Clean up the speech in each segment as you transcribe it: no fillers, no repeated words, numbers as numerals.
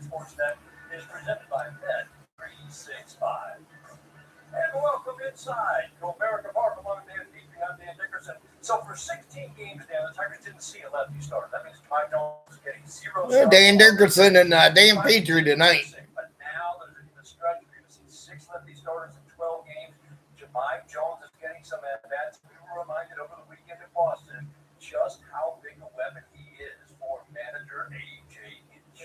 Sportsnet is presented by Bet365. And welcome inside to America Park along Dan Beasley. I'm Dan Dickerson. So for 16 games, Dan, the Tigers didn't see a lefty start. That means Mike Jones is getting 0 starts. Dan Dickerson and Dan Petrie tonight. But now there's a stretch where you're going to see 6 lefty starters in 12 games. Mike Jones is getting some at-bats. We were reminded over the weekend in Boston just how big a weapon he is for manager A.J. Hinch.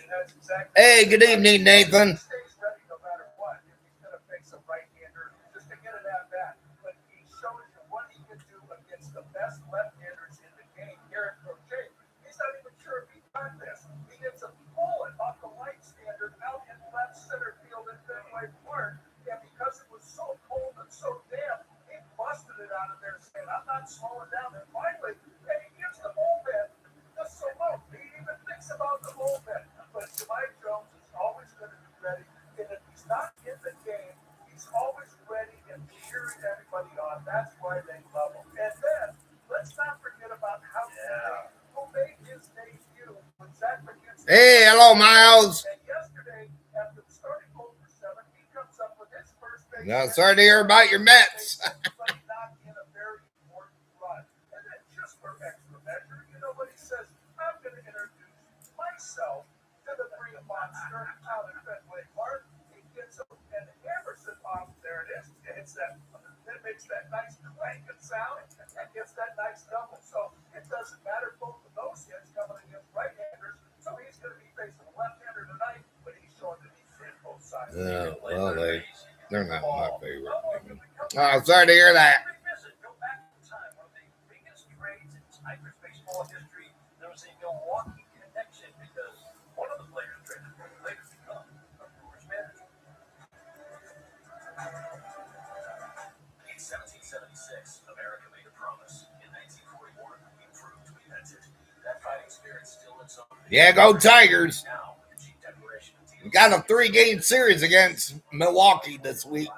Hey, good evening, Nathan. He stays ready no matter what. If he's going to face a right-hander just to get an at-bat. But he shows you what he can do against the best left-handers in the game. Garrett Crochet, he's not even sure if he got this. He gets a bullet off the light standard out in left center field at Fenway Park. And because it was so cold and so damp, he busted it out of there saying, I'm not slowing down. And finally, he gives the bullpen the salute. He even thinks about the bullpen. But Mike Jones is always going to be ready. And if he's not in the game, he's always ready and cheering everybody on. That's why they love him. And then, let's not forget about how who made his debut when Zach McKinstry. Hey, hello, Miles. And yesterday, after the starting 0 for 7, he comes up with his first base. No, sorry to hear about your Mets. But not in a very important run. And then just for extra measure, you know what he says? I'm going to introduce myself to the three monster out at Fenway Park. He gets him and hammers it off. There it is. It's that. It makes that nice clanking sound and gets that nice double. So it doesn't matter. Both of those hits coming against right-handers. So he's going to be facing a left-hander tonight, but he's showing that he's in both sides. Yeah, well, they're not my favorite. Oh, sorry to hear that. Go back in time. One of the biggest trades in Tigers baseball history. There was a Milwaukee connection because one of the players traded would later become a Brewers manager. In 1776, America made a promise. In 1941, we proved we meant it. That fighting spirit still in some. Yeah, go Tigers. Now, the chief declaration of We got a 3-game series against Milwaukee this week.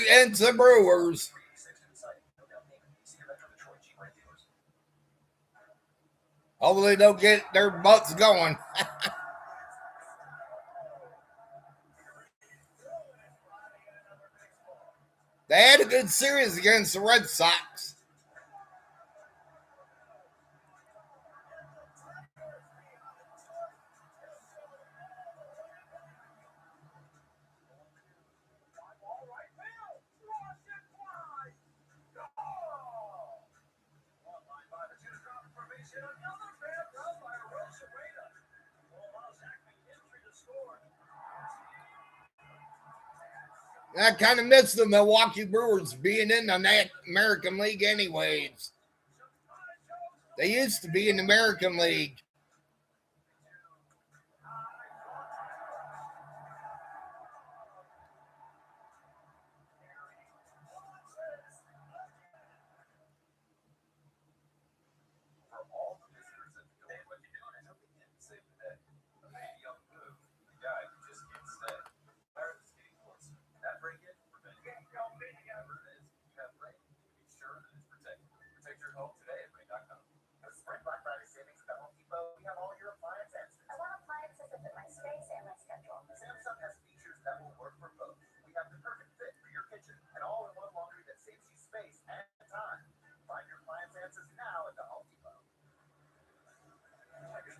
It's the Brewers. Hopefully they'll get their butts going. They had a good series against the Red Sox. I kind of miss the Milwaukee Brewers being in the American League anyways. They used to be in the American League.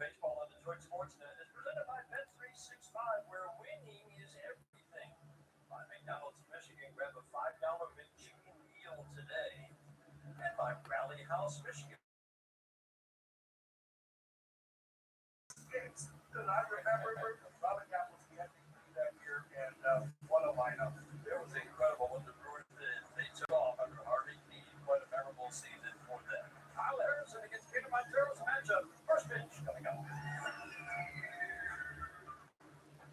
Baseball on Detroit Sportsnet is presented by Bet365, where winning is everything. By McDonald's of Michigan, grab a $5 McChicken meal today. And by Rally House, Michigan. And I remember Robin Gap was the MVP that year, and what a lineup. It was incredible when the Brewers they took off under Harvey Keene. What a memorable season for them. Kyle Harrison against Peter Montero's matchup. First pitch coming up.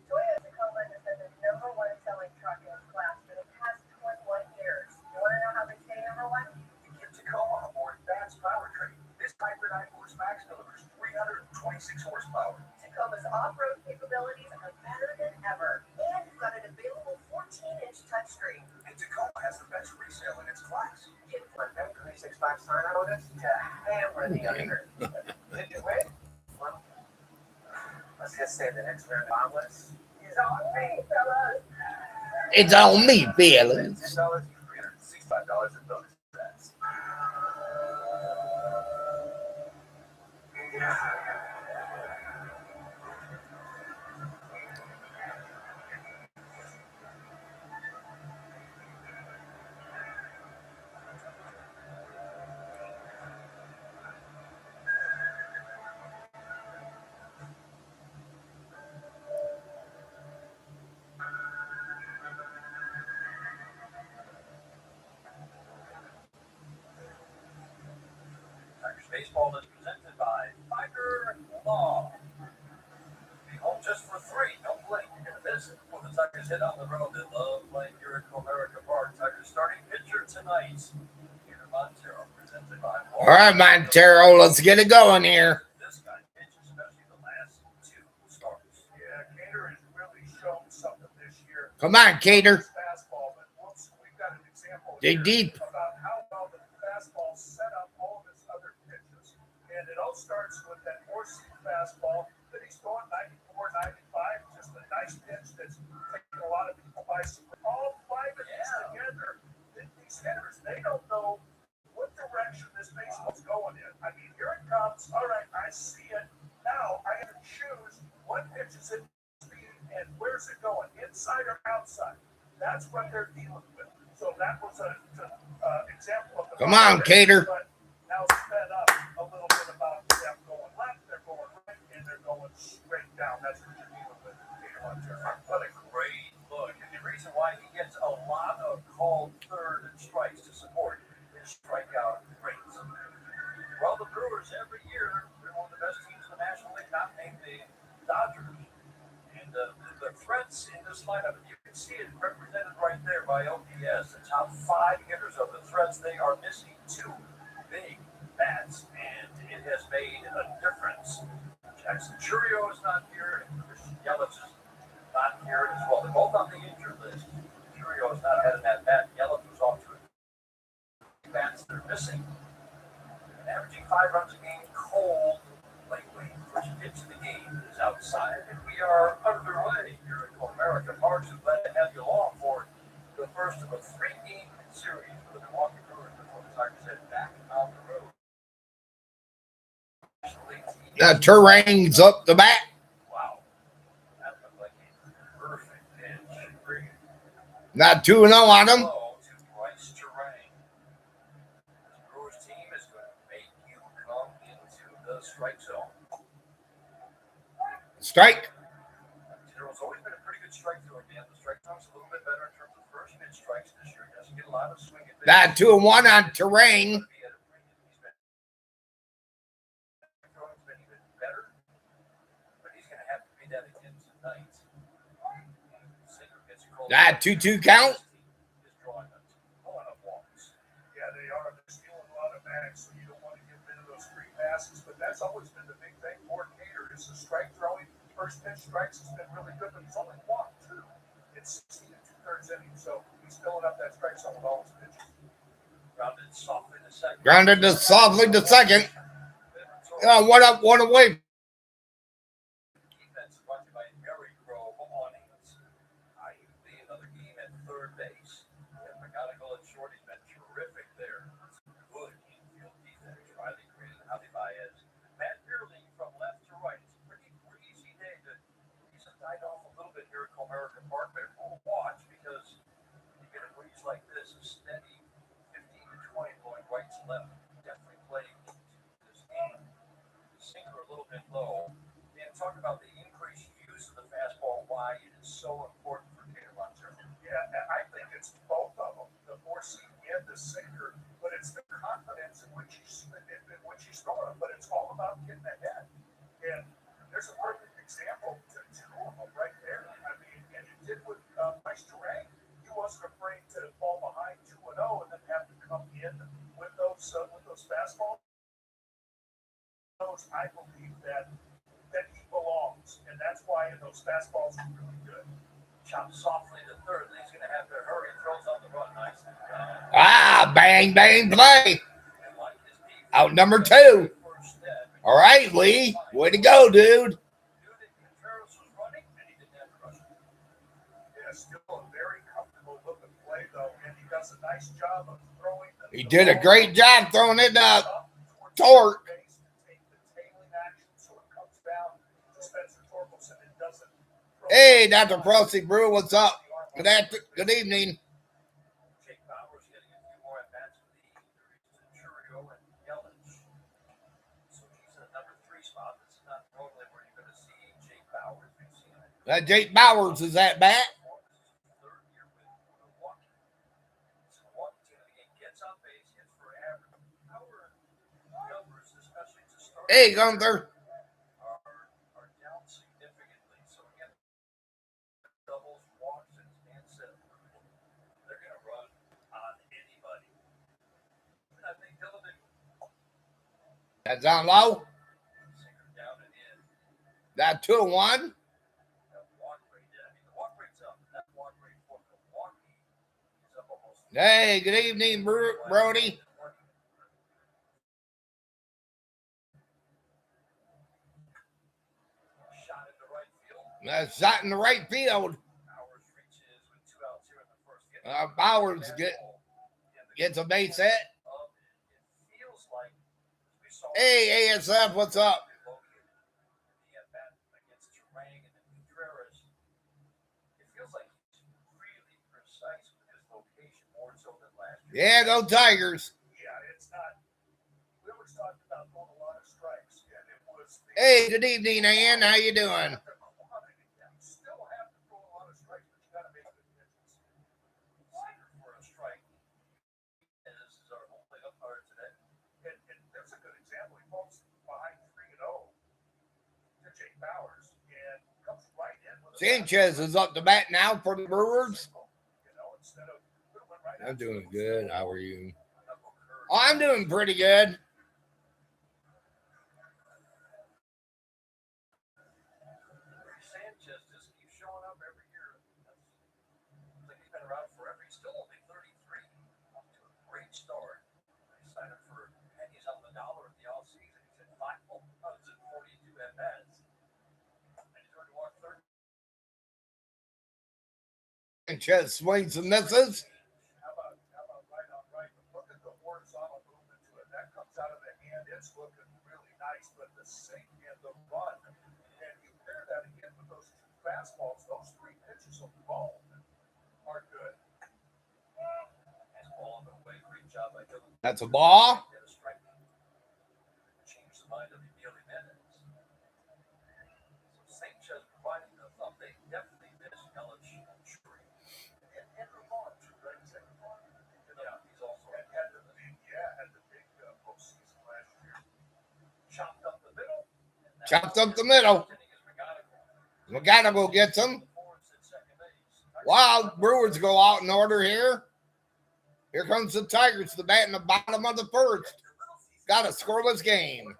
Toyota Tacoma has been the #1 selling truck in its class for the past 21 years. You want to know how they stay #1? You get Tacoma aboard Fast Powertrain. This hybrid I-Force Max delivers 326 horsepower. Tacoma's off-road capabilities are better than ever. And you've got an available 14-inch touch Street. And Tacoma has the best resale in its class. Get one that 365 sign notice to hammer the under. Did you win? Well, let's just say the next round of omelets is on me, fellas. It's on me, fellas. $10, $365 in bonus bets. Baseball is presented by Tiger Law. Be home just for three. Don't blink. You're going to miss it. When the Tigers hit on the road, they love playing here at Comerica Park. Tigers starting pitcher tonight. Peter Montero, presented by All right, Montero, let's get it going here. This guy pitches, especially the last two starts. Yeah, Gator has really shown something this year. Come on, Cater. Fastball, but whoops, we've got an example Dig here deep. about how well the fastball set up all of his other pitches. And it all starts with that four-seam fastball that he's throwing 94, 95, just a nice pitch that's taking a lot of people by surprise. All five of these together, these hitters, they don't know what direction this baseball's going in. I mean, here it comes. All right, I see it. Now I have to choose what pitch is it speed and where's it going, inside or outside. That's what they're dealing with. So that was an example of the. Come on, Cater. But now sped up a little bit about them going left, they're going right, and they're going straight down. That's what you're dealing with. What a great look. And the reason why he gets a lot of called third and strikes to support his strikeout rates. Well, the Brewers every year, they're one of the best teams in the National League, not named the Dodgers. And the threats in this lineup, you can see it represented right there by OPS. The top five hitters of the threats, they are missing two big bats, and it has made a difference. Jackson Churio is not here, and Christian Yelich is not here as well. They're both on the injured list. Churio has not had an at-bat. Yelich was off to it. Bats they're missing. And averaging 5 runs a game cold lately. First pitch of the game is outside, and we are underway here at Comerica Park. So glad to have you along for the first of a 3-game series for the Milwaukee Brewers before the Tigers head back on the road. Terrain's up the bat. Wow. That looked like a perfect pitch. Got 2-0 on him. To Bryce Terrain. The Brewers team is going to make you come into the strike zone. Strike. There's always been a pretty good strike through again. The strike zone's a little bit better in terms of first pitch strikes this year. He doesn't get a lot of swing and Got 2-1 on Terrain. Got 2-2 count. Yeah, they are. They're stealing a lot of bags, so you don't want to get rid of those free passes. But that's always been the big thing for Cater is the strike throwing. First pitch strikes has been really good, but he's only walked 2. It's 16 2/3 innings, so he's filling up that strike zone with all his pitches. Grounded softly to second. Grounded to softly to second. One up, one away. Defense brought to you by Mary Grove Awnings. IUB, another game at third base. And McGonigal at short, he's been terrific there. Good infield defense. Riley Green, Javi Baez. Matt Beerling from left to right. It's a pretty breezy day. He's died off a little bit here at Comerica Park, but we'll watch because you get a breeze like this, a steady 15 to 20 blowing right to left. Definitely playing this game. Sinker a little bit low. And talk about the increased use of the fastball, why it is so important for Cater Montero. Yeah, and I think it's both of them, the four-seam and the sinker, but it's the confidence in which he's throwing, but it's all about getting ahead. And there's a perfect example to 2 of them right there. I mean, and it did with Bryce Terrain. He wasn't afraid to fall behind 2-0 and then have to come in with those fastballs. I believe that he belongs, and that's why those fastballs are really good. Chopped softly to third. He's going to have to hurry. Throw run nicely. Bang, bang, play. And like his defense, Out number 2. first step, All right, Lee. Way to go, dude. knew that Contreras was running, and he didn't have to rush him. Yeah, still a very comfortable looking play though, and he does a nice job of throwing. He did a great job throwing it up. Torque. Hey, Dr. Prosy Brew, what's up? Good evening. Jake Bauer's getting a few more at bats with the injuries to Churio and Yelich. So he's in the number 3 spot. This is not normally where you're going to see Jake Bauer. We've seen it. Jake Bowers is at bat. Third year with Milwaukee. It's a Milwaukee team that gets on base, hits for average. Power numbers, especially to start. Hey, Gunther. Are down significantly. So again, doubles, walks, and set. They're going to run on anybody. And I think Dillon That's on low. Singer down and in. That 2-1. That walk rate, I mean, the walk rate's up. That walk rate for Milwaukee is up almost. Hey, good evening, Brody. Shot into right field. That's shot in the right field. Bowers reaches with 2 outs here in the first. Bowers gets a base hit. It feels like we saw. Hey, ASF, what's up? The at-bat against Turang and Contreras. It feels like he's really precise with his location more so than last year. Yeah, go Tigers. Yeah, it's not. We always talked about throwing a lot of strikes, and it was. Hey, good evening, Ann. How you doing? You still have to throw a lot of strikes, but you got to make good pitches. Singer for a strike. And this is our only umpire today. And there's a good example. He falls behind 3-0 to Jake Bowers and comes right in with a Sanchez is up to bat now for the Brewers. you know, instead of went right I'm into doing it. good. How are you? Knuckle curve. Oh, I'm doing pretty good. Sanchez just keeps showing up every year. Like he's been around forever. He's still only 33. Off to a great start. They signed him for pennies on the dollar in the offseason. He's at 5 home runs and 42 at bats. And he's already walked 30. Sanchez swings and misses. How about right on right? But look at the horizontal movement to it. That comes out of the hand. It's looking really nice, but the sink and the run, and you pair that again with those 2 fastballs. Those 3 pitches alone are good. Has ball on the way. Great job by Dillon. That's a ball. Get a strike. Change the mind of Emilio Mendez. So Sanchez providing the thumb. They definitely miss Yelich and Shuri. And Ramon, too, right? Second one. Yeah, he's also And had the big postseason last year. chopped up the middle. Chopped up the middle. McGonagall gets him. Wow, Brewers go out in order here. Here comes the Tigers to bat in the bottom of the first. Got a scoreless game.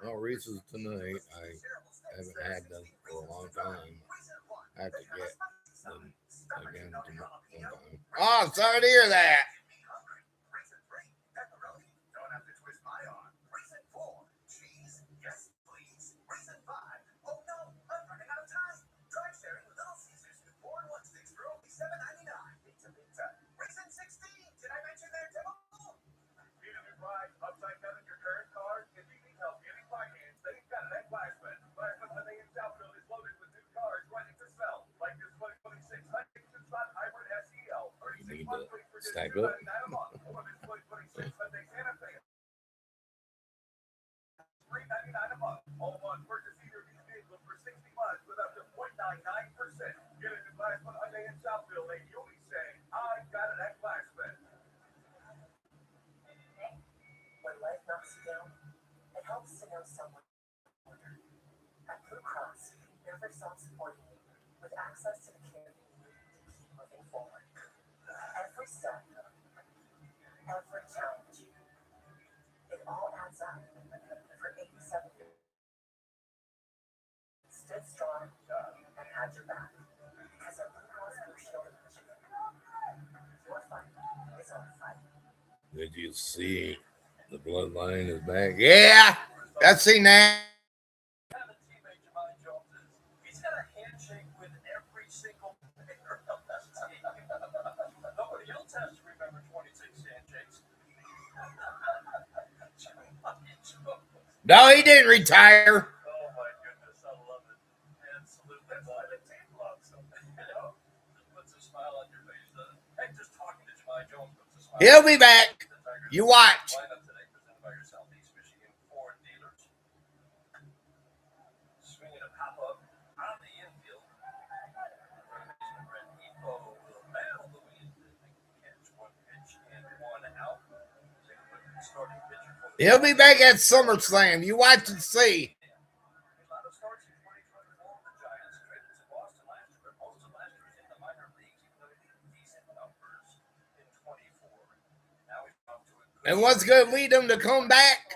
No Reese's tonight. I haven't had them for a long time. I have to get them again sometime. Oh, sorry to hear that. Don't have to twist my arm. Reason 4. Cheese. Yes, please. Reason 5. Oh no, I'm running out of time. Drive sharing with Little Caesars. 4 and 1 sticks for only $7.99. Pizza, pizza. Reason 16. Did I mention their demo? Need a new ride? Upside down in your current car? If you need help getting finance, they've got it at Glassman. Glassman Hyundai in Southfield is loaded with new cars ready to sell. Like this 2026 Hyundai Tucson Hybrid SEL. You 36 need months to free for just stack up. $299 a month. Or this 2026 Hyundai Santa Fe. $399 a month. All one purchase either of these vehicles for 60 months with up to 0.99%. Get a new Glassman Hyundai in Southfield, and you'll be saying, I got it at Glassman. When life knocks you down, it helps to know someone. At Blue Cross, we never stop supporting you with access to the care you need to keep moving forward. Every step, every challenge, it all adds up. For 87 years, stood strong and had your back. Because our Blue Cross Blue Shield initiative, Did you see the bloodline is back? Yeah, I've seen that. Kind of teammate Jemai Jones is. He's got a handshake with every single player of this team. Nobody else has to remember 26 handshakes. Jemai Jones. No, he didn't retire. Oh my goodness, I love it. Absolutely. That's why the team loves him. You know, just puts a smile on your face. Heck, just talking to Jemai Jones puts a smile. He'll be back. You watch. Lineup today presented by your Southeast Michigan Ford dealers. Swinging a pop up on the infield. Red Depot will battle the wind. Catch one pitch and one out. Starting pitcher for the He'll be back at SummerSlam. You watch and see. A lot of starts in 2024. The Giants traded to Boston last year, but most of last year was in the minor leagues, even though he did decent numbers in 24. Now he's off to a good And what's going to lead him to come back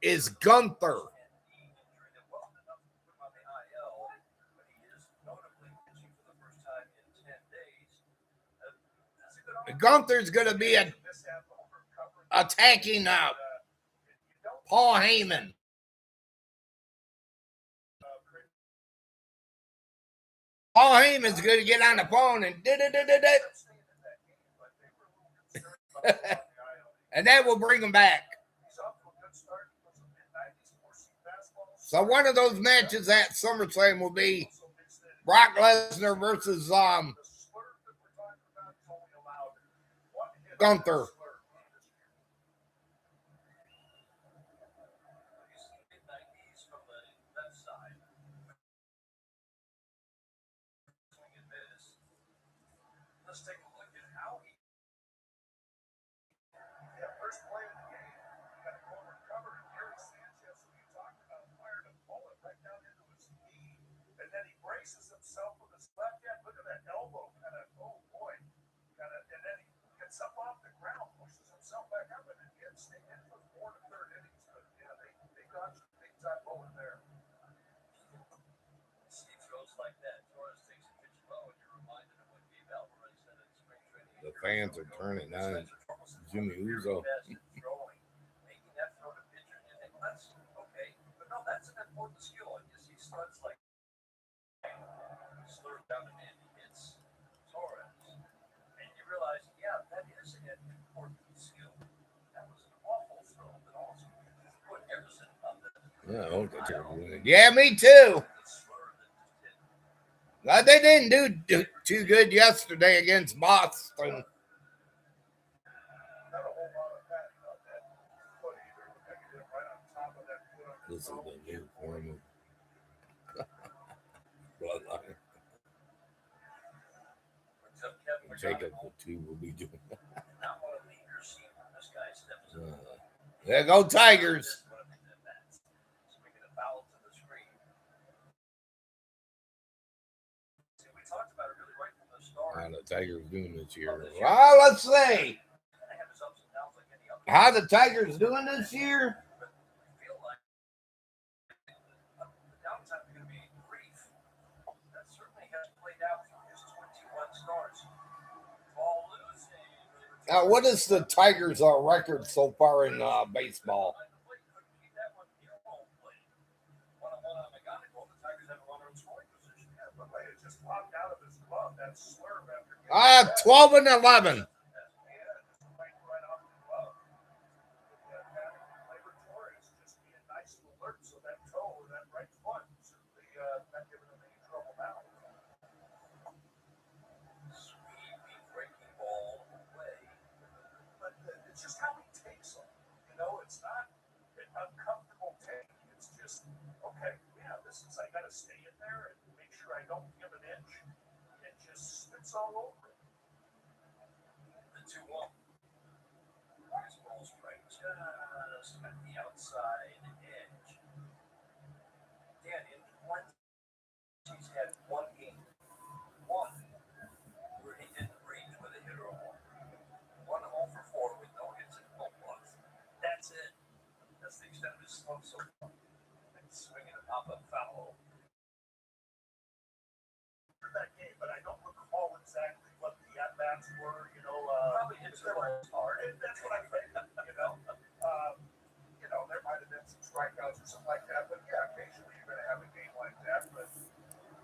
is Gunther. Gunther's going to be attacking Paul Heyman. Paul Heyman's going to get on the phone and and that will bring him back. So one of those matches at SummerSlam will be Brock Lesnar versus Gunther. Let's take a look at how he. First play of the game, got a corner cover, and Gary Sanchez, who you talked about, fired a bullet right down into his knee, and then he braces himself with his left hand. Look at that elbow, kind of, oh boy, and then he gets up off the ground, pushes himself back up, and then gets in for 4 to 3rd innings. But yeah, they got some big time bullet there. Steve goes like that. Torres takes a pitch low, and you're reminded of what Gabe Alvarez said in spring training. The fans are turning on Jimmy Uso. Making that throw to pitcher, and you think, well, that's okay. But no, that's an important skill. And you see studs like slurred down and in, hits Torres. And you realize, yeah, that is an important skill. That was an awful throw, but also put Harrison on the. Yeah, me too. They didn't do too good yesterday against Boston. This is the new form of bloodline. Jacob, the two will be doing. There go Tigers. How the Tigers doing this year? Well, let's see. How the Tigers doing this year? Now, what is the Tigers' record so far in baseball? Just popped out of his glove. That slurve after 12 and 11. Torres just being nice and alert, so that toe or that right foot certainly not giving him any trouble now. Sweeping breaking ball away. But it's just how he takes them. You know, it's not an uncomfortable take. It's just, okay, yeah, this is, I got to stay in there and make sure I don't give an inch. It just spits all over it. The 2-1. His ball's right just at the outside edge. Dan, in 20, he's had one game. One where he didn't reach with a hit or a walk. 1 0 for 4 with no hits and no walks. That's it. That's the extent of his slump so far. And swinging a pop-up foul. That game, but I don't recall exactly what the at-bat stats were, Probably hits the most hard. That's what I think, there might have been some strikeouts or something like that, but yeah, occasionally you're going to have a game like that, but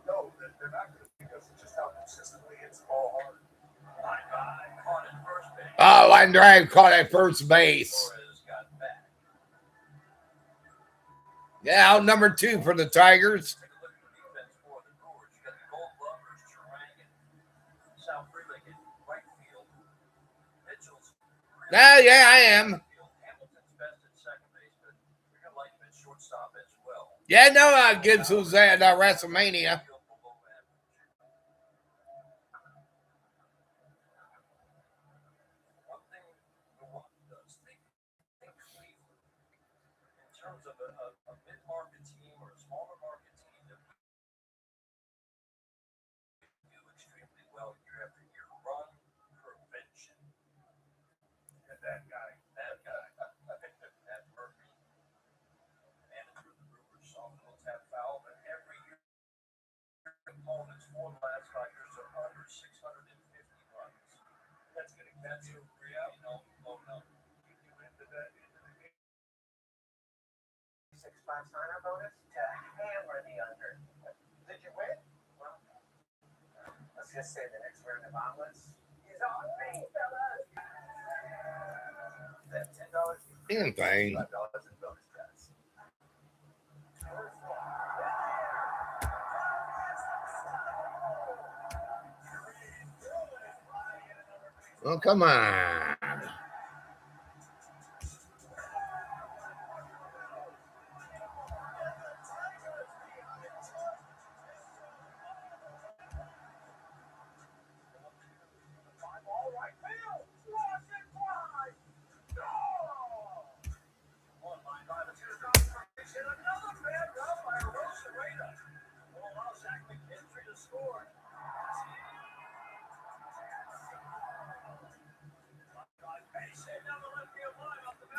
no, they're not going to because it's just how consistently it's all hard. Line drive caught at first base. Oh, line drive caught at first base. Torres got back. Yeah, out number 2 for the Tigers. Take a look at the defense for the Brewers. You got the Gold Glovers, Charang and South Freeling in right field. Mitchell's. Yeah, I am. Hamilton's best at second base, but we're going to like him at shortstop as well. Yeah, no, Gibbs was at WrestleMania. One thing Milwaukee does, they think Cleveland in terms of a mid-market team or a smaller market team that do extremely well year after year. Run prevention. And that guy, That Murphy, manager of the Brewers, softball tap foul, but every year opponents for the last 5 years are under 650 runs. that's going to That's catch a you. really low number. You into the game. 6-5 sign-up bonus to hammer the under. Did you win? Well, let's just say the next round of omelets is on me, fellas. That $10 Anything. $5 in bonus bets. Oh, come on.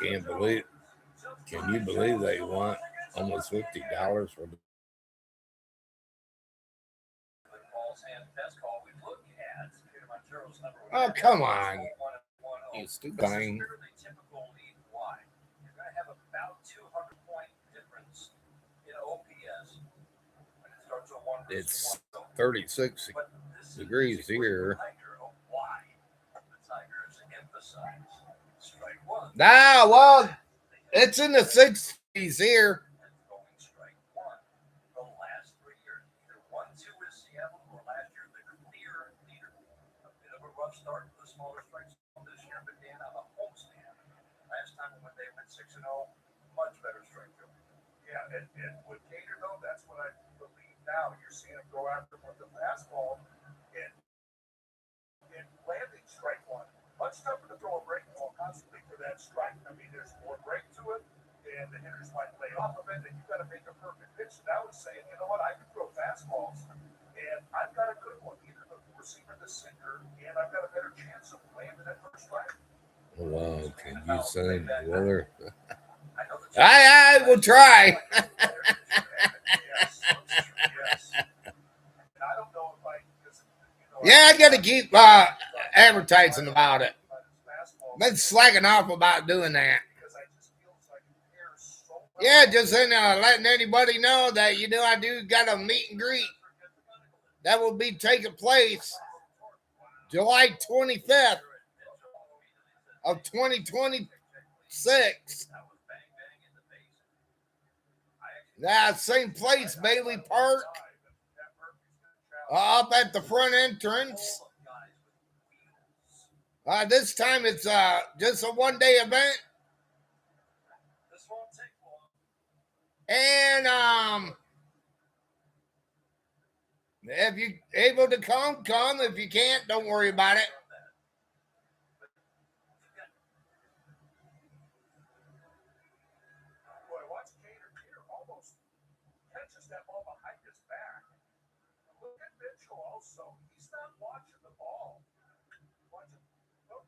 Can't believe. Can you believe they want almost $50 for the Oh, come on. You stupid thing. Typical league wide. You're going to have about 200-point difference in OPS when it starts at 1 versus It's 1. 36 But this degrees is a here. reminder of why the Tigers emphasize strike one. Nah, well, it's in the 60s here. And going strike one. The last 3 years, either 1-2 with Seattle or last year the clear leader. A bit of a rough start for the smaller strike zone this year, but Dan on a homestand. Last time when they went 6-0, much better strike zone. Yeah, and with Gator, though, that's what I believe now. You're seeing him go after him with the fastball and landing strike one. Much tougher to throw a breaking ball constantly for that strike. I mean, there's more break to it, and the hitters might lay off of it, and you got to make a perfect pitch. And I was saying, you know what, I can throw fastballs, and I've got a good one, either the receiver, the sinker, and I've got a better chance of landing that first strike. Oh, wow, can you send Willer? I know I will try. Yes. I don't know if Yeah, I got to keep advertising about it. Been slacking off about doing that. Yeah, just letting anybody know that, I do got a meet and greet that will be taking place July 25th of 2026. That same place, Bailey Park, up at the front entrance. This time it's just a one-day event. And if you're able to come. If you can't, don't worry about it. Boy, watch Gator almost catches that ball behind his back. Look at Mitchell also. He's not watching the ball. Watch him look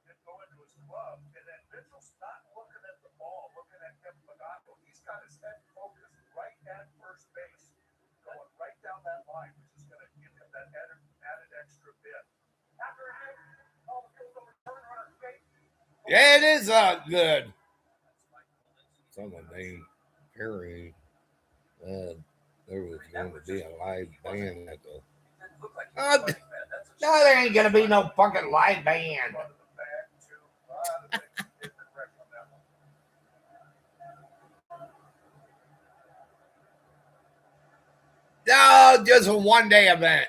and go into his glove. And then Mitchell's not looking at the ball, looking at Kevin Pagato. He's got his head focused right at first base, going right down that line, which is going to give him that added extra bit. After a Yeah, it is good. Someone named Perry. There was going to be a live band at the. No, there ain't gonna be no fucking live band. No, just a 1-day event.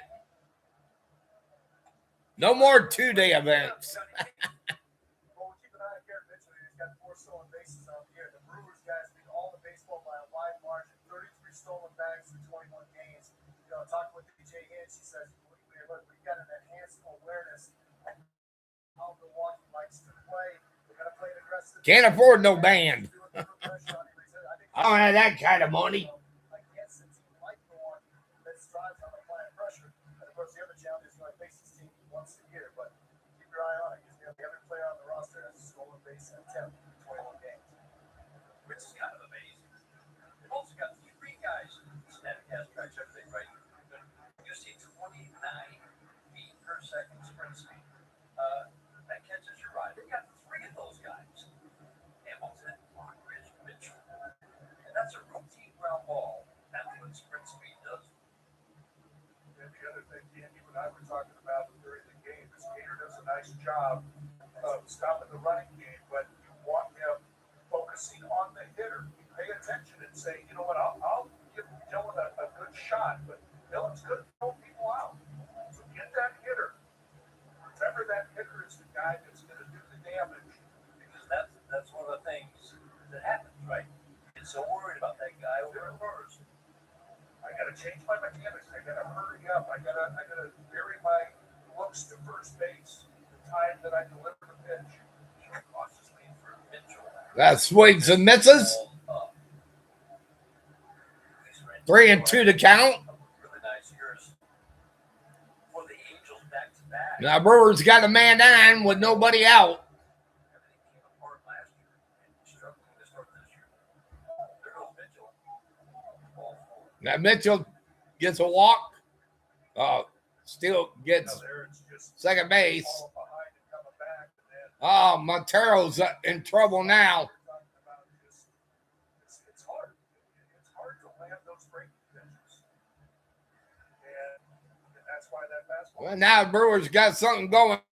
No more 2-day events. Well, we'll keep an eye on Garrett Mitchell. He's got 4 stolen bases on the year. The Brewers guys beat all the baseball by a wide margin. 33 stolen bags through 21 games. You know, talking with DJ Hinch, he says, look, we've got an enhanced awareness of how Milwaukee likes to play. We're going to play an aggressive. Can't afford no band. I don't have that kind of money. Against a team like Milwaukee that strives on applying pressure. And of course, the other challenge is going to face this team once a year, but keep your eye on it because every player on the roster has a stolen base attempt in 21 games. Which is kind of amazing. They've also got 3 guys Statcast tracks everything right. You see 29 feet per second sprint speed. That catches your eye. They've got 3 of those guys. Hamilton, Lockridge, Mitchell. And that's a routine ground ball. That's what sprint speed does. And the other thing Andy and I were talking about during the game is Gator does a nice job of stopping the running game, but you want him focusing on the hitter. You pay attention and say, you know what, I'll give Dylan a good shot, but Dylan's good to throw people out. So get that hitter. Remember that hitter is the guy that's going to do the damage. Because that's one of the things that happens, right? You get so worried about that guy over at first. I gotta change my mechanics. I gotta hurry up. I gotta vary my looks to first base. The time that I deliver the pitch. Cautiously for Mitchell. That swings and misses. 3-2 to count. Really nice years for the Angels back to back. Now Brewers got a man down with nobody out. Everything came apart last year and struggling to start this year. There goes Mitchell. Ball forward. Now Mitchell gets a walk. Still gets second base. Oh, Montero's in trouble now. It's hard. It's hard to land those breaking pitches. And that's why that fastball. Well, now Brewers got something going.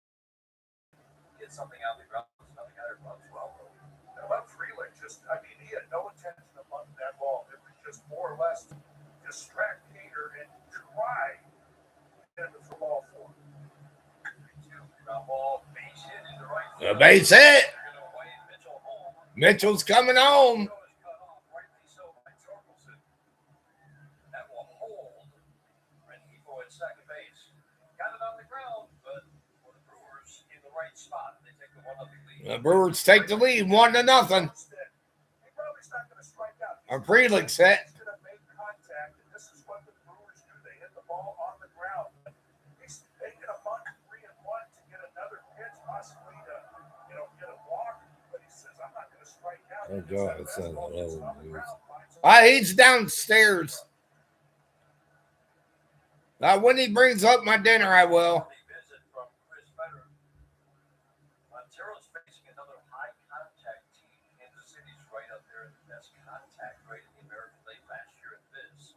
Get something out of the ground. Something out of the ground as well. But Freeland he had no intention of bunting that ball. It was just more or less distract Gator and try to get the ball for him. Ground ball, base hit in the right The base hit. Mitchell home. Mitchell's coming home. That will hold Rengifo at second base. Got it on the ground, but for the Brewers in the right spot, they take the 1-0 lead. The Brewers take the lead 1-0. A Freeland set. This is what the Brewers do. They hit the ball on the ground. They get a bunt 3-1 to get another pitch, possibly to get a walk. But he says, I'm not going to strike out. Oh God, it's on the road. He's downstairs. When he brings up my dinner, I will. Visit from Chris Federer. Montero's facing another high contact team. Kansas City's right up there in the best contact rate in the American League last year at this.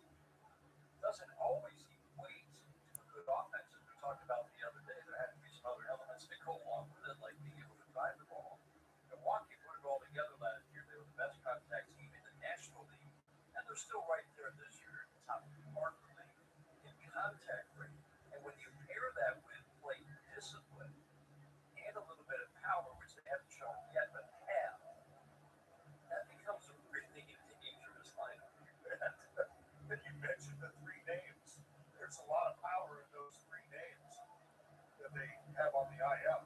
Doesn't always equate to a good offense, as we talked about the other day. There had to be some other elements that go along with it, like being able to drive the ball. Milwaukee put it all together last year. They were the best contact team in the National League, and they're still right there this year, top part of the league in contact rate. And when you pair that with plate discipline and a little bit of power, which they haven't shown yet, but have, that becomes a really dangerous lineup. You mentioned the 3 names. There's a lot of power in those 3 names that they have on the IL.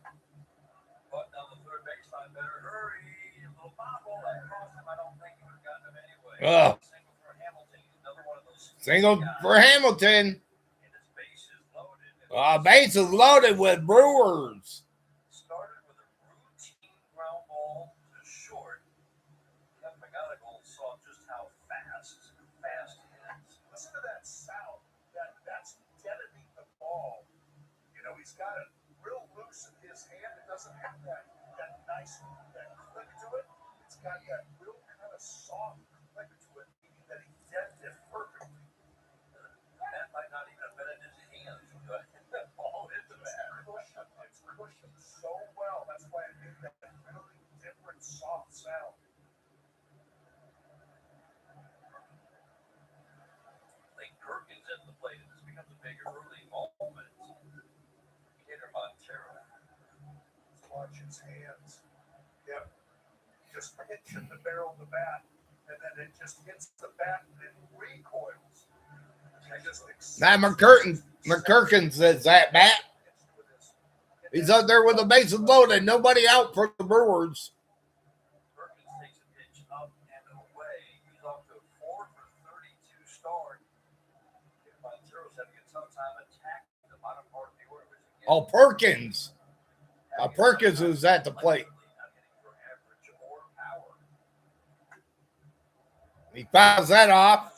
But now the third baseline better hurry. A little bobble that crossed him. I don't think he would have gotten him anyway. Single for Hamilton. Another one of those. Single for Hamilton. And his base is loaded. Base is loaded with Brewers. Started with a routine ground ball to short. Kevin McGonigal saw just how fast he is. Listen to that sound. That's detonating the ball. He's got it real loose in his hand. It doesn't have that nice that click to it. It's got that real kind of soft click to it, meaning that he dent it perfectly. That might not even have been in his hands, but all into that. It's cushioned so well. That's why it made that really different soft sound. Lane Perkins at the plate, and this becomes a big early moment. Hitter Montero. Watch his hands. Yep. Just pinching the barrel of the bat, and then it just hits the bat and it recoils. Now McCurkins is that bat. He's up there with the bases loaded. Nobody out for the Brewers. Perkins takes a pitch up and away. He's off to a 4 for 32 start. Montero's having a tough time attacking the bottom part of the order. Oh, Perkins. Perkins is at the plate. He fouls that off.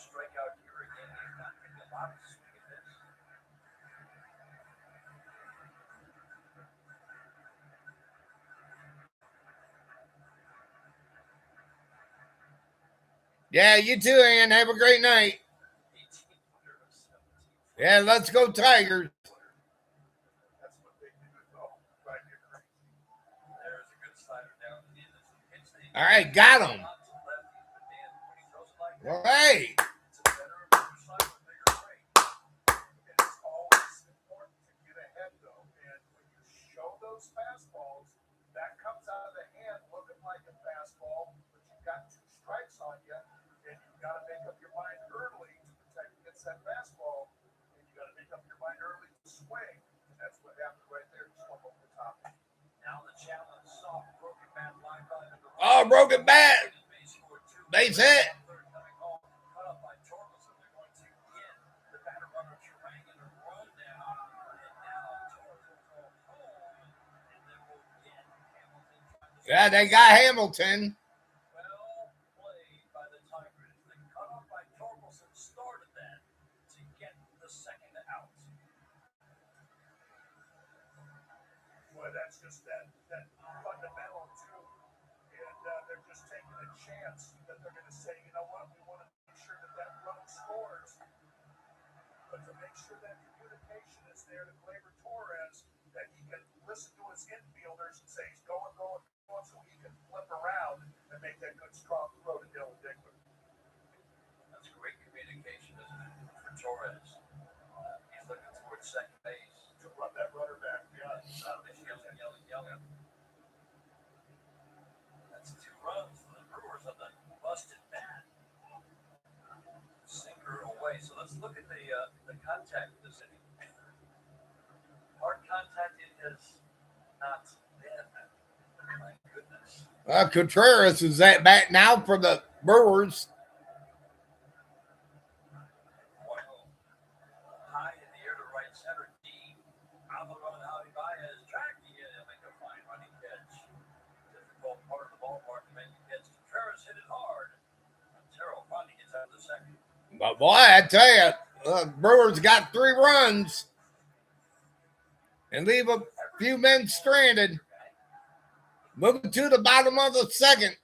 Yeah, you too, Ann. Have a great night. Yeah, let's go Tigers. All right, got him. All right. It's always important to get ahead, though. And when you show those fastballs, that comes out of the hand looking like a fastball, but you've got 2 strikes on you, and you've got to make up your mind early to protect against that fastball, and you've got to make up your mind early to swing. And that's what happened right there. Just up over the top. Now the challenge, soft, broken bat line by the Oh, broken bat. Base hit. Yeah, they got Hamilton. Well played by the Tigers. The cutoff by Torkelson started that to get the second out. Boy, that's just that fundamental too. And they're just taking a chance that they're going to say, you know what, we want to make sure that run scores. But to make sure that communication is there to Gleyber Torres, that he can listen to his infielders and say he's going, so he can flip around and make that good strong throw to Dylan Dickler. That's great communication, isn't it, for Torres? He's looking towards second base. To run that runner back, yeah. He's yelling. That's 2 runs for the Brewers on the busted bat. Sinker away. So let's look at the contact of this inning. Hard contact it has not been. My goodness. Contreras is at bat now for the Brewers. High in the air to right center, deep. On the run, Javi Baez tracking it and make a fine running catch. Difficult part of the ballpark to make the catch. Contreras hit it hard. Montero finally gets out of the second. But boy, I tell you, Brewers got 3 runs and leave a few men stranded. Moving to the bottom of the second.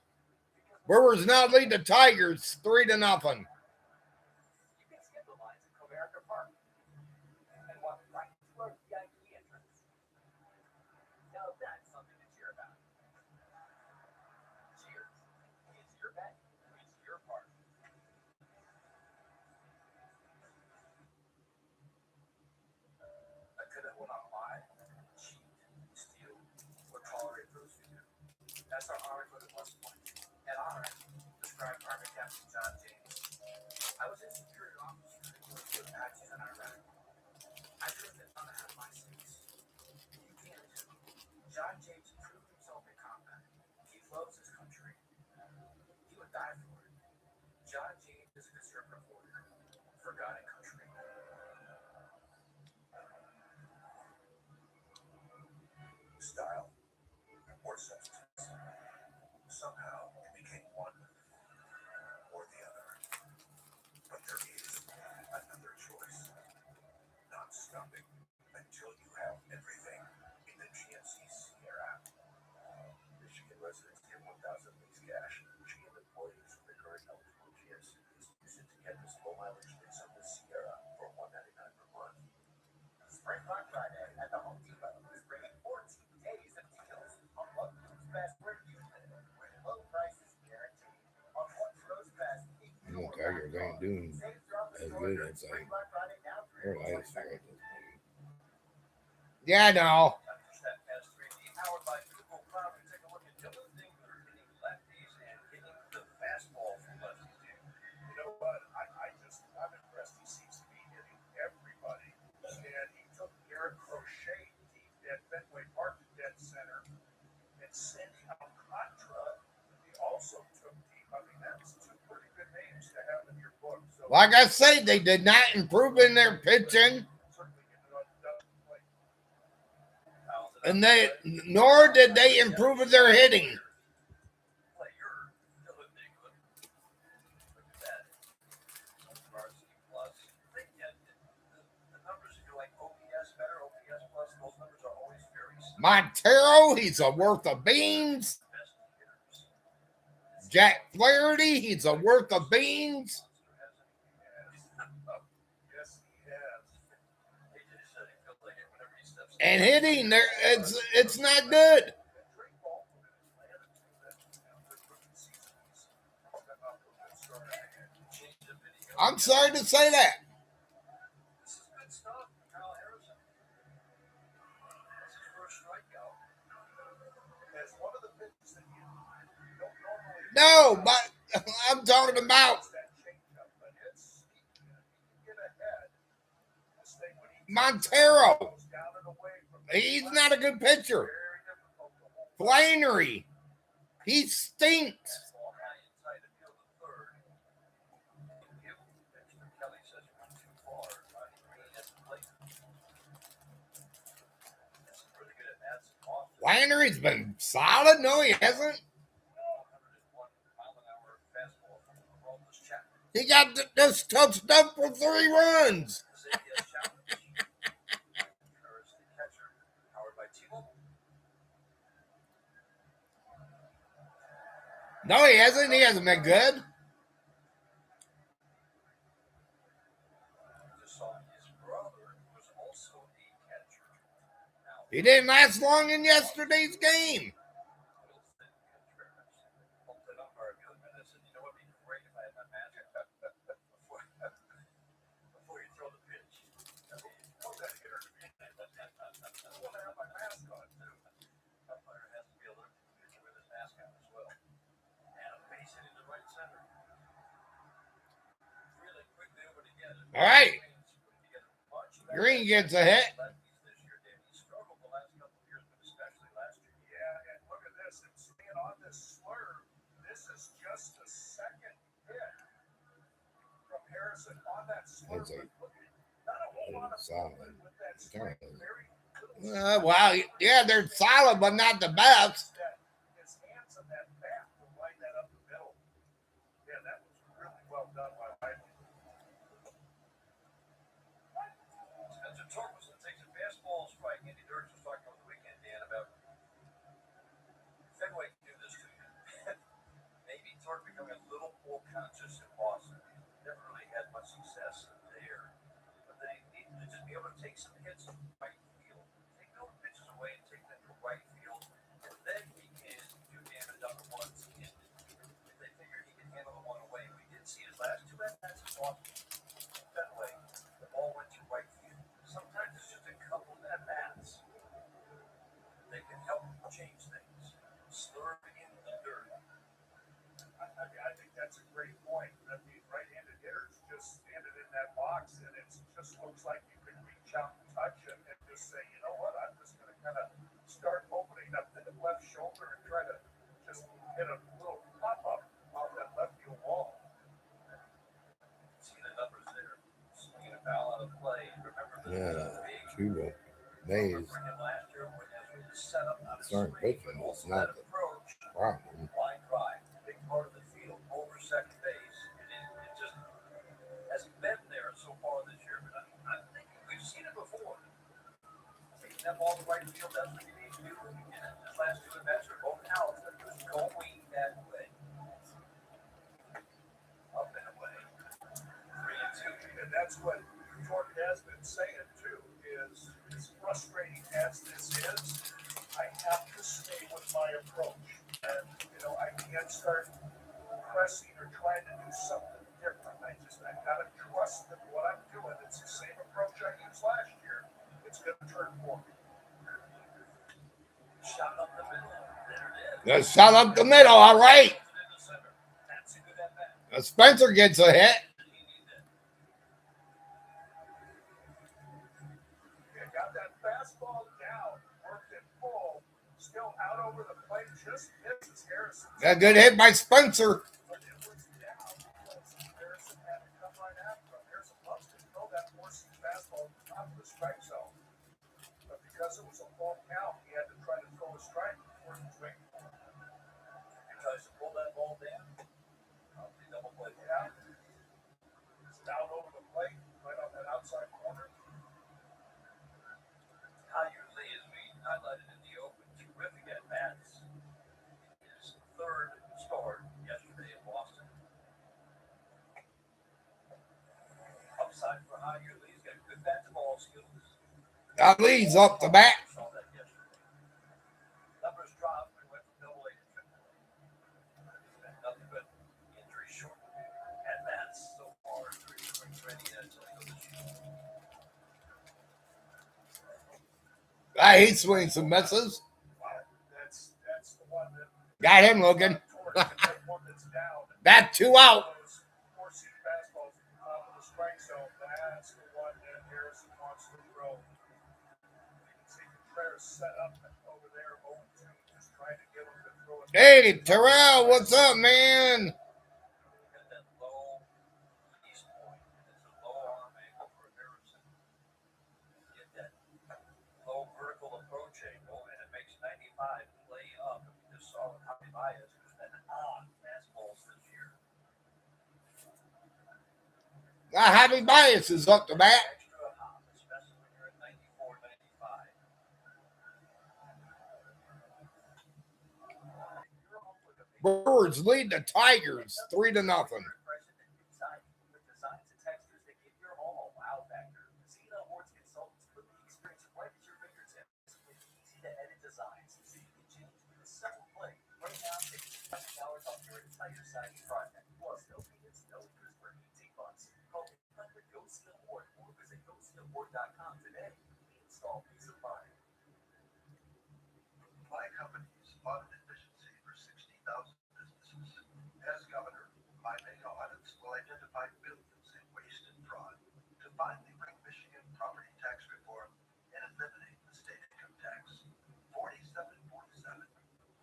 Brewers now lead the Tigers 3-0. You can skip the lines at Comerica Park and walk right through our VIP entrance. Now that's something to cheer about. Cheers. It's your bet. It's your part. I could have went on live, cheat, steal, or tolerate those who do. That's our hard-coded plus point. At honor, described Army Captain John James. I was a superior officer with 2 patches in Iraq. I proved that none had my stakes. You can too. John James proved himself in combat. He loves his country. He would die for it. John James is a conservative warrior for God and country. Style or substance. Somehow it became one or the other. But there is another choice. Not stopping until you have everything in the GNC Sierra. Michigan residents get 1,000 base cash. GM employees with the current eligible GSCs use it to get this low mileage mix of the Sierra for $199 per month. Spring Black Friday at the Home Depot is bringing 14 days of deals on what moves best where you live, with low prices guaranteed. On what goes best, Tigers ain't doing as good as they were last year. Yeah, I know. Powered by Google Cloud, we take a look at different things that are hitting lefties and hitting the fastball from lefties. You know what? I'm impressed. He seems to be hitting everybody. And he took Garrett Crochet deep at Fenway Park dead center. And Sandy Alcantara, he also took deep. I mean, that's two pretty good names to have in your book. So, Like I say, they did not improve in their pitching, and nor did they improve in their hitting. Montero, he's a worth of beans. Jack Flaherty, he's a worth of beans. And hitting there, it's not good. I'm sorry to say that. No, but I'm talking about Montero. He's not a good pitcher. Flannery, he stinks. Flannery's been solid. No, he hasn't. He got this touched up for 3 runs. No, he hasn't. He hasn't been good. He didn't last long in yesterday's game. All right. Green gets a hit. Solid. Wow, yeah, they're solid, but not the best. His hands on that bat to line that up the middle. Yeah, that was really well done by Riley. Spencer Torkelson takes a fastball strike. Andy Dirks was talking over the weekend, Dan, about Fenway can do this to you. Maybe Tork becoming a little more conscious in Boston. Never really had much success there. But they need to just be able to take some hits from right field. Take those pitches away and take them to right field. And then he can do damage on the ones in. If they figure he can handle the one away. We did see his last 2 at-bats in Boston. Fenway, the ball went to right field. Sometimes it's just a couple of at-bats. They can help change things. Slurping in the dirt. I think that's a great point. I mean, right-handed hitters just standing in that box, and it just looks like you can reach out and touch him and just say, you know what, I'm just going to kind of start opening up the left shoulder and try to just hit a little pop-up off that left field wall. See the numbers there. Swinging a foul out of play. Remember the big Cuba, Mays, last year when it was set up on a starting swing, pitching but is also not that the approach. problem. Line drive, big part of the field, over second base. It just hasn't been there so far this year, but I think we've seen it before. Taking that ball to right field, that's what you need to do. And his last 2 at-bats are both out. That was going that way. Up and away. 3-2. And that's what Jordan has been saying too, is as frustrating as this is, I have to stay with my approach. And, I can't start pressing or trying to do something different. I gotta trust that what I'm doing, it's the same approach I used last year. It's gonna turn for me. Shot up the middle. There it is. Let's shot up the middle. All right. That's a good at bat. Spencer gets a hit. Got that fastball down, worked it full, still out over the plate, just misses Harrison. A good hit by Spencer. But it was down because Harrison had to come right after him. Harrison loves to throw that 4-seam fastball top of the strike zone. But because it was a full count, he had to try to throw a strike before he swing. He tries to pull that ball down. Probably double play. Yeah. It's down over the plate, right on that outside corner. Tyler Lee, as we highlighted in the open, terrific at bats. His third start yesterday in Boston. Upside for Tyler Lee, he's got good bat to ball skills. Lee's up the bat. Saw that yesterday. Numbers dropped and went from double A to triple A. He's had nothing but injury short at bats so far through spring training and until he goes this year. He swings and misses. That's the one that Got him, Logan. one that's down. That 2 out. Those 4-seam fastballs at the top of the strike zone. That's the one that Harrison wants to throw. You can see Contreras set up over there, 0-2, just trying to get him to throw it. Hey, Terrell, what's up, man? Got that low east point. It's a low arm angle for Harrison. Get that low vertical approach angle, and it makes 95 play up. We just saw with Javi Baez, who's been on fastballs this year. Javi Baez is up the bat. Extra hop, especially when you're at 94, 95. Brewers lead the Tigers 3-0. With designs and textures that give your home a wow factor. Zena Awards consultants put the experience right at your fingertips with easy-to-edit designs so you can change with a simple click. Right now, take $5 off your entire siding project. Plus, no payments, no interest for 18 months. Call 800-GO-ZENA-AWARD or visit GoZenaAward.com today. Install peace of mind. My company's audit efficiency for 60,000 businesses. As governor, my mega audits will identify billions in waste and fraud to finally bring Michigan property tax reform and eliminate the state income tax. 4747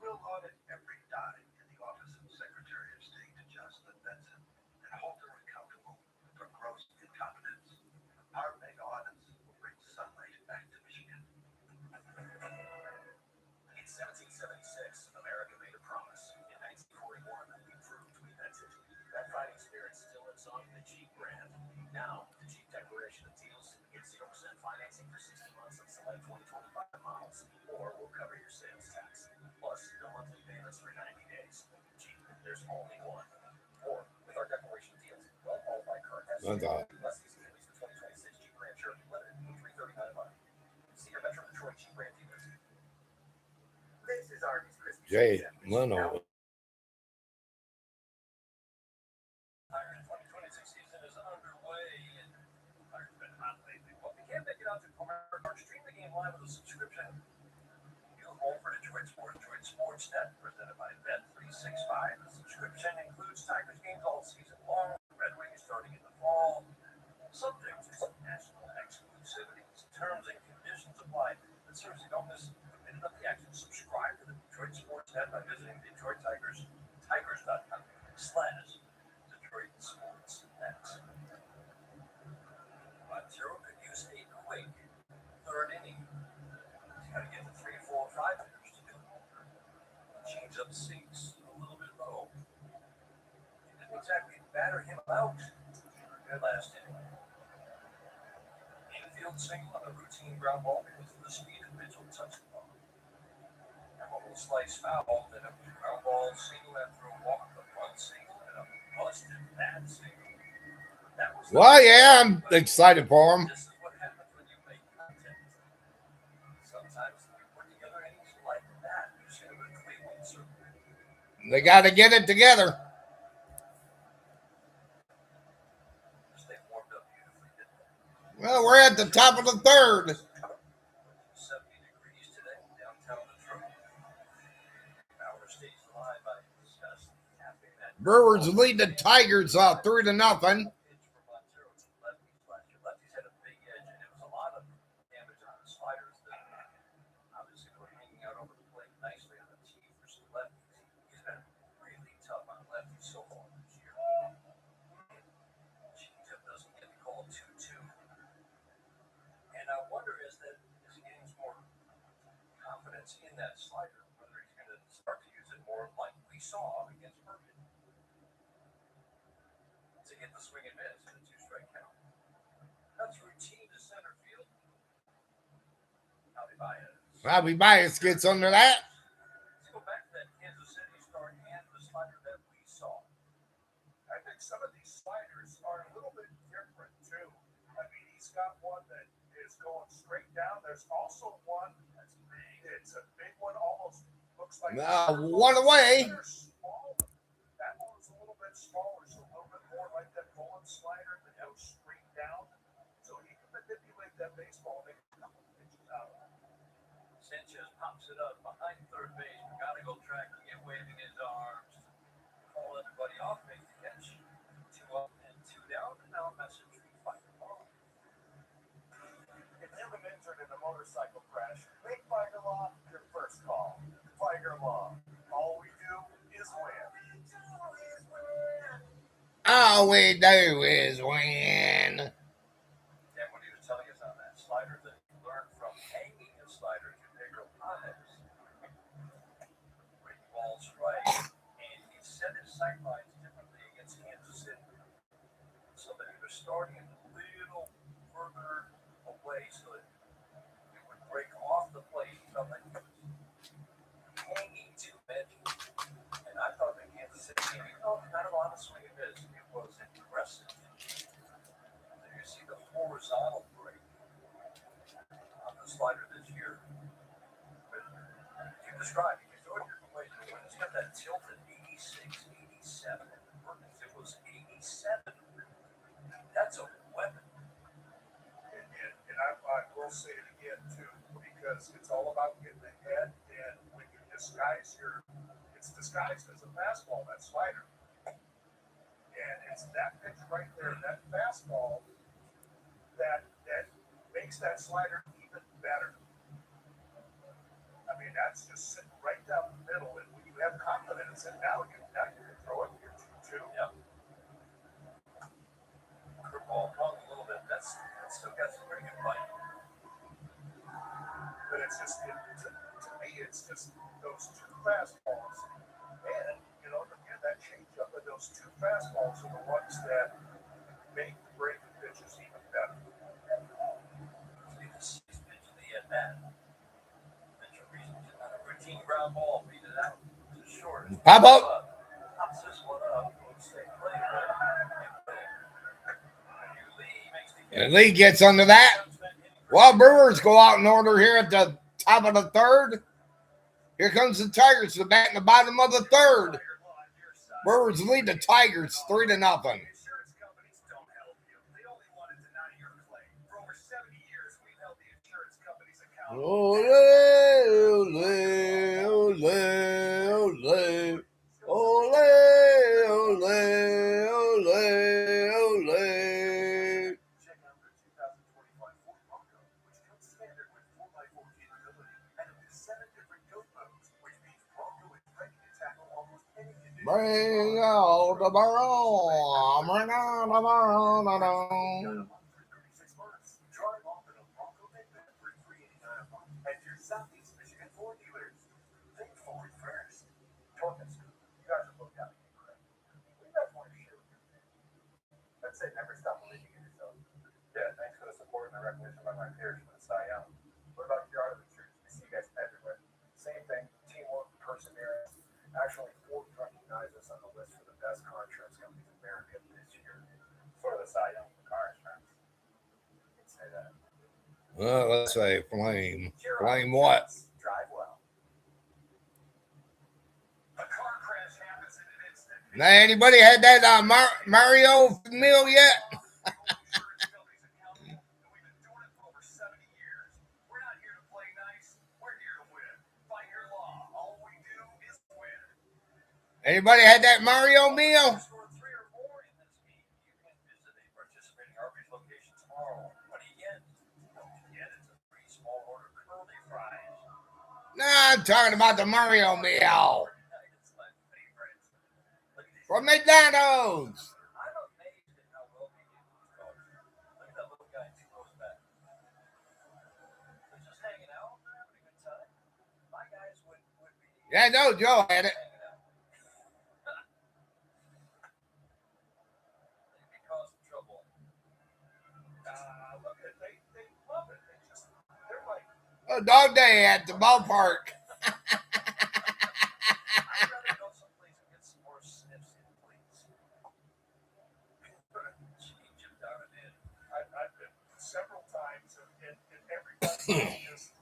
will audit every dime in the office of Secretary of State Jocelyn Benson and hold her accountable for gross incompetence. Our mega audits will bring sunlight back to Michigan. In 1776, America made a promise. In 1941, we proved we meant it. That fighting spirit still lives on in the Jeep brand. Now, the Jeep Declaration of Deals, get 0% financing for 60 months on select 2025 models, or we'll cover your sales tax. Plus, no monthly payments for 90 days. Jeep, there's only one. Or, with our Declaration of Deals, well-qualified car has less easy release for 2026 Jeep Grand Cherokee Limited, $339 a month. See your Metro Detroit Jeep Grand dealers. This is Arby's Crispy Jay Chicken Sandwich. Leno. Tigers 2026 season is underway, and Tigers have been hot lately. Well, if you can't make it out to Comerica Park, stream the game live with a subscription. Your home for Detroit Sports, Detroit Sportsnet, presented by Bet365. The subscription includes Tigers games all season long, Red Wings starting in the fall. Subject to some national exclusivities, terms and conditions apply. But seriously, don't miss a minute of the action. Subscribe to the Detroit Sportsnet by visiting Detroit Tigers, tigers.com/Detroit Sportsnet. But Zero could use a quick third inning. He's got to get the 3, 4, 5 hitters to do it. Change up sinks a little bit low. He didn't exactly batter him out last inning. Infield single on a routine ground ball because of the speed of Mitchell touched the ball. little slice foul, then a ground ball single after a walk, a bunt single, and a busted bat single. That was Well, yeah, I'm excited for him. This is what happens when you make content. Sometimes you put together innings like that. You should have been Cleveland, certainly. They got to get it together. They warmed up beautifully, didn't they? Well, we're at the top of the third. 70 degrees today, downtown Detroit. Power stays alive. I discussed tapping that. Brewers lead the Tigers 3-0. Pitch for Montero to lefties last year. Lefties had a big edge, and it was a lot of damage on the sliders that obviously were hanging out over the plate nicely on the tee for some lefties. He's been really tough on lefties so far this year. Changeup doesn't get the call 2-2. And I wonder as he gains more confidence in that slider, whether he's going to start to use it more like we saw against Bergen. To get the swing and miss in a 2-strike count. That's routine to center field. Javi Baez gets under that. Let's go back to that Kansas City start and the slider that we saw. I think some of these sliders are a little bit different too. I mean, he's got one that is going straight down. There's also one that's big. It's a big one, almost looks like One away. That one's a little bit smaller, so a little bit more like that Mullen slider that goes straight down. So he can manipulate that baseball and make a couple of pitches out of it. Sanchez pops it up behind third base. We gotta go tracking it, waving his arms. Call everybody off, make the catch. 2 up and 2 down, and now message fight the ball. If you've been injured in a motorcycle crash, make Tiger Law your first call. Tiger Law. All we do is win. All we do is win. And what he was telling us on that slider that he learned from hanging his slider to bigger pies. Great ball strike. And he set his sight lines differently against Kansas City. So that he was starting a little further away so that it would break off the plate. He felt like he was hanging too edgy. And I thought that Kansas City game, not a lot of swing and miss. It was impressive. So you see the horizontal break on the slider this year. But you described it. You throw it your way. When it's got that tilt at 86, 87. It was 87. That's a weapon. And I will say it again too, because it's all about getting ahead, and when you disguise it's disguised as a fastball, that slider. And it's that pitch right there, that fastball, that makes that slider even better. I mean, that's just sitting right down the middle, and when you have confidence, and now you can throw it, you're 2-2. Yep. Curveball hung a little bit. That's still got some pretty good bite. But it's just, to me, it's just those 2 fastballs. And, that changeup of those 2 fastballs are the ones that make the breaking pitches even better. See the 6th pitch of the at-bat. Mitchell Reese on a routine ground ball, beat it out to short. Pop up. Pops this one up. Stay playing. And Lee gets under that. Well, Brewers go out in order here at the top of the third. Here comes the Tigers to bat in the bottom of the third. Brewers lead the Tigers 3-0. Insurance companies don't help you. They only want to deny your claim. For over 70 years, we've held the insurance companies accountable. Ole, ole, ole, ole, ole, ole, ole. Check out the 2025 Ford Bronco, which comes standard with 4x4 capability and up to 7 different build modes, which means Bronco is ready to tackle almost any condition. Bring out the barrel. Bring out the barrel. Drive off in a Bronco Midnight for $389 a month at your Southeast Michigan Ford dealers. Think Ford first. Torkins, you guys are booked out. We guys want to share with you. That's it. Never stop believing in yourself. Yeah, thanks for the support and the recognition by my peers for the Cy Young. What about your other insurance? We see you guys everywhere. Same thing. Teamwork Well, let's say flame. Flame what? Drive well. A car crash happens in an instant. Now, anybody had that Mario meal yet? Insurance companies accountable, and we've been doing it for over 70 years. We're not here to play nice. We're here to win. Fight your law. All we do is win. Anybody had that Mario meal? Score 3 or more in this game. You can visit a participating Arby's location tomorrow. What do you get? Don't forget it's a free small order curly fries. No, I'm talking about the Mario meal It's my favorite. Look at these. from McDonald's. I'm amazed at how well they do these dogs. Look at that little guy 2 rows back. They're just hanging out. They're having a good time. My guys would be Yeah, no, Joe had it. hanging out. They'd be causing trouble. Look at they love it. They're like, Oh, dog day at the ballpark. I'd rather go someplace and get some more sniffs in, please. Change him down and in. I've been several times, and everybody is just,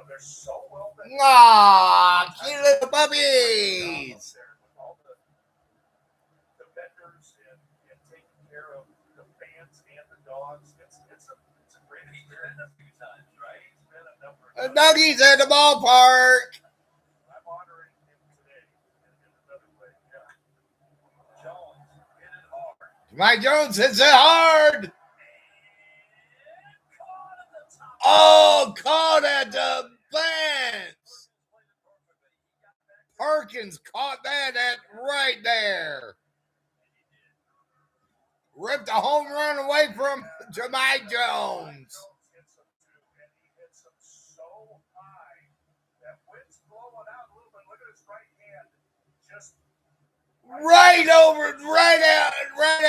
they're so well done. Aw, cute little puppies. There with all the vendors and taking care of the fans and the dogs. It's a great He's been experience. a few times, right? He's been a number of The times. doggies at the ballpark. I'm honoring him today in another way. Yeah. Jones hit it hard. Mike Jones hits it hard. Caught at the top. Oh, caught at the fence. Perkins caught that at right there. Ripped a home run away from Mike Jones. Hits him too, and he hits him so high that wind's blowing out a little bit. Look at his right hand, just Right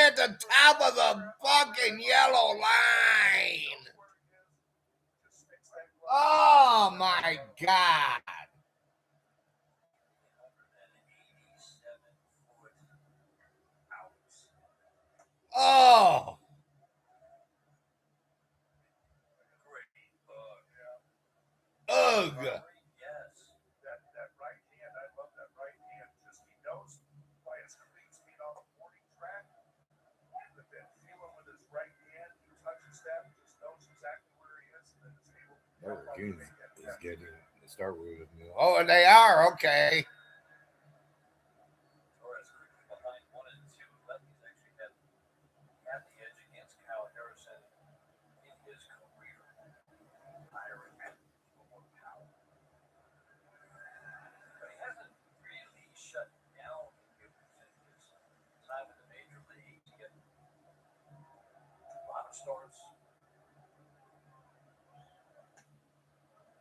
at the top of the fucking yellow line. where it is. Just sticks that glove. Oh my God. 187 foot out. Oh. Great bug. Ugh. Yes. That right hand, I love that right hand. Just he knows by his cleats being on the 40 track, but then feeling with his right hand, he touches that, just knows exactly where he is, and then is able to jump on the thing and Is getting to start with. Oh, and they are okay. Torres quickly behind 1 and 2. Lefties actually had the edge against Kyle Harrison in his career. Byron had a little more power. But he hasn't really shut down hitters in his time in the major league to get a lot of starts.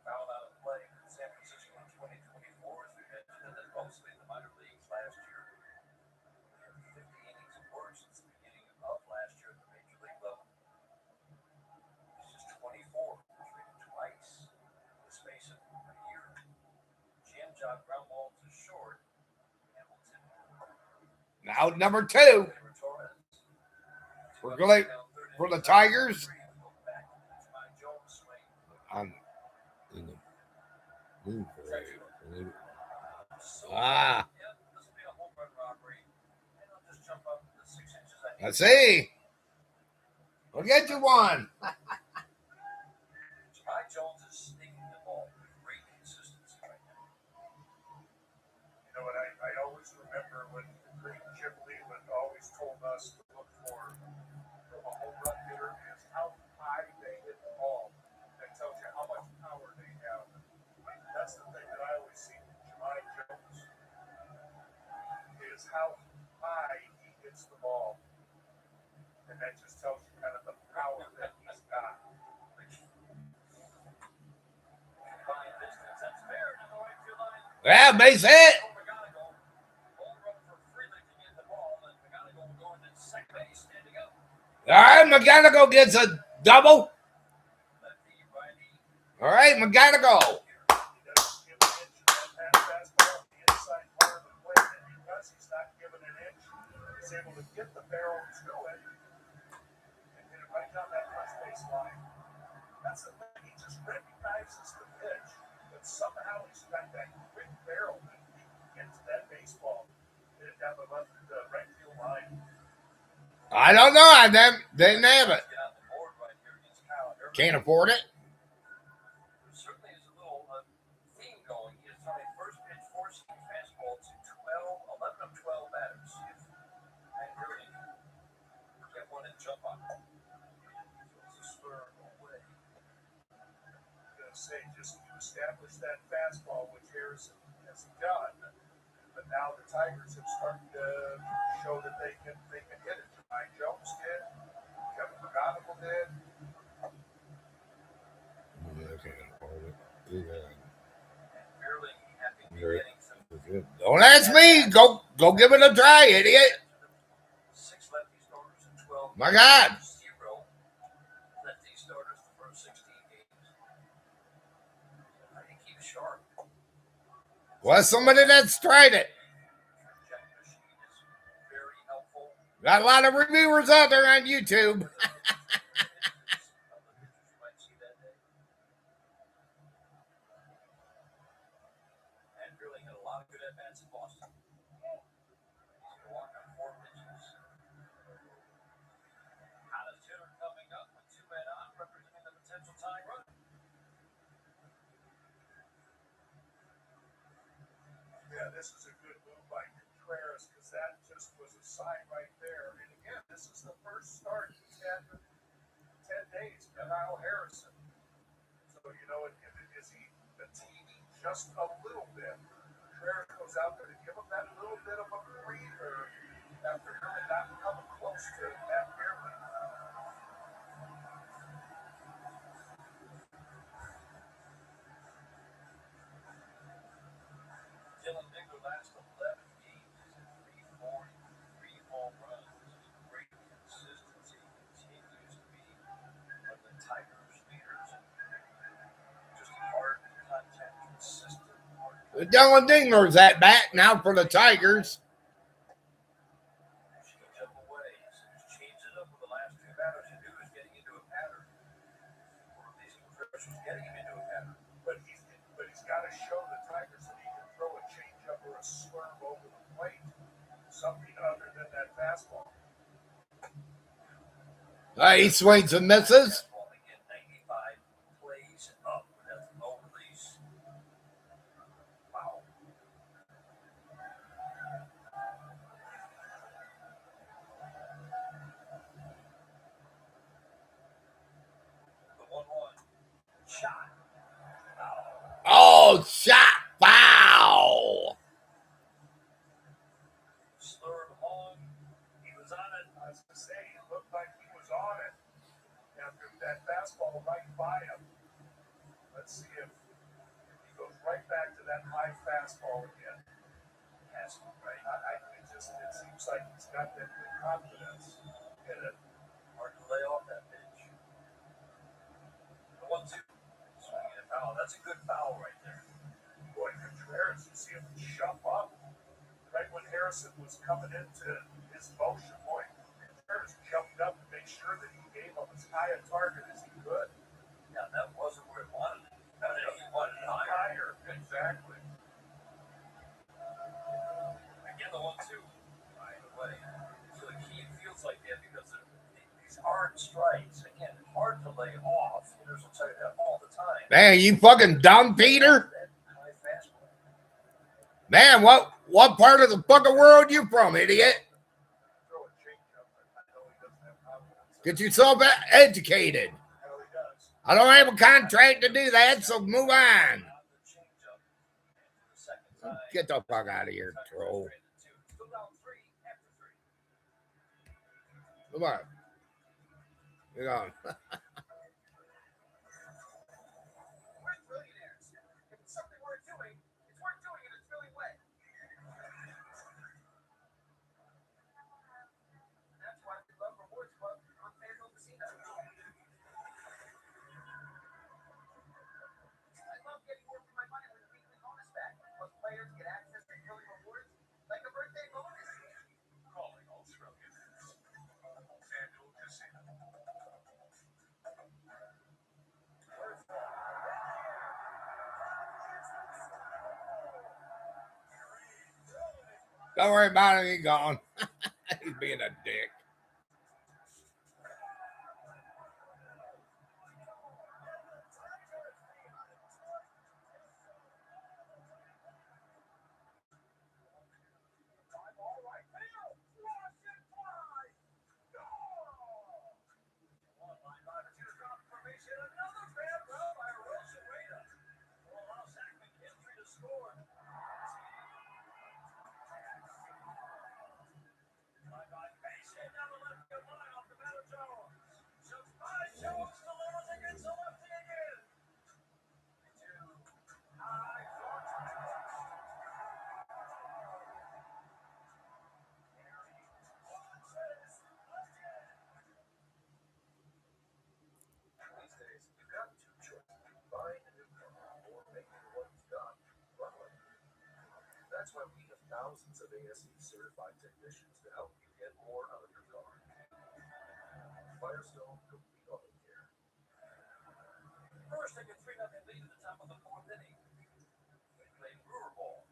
Foul out of play in San Francisco in 2024, as we mentioned, and then mostly in the minor leagues last year. We had 50 innings of work since the beginning of last year at the major league level. He's just 24, traded twice in the space of a year. Jim job ground ball to short. Hamilton. Now number 2 Torres. for the Tigers. Go back to my Jones swing. I'm in the mood for it. So, Ah, yep, this will be a home run robbery. And I'll just jump up to 6 inches. I let's see. We'll get you one. Jemai Jones is sneaking the ball with great consistency right now. You know what? I always remember when the great Jim Leland always told us to look for from a home run hitter is how high they hit the ball. That tells you how much power they have. That's the thing that I always see from Jemai Jones is how high he hits the ball. And that just tells you kind of the power that he's got. Fine distance, that's fair to the right field line. Yeah, base hit. McGonigal. Ball run for Freeland to get the ball, and McGonigal will go into second base, standing up. All right, McGonigal gets a double. Lefty, righty. All right, McGonigal. He doesn't give an inch of that fastball on the inside part of the plate, and because he's not given an inch, he's able to get the barrel to it and hit it right down that first base line. That's the thing. He just recognizes the pitch, but somehow he's got that quick barrel that he gets that baseball down the left right field line. I don't know. I didn't have it. Can't afford it. There certainly is a little theme going. He is throwing first pitch, four-seam fastball to 11 of 12 batters. And really get one and jump on it. It's a slur away. I'm going to say, just establish that fastball, which Harrison has done. But now the Tigers have started to show that they can hit it. Mike Jones did. Kevin McGonigal did. Barely happy to be getting some. Don't ask me. Go give it a try, idiot. 6 lefty starters and 12. My God. 0 lefty starters the first 16 games. I think he's sharp. Well, somebody that's tried it. Jack machine is very helpful. Got a lot of reviewers out there on YouTube. And really had a lot of good at-bats in Boston. He's going to walk on 4 pitches. Hannah's hitter coming up with 2 men on, representing the potential tying run. Yeah, this is a good move by Contreras because that just was a sign right there. And again, this is the first start he's had in 10 days. Kyle Harrison. So, is he fatiguing just a little bit? Contreras goes out there to give him that little bit of a breather after really not coming close to that fairly. Dylan Digger last 11 games is at 340, 3 home runs. Great consistency continues to be one of the Tigers' leaders. Just hard contact, consistent hard contact. Dylan Dingler's at bat now for the Tigers. Change up away. Change it up with the last 2 batters you do is getting into a pattern. Or at least Contreras was getting him into a pattern. But he's got to show the Tigers that he can throw a changeup or a swerve over the plate. Something other than that fastball. He swings and misses. Again, 95 plays up. That's low release. Wow. The 1-1. Shot. Oh, shot foul. Slurred on. He was on it. I was going to say, it looked like he was on it after that fastball right by him. Let's see if he goes right back to that high fastball again. Has to, right? It seems like he's got that good confidence in it. Hard to lay off that pitch. The 1-2. Swinging a foul. That's a good foul right there. Boy, Contreras, you see him jump up right when Harrison was coming into his motion. Boy, Contreras jumped up to make sure that he gave him as high a target as he could. Yeah, that wasn't where it wanted it. He wanted it higher. Exactly. Again, the 1-2. Right away. So the key feels like that because of these hard strikes. Again, hard to lay off. Hitters will tell you that all the time. Man, you fucking dumb, Peter. That high fastball. Man, what part of the fucking world you from, idiot? Throw a changeup, but I know he doesn't have confidence. Get yourself educated. Hell, he does. I don't have a contract to do that, so move on. Get the fuck out of here, troll. Come on. Get on. We're billionaires. If it's something worth doing, it's worth doing in a thrilling way. That's why we love Rewards Club on FanDuel Casino. I love getting more for my money with a weekly bonus back. Plus, players get access to thrilling rewards like a birthday bonus. Calling Australia. FanDuel Casino. Don't worry about it. He's gone. He's being a dick. These days, you've got two choices: buying a new car or making the one you've got run like new. That's why we have thousands of ASE certified technicians to help you get more out of your car. Firestone Complete Auto Care. Brewers take a 3-0 lead at the top of the fourth inning. They play Brewer ball.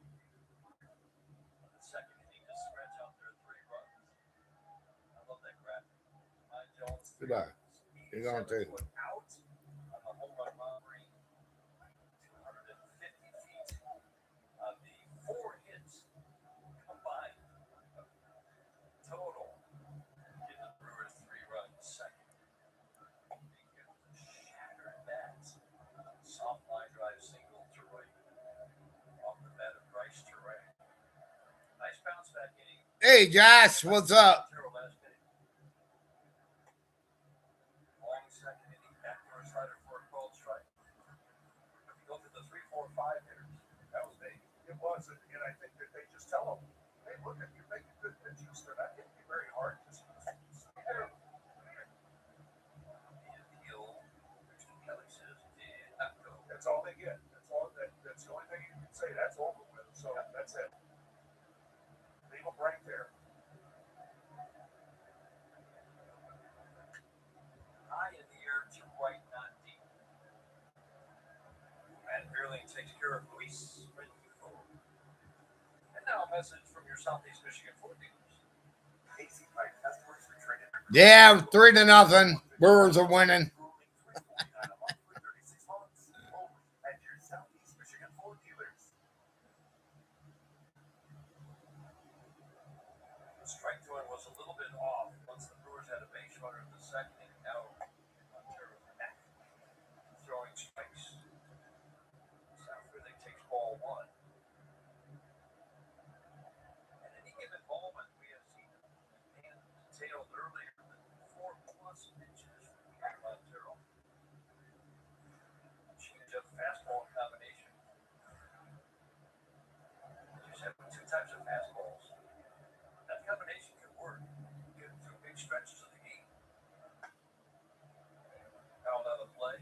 In the second inning, to scratch out their 3 runs. I love that graphic. Mike Jones. Goodbye. You're going to. Out on the home run boundary. 250 feet on the 4 hits combined. Total. Give the Brewers 3 runs second. Shattered bat. Soft line drive single to right. Off the bat of Bryce Terrain. Nice bounce back inning. Hey, Josh, what's up? Long second inning, backdoor slider for a called strike. Go to the 3-4-5 hitters. That was big. It was, and I think that they just tell them, hey, look, if you're making good pitches, they're not hitting you very hard. Just stay there. The appeal, Richard Kelly says, did not go. That's all they get. That's the only thing you can say. That's over with. So that's it. Leave them right there. High in the air to right, not deep. And Beerling takes care of Luis Renfro. And now a message from your Southeast Michigan Ford dealers. AC Pipe customers who traded their Yeah, 3-0. Brewers are winning. $349 a month for 36 months. Only at your Southeast Michigan Ford dealers. The strike to it was a little bit off once the Brewers had a base runner in the second inning. Now Ontario's back throwing strikes. Southfield takes ball 1. At any given moment, we have seen him tailed earlier than 4+ pitches from Montero. Change-up fastball combination. You just have 2 types of fastballs. That combination can work. Get through big stretches of the game. Foul out of play.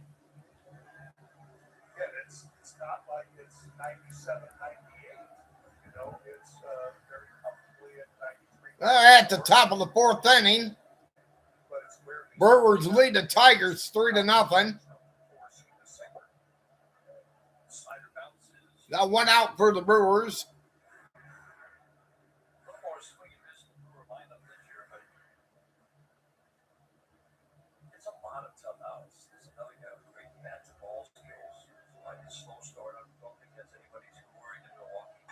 Again, it's not like it's 97, 98. You know, it's very comfortably at 93. At the top of the 4th inning, But it's where these Brewers lead the Tigers 3-0. Slider bounces. Got 1 out for the Brewers. A little more swing and miss in the Brewer lineup this year, but it's a lot of tough outs. There's another guy with great bat to ball skills. Like a slow start, I don't think that's anybody scoring in Milwaukee.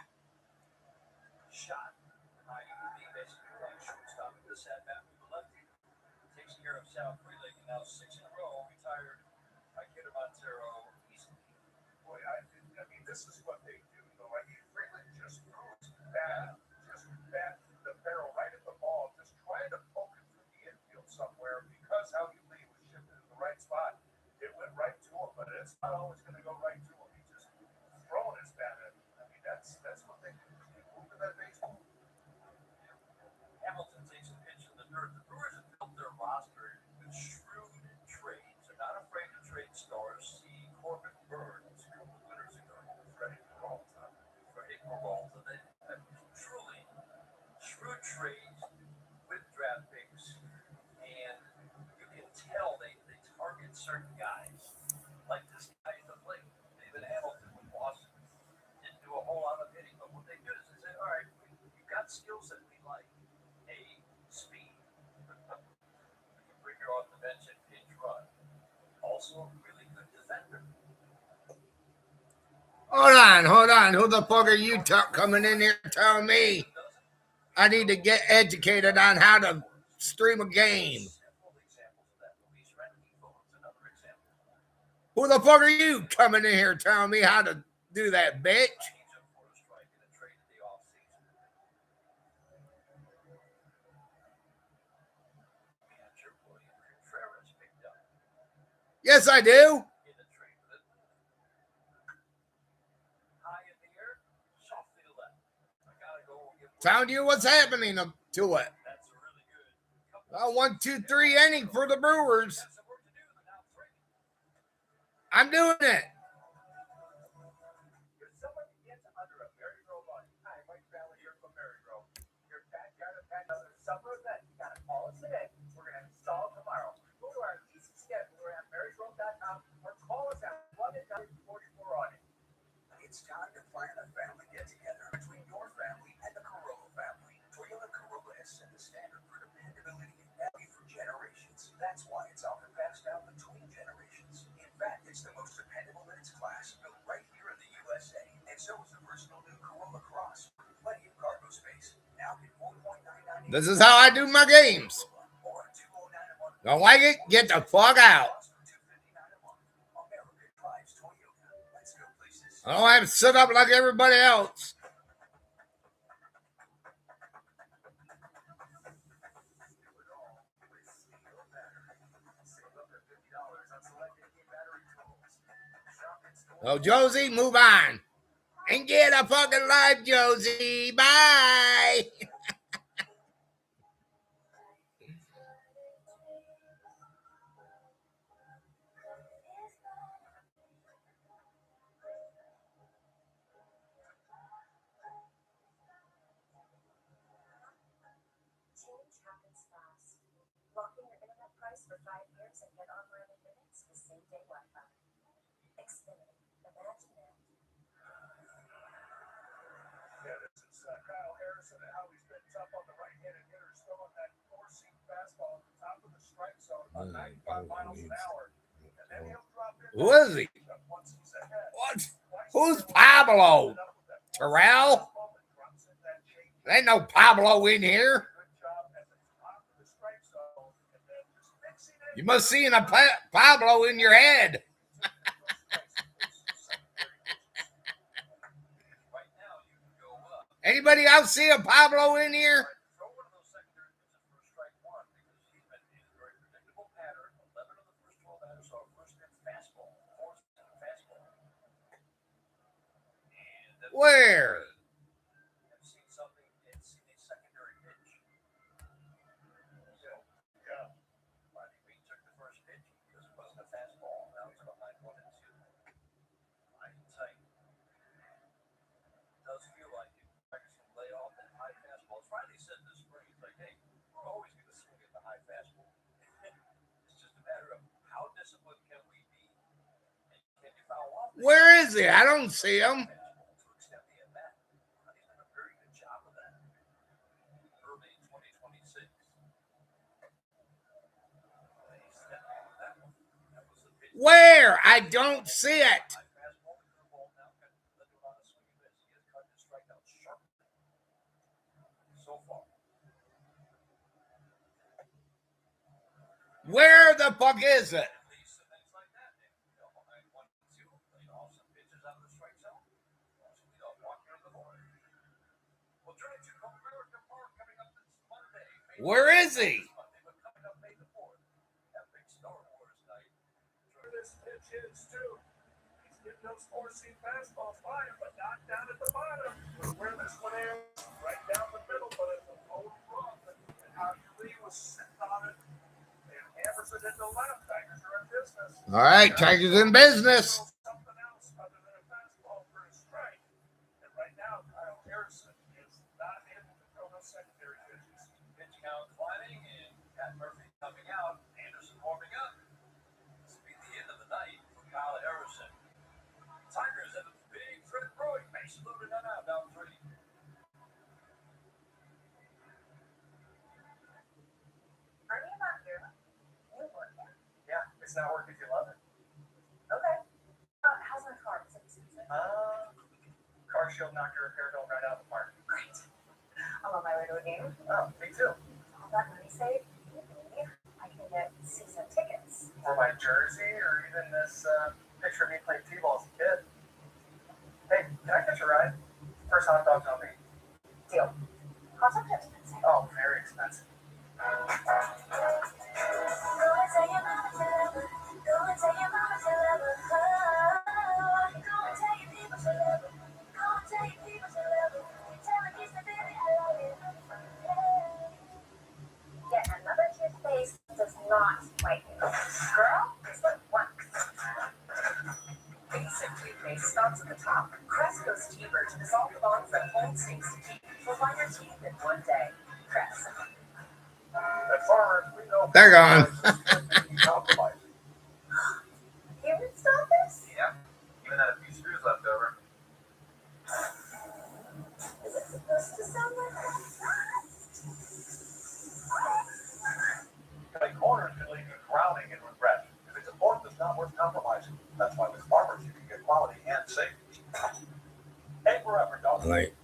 Shot. High UV, basically playing shortstop in this at bat with the lefty. Takes care of Sal Freeling, now 6 in a row, retired by Kid Montero easily. Boy, I mean, this is what they do. Though. I mean, Freeland just throws bad, the barrel right at the ball, just trying to poke it through the infield somewhere because how you leave was shifted in the right spot. It went right to him, but it's not always going to go right to him. He's just throwing his bat at him. I mean, that's what they do. They move to that baseball. Hamilton takes a pitch in the dirt. The Brewers have built their roster with shrewd trades. They're not afraid to trade stars. See Corbin Burns a couple of winters ago. Freddie Peralta. They have truly shrewd trades with draft picks. And you can tell they target certain guys. Like this guy at the plate, David Hamilton with Boston. Didn't do a whole lot of hitting, but what they do is they say, all right, you've got skill Hold on. Who the fuck are you coming in here telling me I need to get educated on how to stream a game? Who the fuck are you coming in here telling me how to do that, bitch? Yes, I do. Telling you what's happening to it. 1, 2, 3 inning for the Brewers. I'm doing it. Summer event. You gotta call us today. We're gonna install it tomorrow. Go to our easy schedule at marysgrove.com or call us at 1-800-44 on it. It's time to plan a family get-together between your family and the Corolla family. Toyota Corolla has set the standard for dependability and value for generations. That's why it's often passed down between generations. In fact, it's the most dependable in its class, built right here in the USA. And so is the versatile new Corolla Cross with plenty of cargo space. Now get 4.99. This is how I do my games. Don't like it? Get the fuck out. I don't have to sit up like everybody else. Oh, Josie, move on. And get a fucking life, Josie. Bye. Change happens fast. Lock in your internet price for 5 years and get online in minutes with same-day Wi-Fi. Xfinity. Imagine that. Yeah, this is Kyle Harrison and how he's been tough on the right-handed hitters, throwing that four-seam fastball at the top of the strike zone, about 95 miles an hour. And then he'll drop in. Who is he? Once he's ahead. What? Who's Pablo? Terrell? There ain't no Pablo in here. You must see a Pablo in your head. Anybody else see a Pablo in here? Where? Where is he? I don't see him. Where? I don't see it. Where the fuck is it? Where is he? This pitch is too. He's getting those four-seam fastballs flying, but not down at the bottom. Where this one is, right down the middle, but it's a total wrong. And how Lee was sitting on it and hammers it into left. Tigers are in business. All right, Tigers in business. Something else other than a fastball for a strike. And right now, Kyle Harrison is not able to throw those secondary pitches. Pitch count climbing and Pat Murphy coming out. Anderson warming up. This will be the end of the night for Kyle Harrison. Tigers have a big Fred Roy base loaded on out down 3. Are you not here? You work here? Yeah, it's not work if you love it. Okay. How's my car? Is it season? Shield knocked your hair dome right out of the park. Great. I'm on my way to a game. Oh, me too. All that money saved, maybe I can get season tickets. For my jersey, or even this picture of me playing t-ball as a kid. Hey, can I catch a ride? First hot dog's on me. Deal. Hot dogs are expensive. Oh, very expensive. Yet another toothpaste does not whiten. Girl, it's what works. Basic toothpaste stops at the top. Crest goes deeper to dissolve the bonds that hold things together. Provide your teeth in one day. Crest. At Farmers, we know They're gone. compromise. You installed this? Yeah. Even had a few screws left over. Is it supposed to sound like that? Cutting corners can leave you drowning in regret. If it's important, it's not worth compromising. That's why with Farmers, you can get quality and safety. Hey, forever, dog. Like,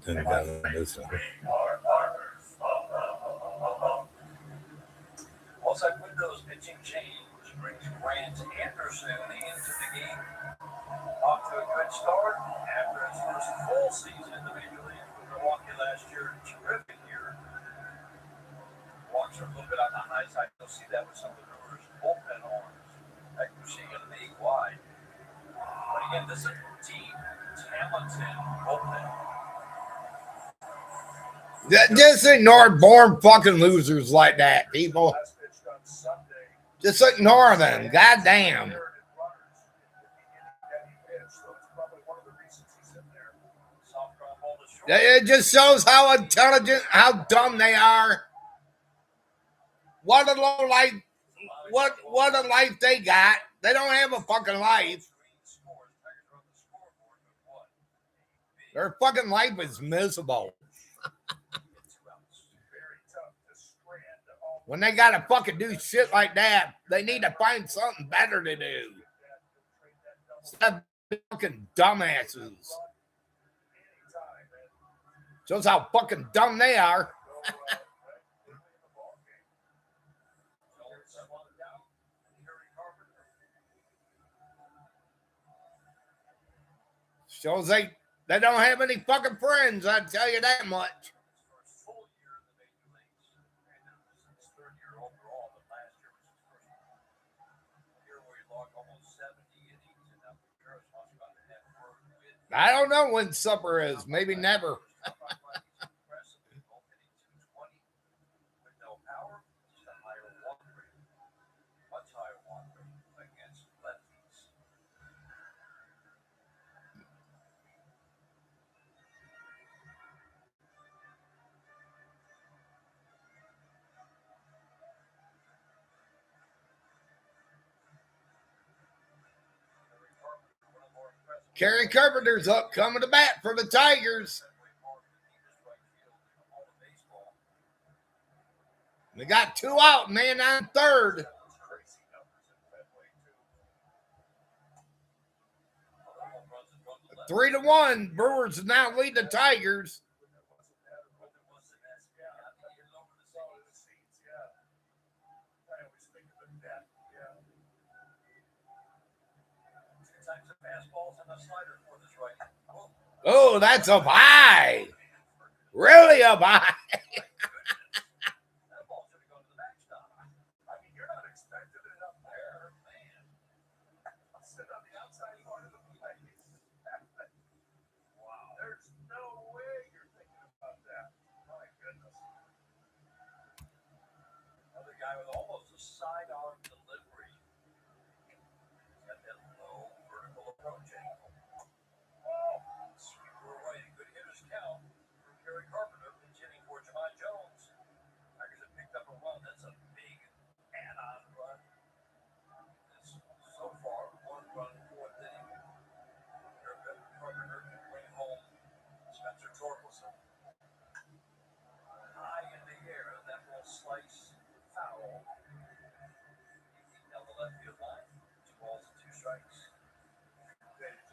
turn it down on this one. Outside Windows pitching change brings Grant Anderson into the game. Off to a good start after his first full season in the major league with Milwaukee last year. Terrific year. Walks are a little bit on the high side. You'll see that with some of the Brewers bullpen arms. Like we're seeing in league-wide. But again, this is a deep, talented bullpen. Just ignore born fucking losers like that, people. Last pitched on Sunday. Just ignore them. Goddamn. Soft ground ball to short. It just shows how intelligent, how dumb they are. What a low life, what a life they got. They don't have a fucking life. Their fucking life is miserable. When they gotta fucking do shit like that, they need to find something better to do. Instead of fucking dumbasses. Shows how fucking dumb they are. Shows they don't have any fucking friends, I tell you that much. I don't know when supper is. Maybe never. Kerry Carpenter's up, coming to bat for the Tigers. They got 2 out, man on third. 3-1. Brewers now lead the Tigers. Oh, that's up high. Really up high.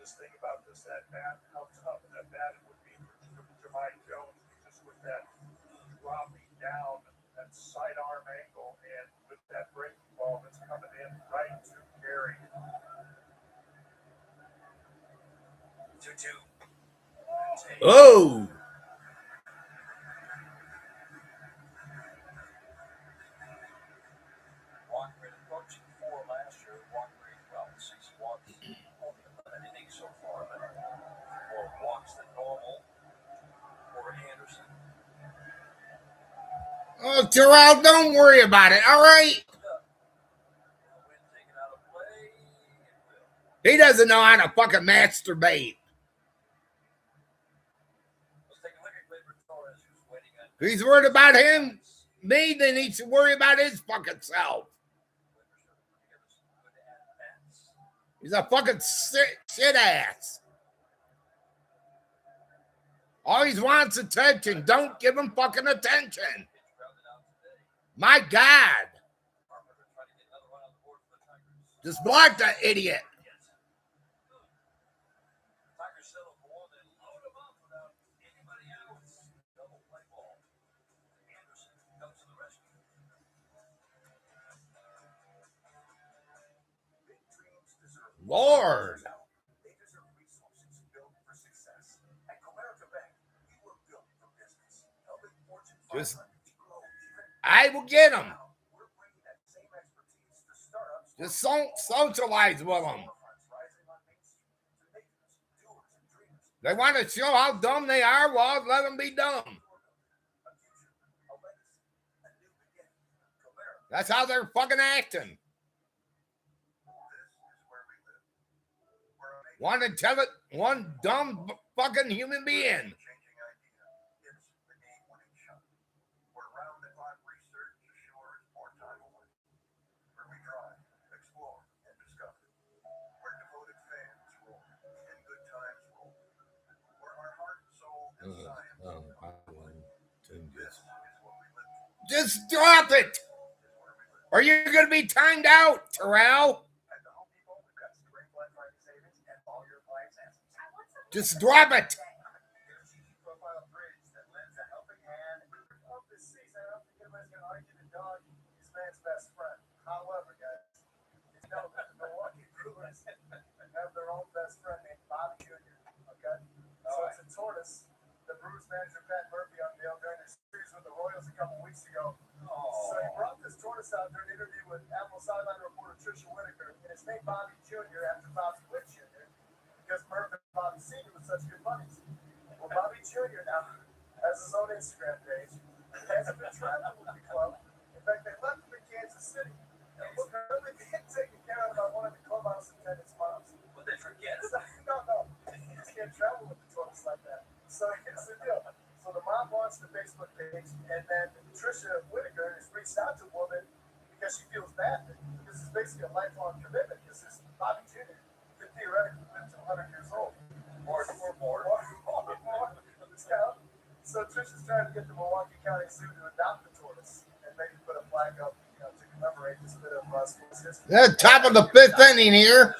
toughest thing about this at bat, how tough that bat it would be for Jermaine Jones, just with that dropping down, that sidearm angle, and with that breaking ball that's coming in right to Gary. 2-2. Oh, Walker approaching 4 last year. Walker, well, 6 walks, only 11 innings so far, but more walks than normal for Anderson. oh, Terrell, don't worry about it. All right. Win taken out of play. He doesn't know how to fucking masturbate. Let's take a look at Gleyber Torres, who's waiting on. If he's worried about him, me, then he should worry about his fucking self. He's a fucking shit ass. Always wants attention. Don't give him fucking attention. My God. Just block that idiot. Tigers settle for one and load him up without anybody else. Double play ball. Anderson comes to the rescue. Big dreams deserve Lord. They deserve resources built for success. At Comerica Bank, we were built for business, helping Fortune 500 Just- to grow even. I will get him. Now, we're bringing that same expertise to startups. Just socialize with them. Rising on Main Street to makers, doers, and dreamers. They want to show how dumb they are. Well, let them be dumb. A future, a legacy, a new beginning. Comerica. That's how they're fucking acting. This is where we live. We're amazing. One one dumb fucking human being. Changing idea. It's the game-winning shot. Where round-the-clock research assures more time away. Where we drive, explore, and discover. Where devoted fans roll, and good times roll. Where our heart, soul, and science come to play. This is what we live for. Just drop it. This is where we live. Or you're going to be timed out, Terrell. At the Home Depot, we've got some great Black Friday savings and all your appliance answers. Just drop it. Get a CG profile bridge that lends a helping hand. Of this season, I don't think anybody's going to argue the dog is man's best friend. However, guys, it's known that the Milwaukee Brewers have their own best friend named Bobby Jr. Okay? So it's a tortoise. The Brewers manager, Pat Murphy, unveiled during their series with the Royals a couple weeks ago. So he brought this tortoise out during an interview with Apple sideline reporter Tricia Whitaker, and it's named Bobby Jr. after Bobby Witt Jr. because Murphy and Bobby Sr. were such good buddies. Well, Bobby Jr. now has his own Instagram page, has been traveling with the club. In fact, they left him in Kansas City. And he's currently being taken care of by one of the clubhouse attendants' moms. Would they forget? No. You just can't travel with the tortoise like that. So here's the deal. So the mom launched the Facebook page, and then Tricia Whitaker has reached out to the woman because she feels bad. This is basically a lifelong commitment. This is Bobby Jr. could theoretically live to 100 years old. More. So Tricia's trying to get the Milwaukee County Zoo to adopt the tortoise and maybe put a flag up, to commemorate this bit of sports history. The top of the 5th inning here.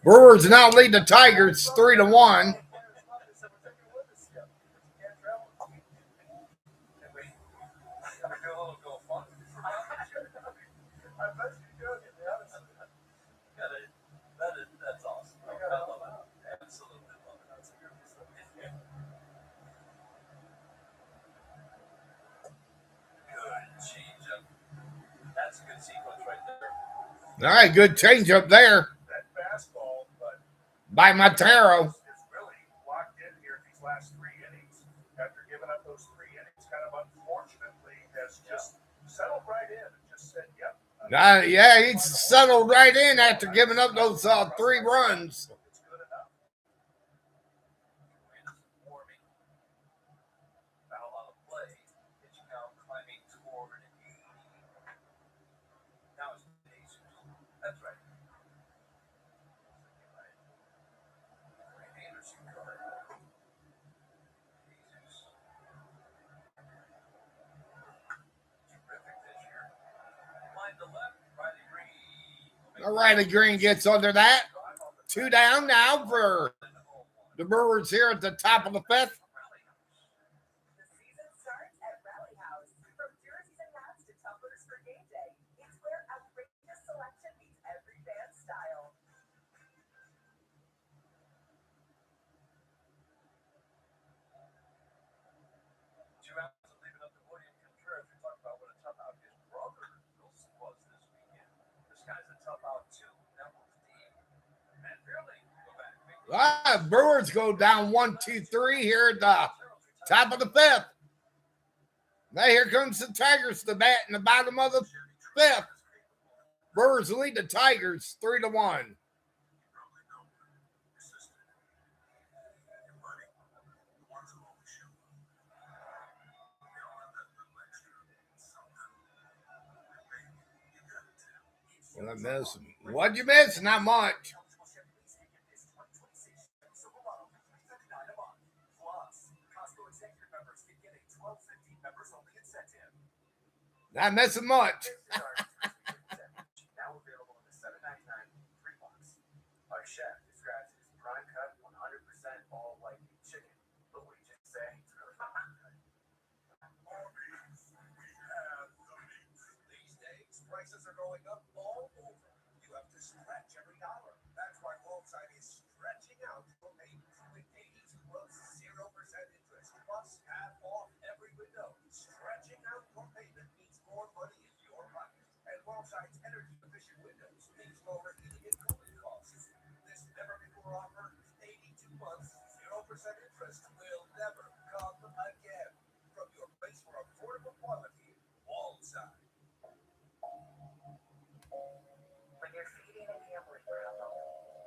Brewers now lead the Tigers 3-1. That's awesome. I love it. Absolutely love it. Good change-up. That's a good sequence right there. All right, good change up there That fastball, but by Montero. is really locked in here these last 3 innings. After giving up those 3 innings, kind of unfortunately, has just settled right in and just said, yep. Yeah, he settled right in after giving up those 3 runs. It's good enough. Warming. Foul on the play. Pitch count climbing toward 80. Now it's Jesus. That's right. Anderson covered. Jesus. Terrific this year. Line to left. Riley Green. All right, Green gets under that. 2 down now for the Brewers here at the top of the 5th. The season starts at Rally House. From jerseys and hats to tumblers for game day, it's where outrageous selection meets every fan style. 2 ounces of leaving up to William Contreras. We talked about what a tough out his brother Wilson was this weekend. This guy's a tough out too. That was deep. And really, go back. Brewers go down 1-2-3 here at the top of the 5th. Now here comes the Tigers to bat in the bottom of the 5th. Brewers lead the Tigers 3-1. What I miss? What'd you miss? Not much. Not missing much. Now available in the $7.99 free box. Our chef describes it as prime cut, 100% all white meat chicken. But what did you say? It's really These days, prices are going up all over. You have to stretch every dollar. That's why Worldside is stretching out your payments with 82 months, 0% interest, plus half off every window. Stretching out your payment means more money in your pocket. And Worldside's energy-efficient windows means lower heating and cooling costs. This never-before offer, 82 months, 0% interest, will never come again. From your place for affordable quality, Worldside. When you're feeding a gambling problem,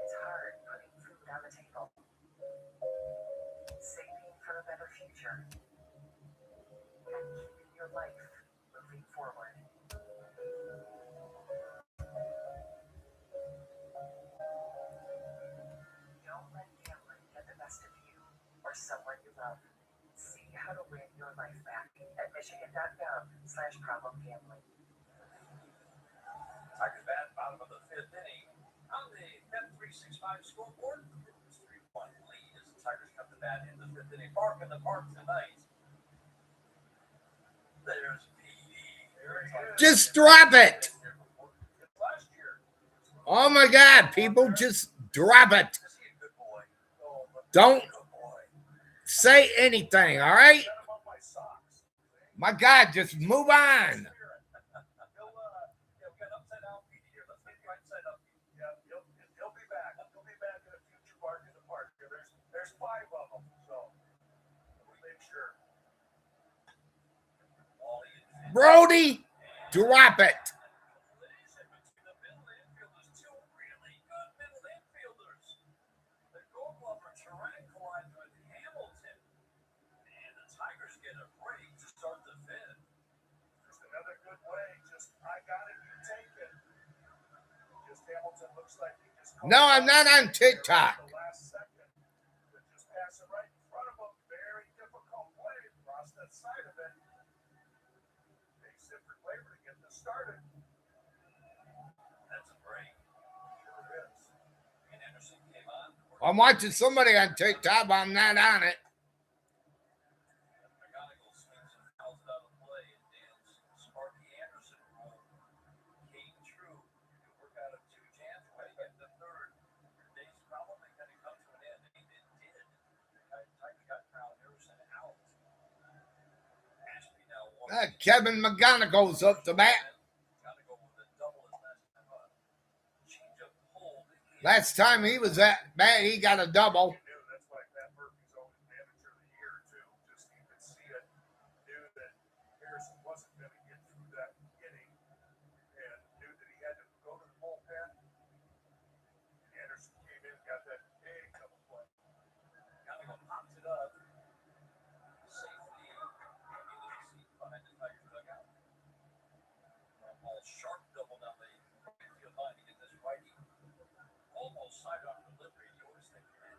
it's hard putting food on the table. Saving for a better future. And keeping your life moving forward. Don't let gambling get the best of you or someone you love. See how to win your life back at michigan.gov/problemgambling. Tigers bat bottom of the 5th inning. On the Bet365 scoreboard, Brewers 3-1 lead as the Tigers come to bat in the 5th inning. Park in the park tonight. There's PD. Just drop it. Last year. Oh my God, people, just drop it. Is he a good boy? Oh, but Don't good boy. say anything, all right? Set him on my socks. My God, just move on. He'll get upside down PD here. Let's get right side up. Yeah, he'll be back. He'll be back in a future park in the park. There's 5 of them, so we make sure. Brody, drop it. Collision between the middle infielders, 2 really good middle infielders. The Gold Glover Terrain collides with Hamilton, and the Tigers get a break to start the 5th. Just another good way. I got it, you take it. Just Hamilton looks like he just. No, I'm not on TikTok. The last second. Just pass it right in front of him. Very difficult play. Across that side of it. Base hit for Glaber to get this started. That's a break. Sure is. And Anderson came on. I'm watching somebody on TikTok, but I'm not on it. McGonigal swings and fouls it out of play, and Dan's Sparky Anderson rule came true. You work out of 2 chance when you get the 3rd. Your day's probably going to come to an end, and it did. Tigers got Kyle Harrison out. Ashby now Kevin McGonigal's up to bat. McGonigal with a double his last time up. Change of hold. Last time he was at bat, he got a double. You knew that's why Pat Murphy's always manager of the year, too. Just you could see it. Knew that Harrison wasn't going to get through that inning and knew that he had to go to the bullpen. Anderson came in, got that big double play. McGonigal pops it up. Safety. Immediately behind the Tigers dugout. Ball sharp double down the right field line to get this righty. Almost sidearm delivery. You always think, man,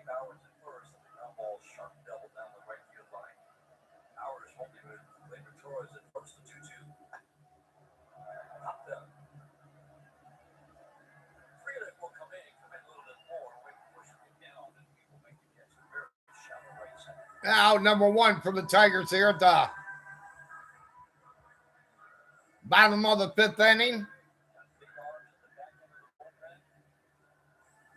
Bowers at first, and the ground ball sharp double down the right field line. Bowers holding with Gleyber Torres at first, the 2-2. Popped up. Freeland will come in a little bit more. We're pushing it down, and we will make the catch. Very shallow right center. Now, number one for the Tigers here at the bottom of the fifth inning. Big arms at the back end of the bullpen.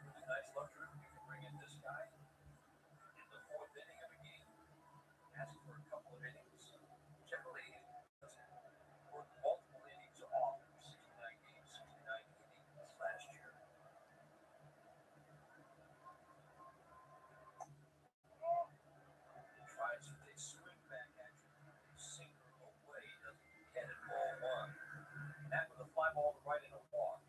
Really nice luxury. We can bring in this guy in the fourth inning of a game. Ask for a couple of innings. Generally, work multiple innings off. 69 games, 69 innings last year. Tries to take swing back at you. Sinker away. Doesn't get it. Ball one. That with a fly ball to right and a walk.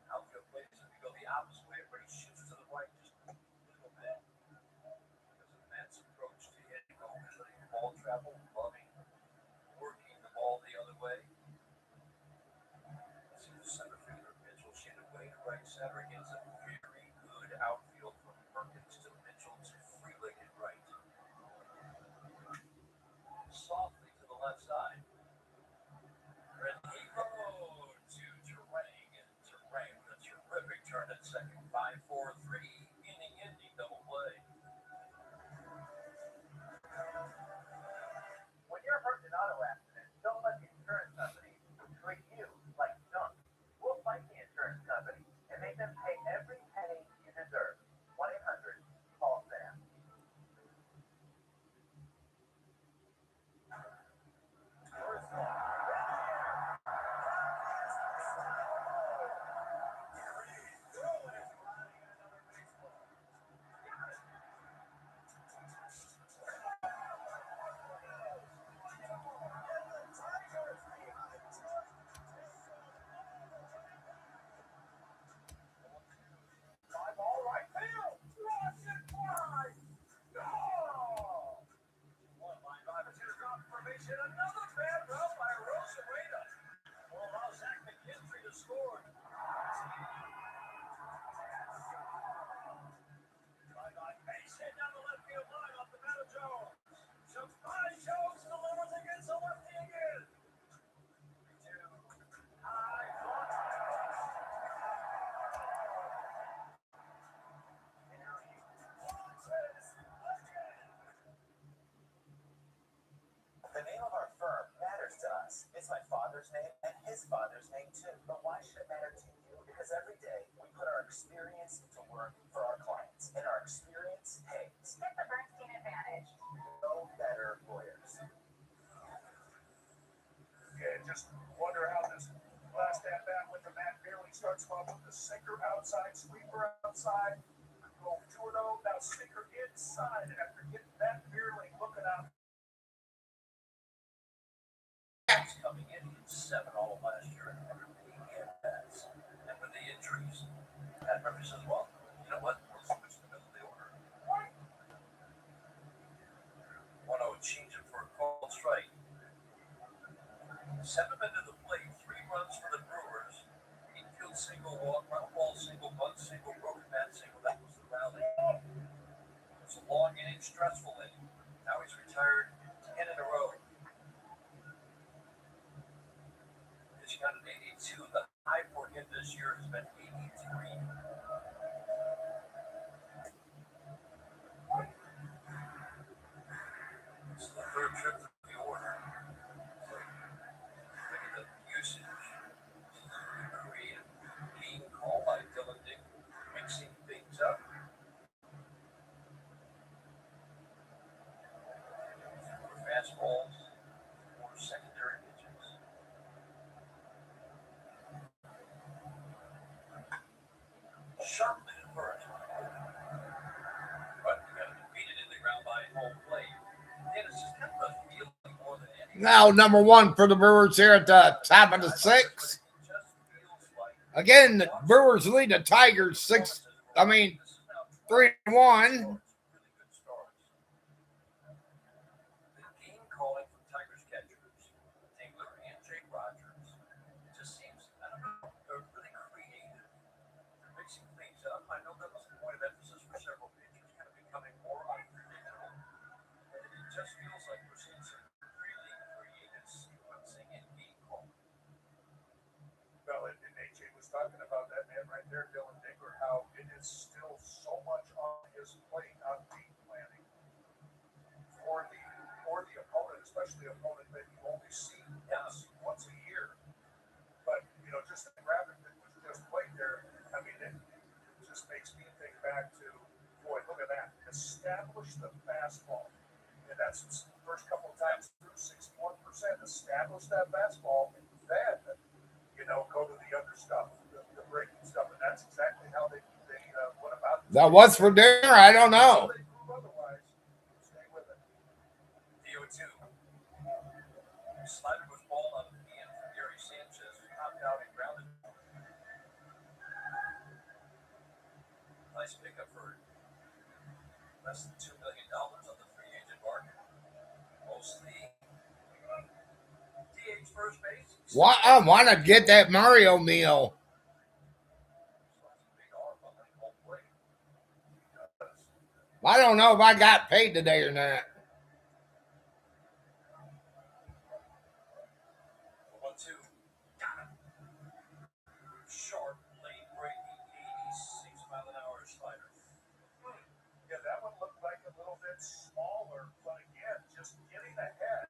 Outfield plays if we go the opposite way, everybody shifts to the right just a little bit. Because of Matt's approach to hitting, always letting the ball travel, loving, working the ball the other way. See the center fielder Mitchell shaded away to right center against a very good outfield from Perkins to Mitchell to free-legged right. Softly to the left side. Renivo to Terang, and Terang with a terrific turn at second. 5-4-3 inning ending double play. When you're hurt in an auto accident, don't let the insurance company treat you like junk. We'll fight the insurance company and make them pay every penny you deserve. 1-800-CALL-SAM. Another bad run by Rosarena will allow Zach McKinstry to score. Drive-by base hit down the left field line off the bat of Jones. Jumps by Jones, delivers against the lefty again. 3-2. High The name of our firm matters to us. It's my father's name and his father's name too. But why should it matter to you? Because every day we put our experience to work for our clients, and our experience pays. Get the Bernstein advantage. No better lawyers. Yeah, just wonder how this last at bat with the Matt barely starts off with the sinker outside, sweeper outside. Go 2-0, now sinker inside after getting Matt barely looking out. coming in, he had 7 all of last year and 180 at-bats. And with the injuries, Pat Murphy says, well, you know what? We'll switch the middle of the order. 1-0 change it for a called strike. 7 men to the plate, 3 runs for the Brewers. Infield single, walk, ground ball single, bunt single, broken bat single. That was the rally. It was a long inning, stressful inning. Now he's retired 10 in a row. He's got an 82. The high for him this year has been 83. It's the 3rd trip to the order. So, look at the usage. Creative game call by Dylan Dick, mixing things up. For fastballs, or secondary pitches. Sharply at first. But you got to beat it in the ground by home plate. And it's just kind of a feeling more than anything. Now, number one for the Brewers here at the top of the 6th. Again, the Brewers lead the Tigers 3-1. The game calling from Tigers catchers, Tingler and Jake Rogers, just seems, I don't know, they're really creative. just makes me think back to, boy, look at that. Establish the fastball. And that's the first couple of times through 61%. Establish that fastball. And then, go to the other stuff, the breaking stuff. And that's exactly how they went about it. Now, what's for dinner? I don't know. Otherwise, stay with it. DO2. Slider was balled on the hand from Gary Sanchez, who popped out and grounded. Nice pickup for less than $2 million on the free agent market. Mostly DH first base. Why I want to get that Mario meal. Big arm on that whole plate. I don't know if I got paid today or not. 1-2. Got him. Sharp, late breaking, 86-mile-an-hour slider. Yeah, that one looked like a little bit smaller, but again, just getting ahead.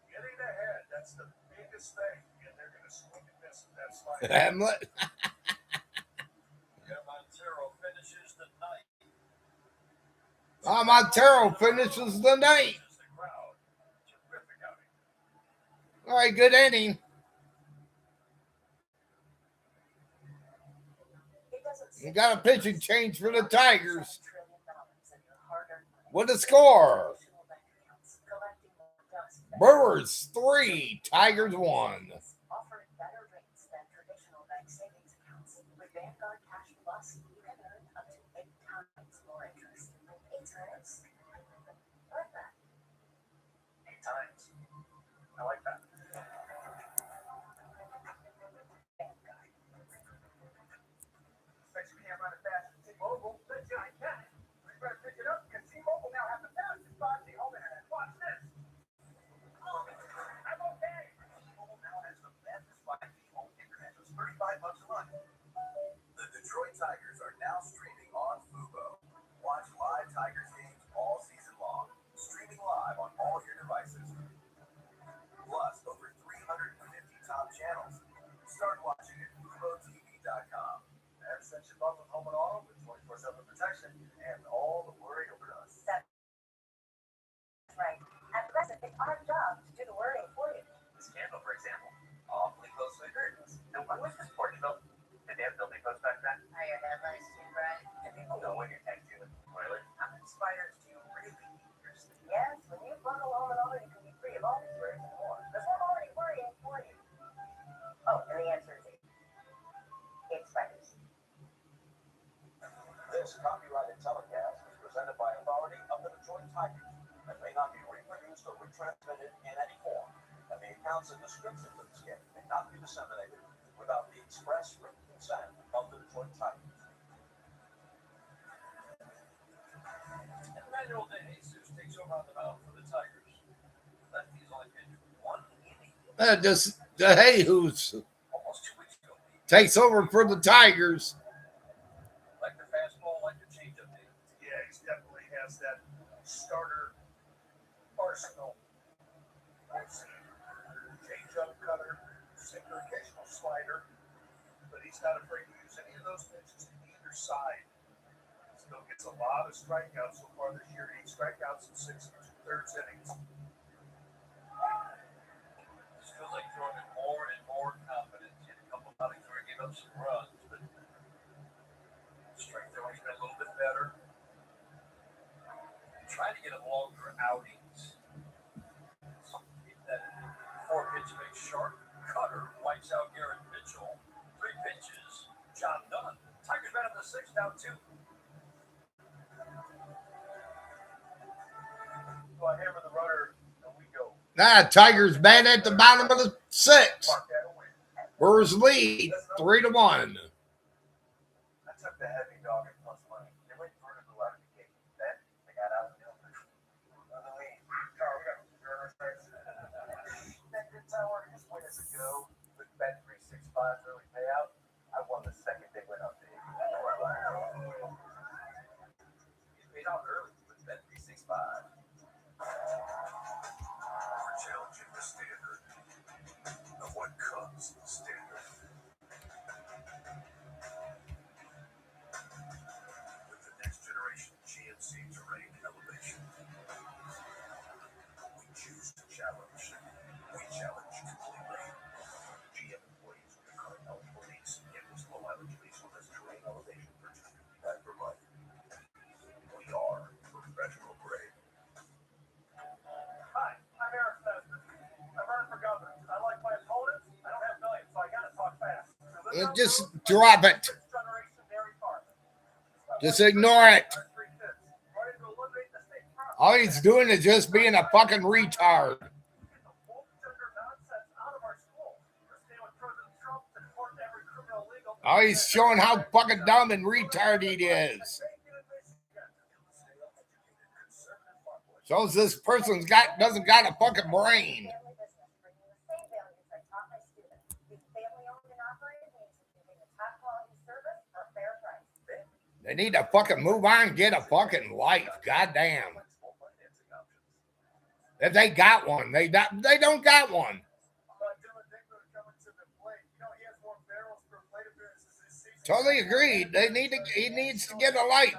Getting ahead, that's the biggest thing. And they're going to swing and miss at that slider. Hamlet. Yeah, Montero finishes the night. Montero finishes the night. The crowd. Terrific outing. All right, good inning. You got a pitching change for the Tigers. What a score. Brewers 3, Tigers 1. Offering better rates than traditional bank savings accounts. With Vanguard Cash Plus, you can earn up to 8 times more interest. 8 times? I like that. 8 times. I like that. Vanguard. Especially when you run it fast. T-Mobile, the giant cat. You better pick it up because T-Mobile now has the fastest 5G home internet. Watch this. I'm okay. T-Mobile now has the fastest 5G home internet. It's $35 a month. The Detroit Tigers are now streaming on Fubo. Watch live Tigers games all season long. Streaming live on all your devices. Plus, over 350 top channels. Start watching at FuboTV.com. And since you love with home and auto with 24/7 protection and all the worry over us. That's right. At present, it's our job to do the worrying for you. Scandal, for example, awfully closely heard. And when was this Portugal? Did they have building codes back then? Are your headlines too bright? And people know when you're texting with spoilers. How many spiders do you really need your sleep? Yes, when you bundle home and auto, you can be free of all these worries and more. That's what I'm already worrying for you. Oh, and the answer is 8. 8 spiders. This copyrighted telecast is presented by authority of the Detroit Tigers and may not be reproduced or retransmitted in any form. And the accounts and descriptions of this game may not be disseminated without the express written consent of the Detroit Tigers. Emmanuel De Jesus takes over on the mound for the Tigers. Lefty's only pitched 1 inning. Just the Jesus Almost 2 weeks ago. takes over for the Tigers. Like the fastball, like the changeup. Yeah, he definitely has that starter arsenal. Change-up, cutter, sinker, occasional slider. But he's not afraid to use any of those pitches to either side. Still gets a lot of strikeouts so far this year. 8 strikeouts in 6 2/3 innings. Just feels like throwing it more and more confidence. He had a couple of outings where he gave up some runs, but strike throwing's been a little bit better. Trying to get him longer outings. Keep that 4-pitch mix sharp. Cutter wipes out Garrett Mitchell. 3 pitches. Job done. Tigers ran up to 6, down 2. So I hammer the runner, and we go. Tigers bad at the bottom of the 6th. Mark that a win. Brewers lead 3-1. I took the heavy dog at plus money. They went vertical out of the gate. Then they got out of the open. On the lead. Carl, we got Turner strikes. That good tower is win as a go with Bet 365 early payout. I won the second they went up big. He's paid out early with Bet 365. We're challenging the standard of what comes standard. Just drop it. Just ignore it. All he's doing is just being a fucking retard. Oh, he's showing how fucking dumb and retarded he is. Shows this person's doesn't got a fucking brain. They need to fucking move on and get a fucking life. Goddamn. If they got one, they don't got one. Totally agreed. He needs to get a life.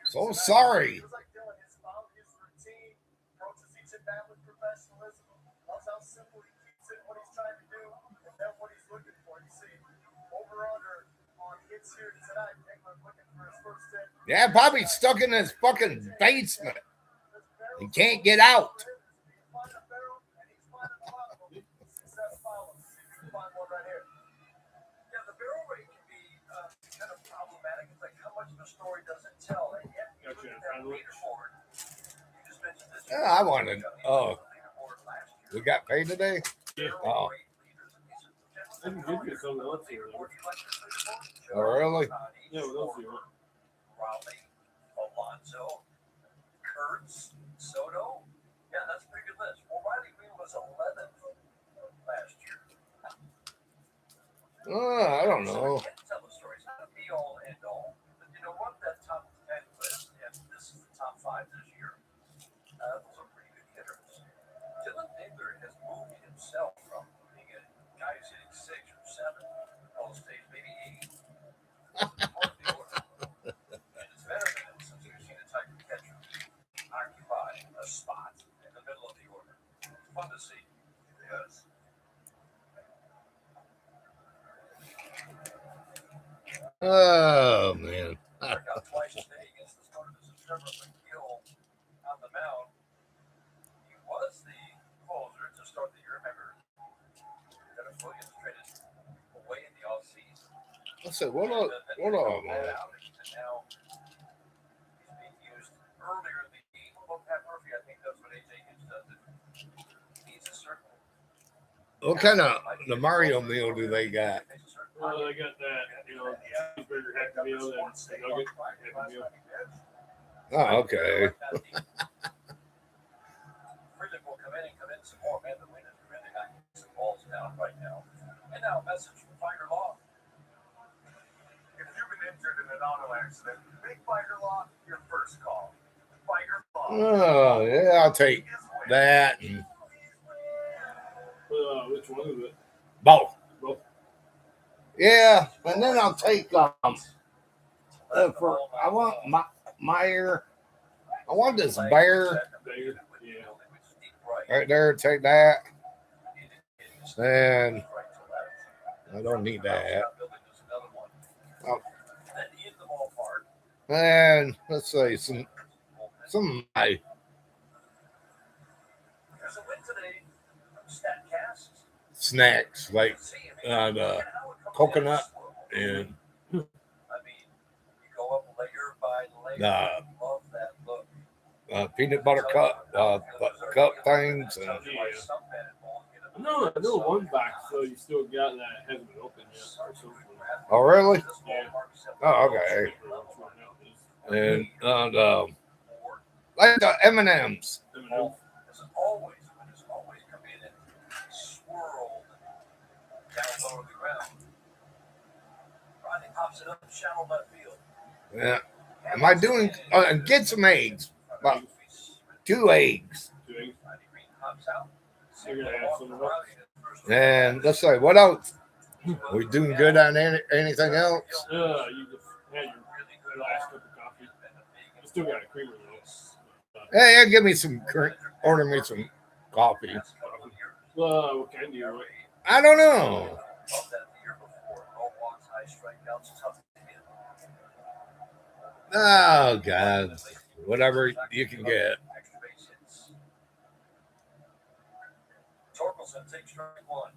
So sorry. Yeah, probably stuck in his fucking basement. He can't get out. I wanted. Oh, we got paid today? Yeah. Oh. I can give you something else here. Oh, really? Yeah, what else do you want? Raleigh, Alonzo, Kurtz, Soto. Yeah, that's a pretty good list. Well, Riley Green was 11th last year. I don't know. Can't tell the story. It's not a be all and all. But you know what? That top 10 list, and this is the top 5 this year. Those are pretty good hitters. Dylan Naylor has moved himself from being a guy who's hitting 6 or 7, most days, maybe 8. It's better than since we've seen a Tiger catcher occupy a spot in the middle of the order. It's fun to see. Yes. Oh, man. Struck out twice today against the starter this Trevor McGill on the mound. He was the closer to start the year. Remember, Dennis Williams traded away in the offseason. I said, what up? And now he's being used earlier in the game. Well, Pat Murphy, I think that's what AJ Hinch does. He's a certain. What kind of the Mario meal do they got? Well, I got that, cheeseburger happy meal and nugget happy meal. Oh, okay. Friedrich will come in some more. Man, the wind is really knocking some balls down right now. And now a message from Fighter Law. If you've been injured in an auto accident, make Fighter Law your first call. Fighter Law. Oh, yeah, I'll take that. And Which one is it? both. Both. Yeah, and then I'll take I want Meyer. I want this bear There. Yeah. right there. Take that. And I don't need that. Oh. And let's say some There's a win today from StatCast. snacks like coconut and I mean, you go up layer by layer. Love that look. peanut butter cup things. And No, one back, so you still got that hasn't been open yet. Or something. oh, really? Yeah. Oh, okay. And like the M&Ms. There's always come in and swirled down low to the ground. Rodney pops it up and shallow left field. Yeah. Am I doing? And get some eggs. About 2 eggs. Rodney Green pops out. You're gonna have some of that. And let's say, what else? We doing good on anything else? You just had your last cup of coffee. You still got a creamer though. Yeah, give me some. Order me some coffee. What kind do you want? I don't know. Above that the year before. No walks, high strikeouts, tough to hit. Oh, God. Whatever you can get. Extra base hits. Torkelson takes strike one.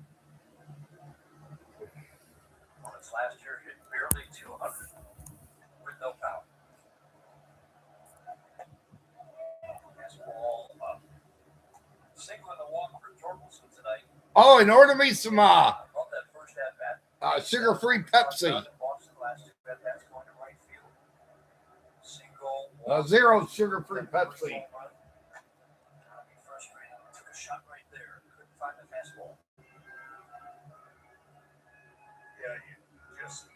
Opponents last year hit barely 200 with no power. Fastball up. Single in the walk for Torkelson tonight. Oh, and order me some Brought that first at bat. sugar-free Pepsi. Boston last two at bats going to right field. Single. Zero sugar-free Pepsi. Frustrated. Took a shot right there. Couldn't find the fastball. Yeah, you just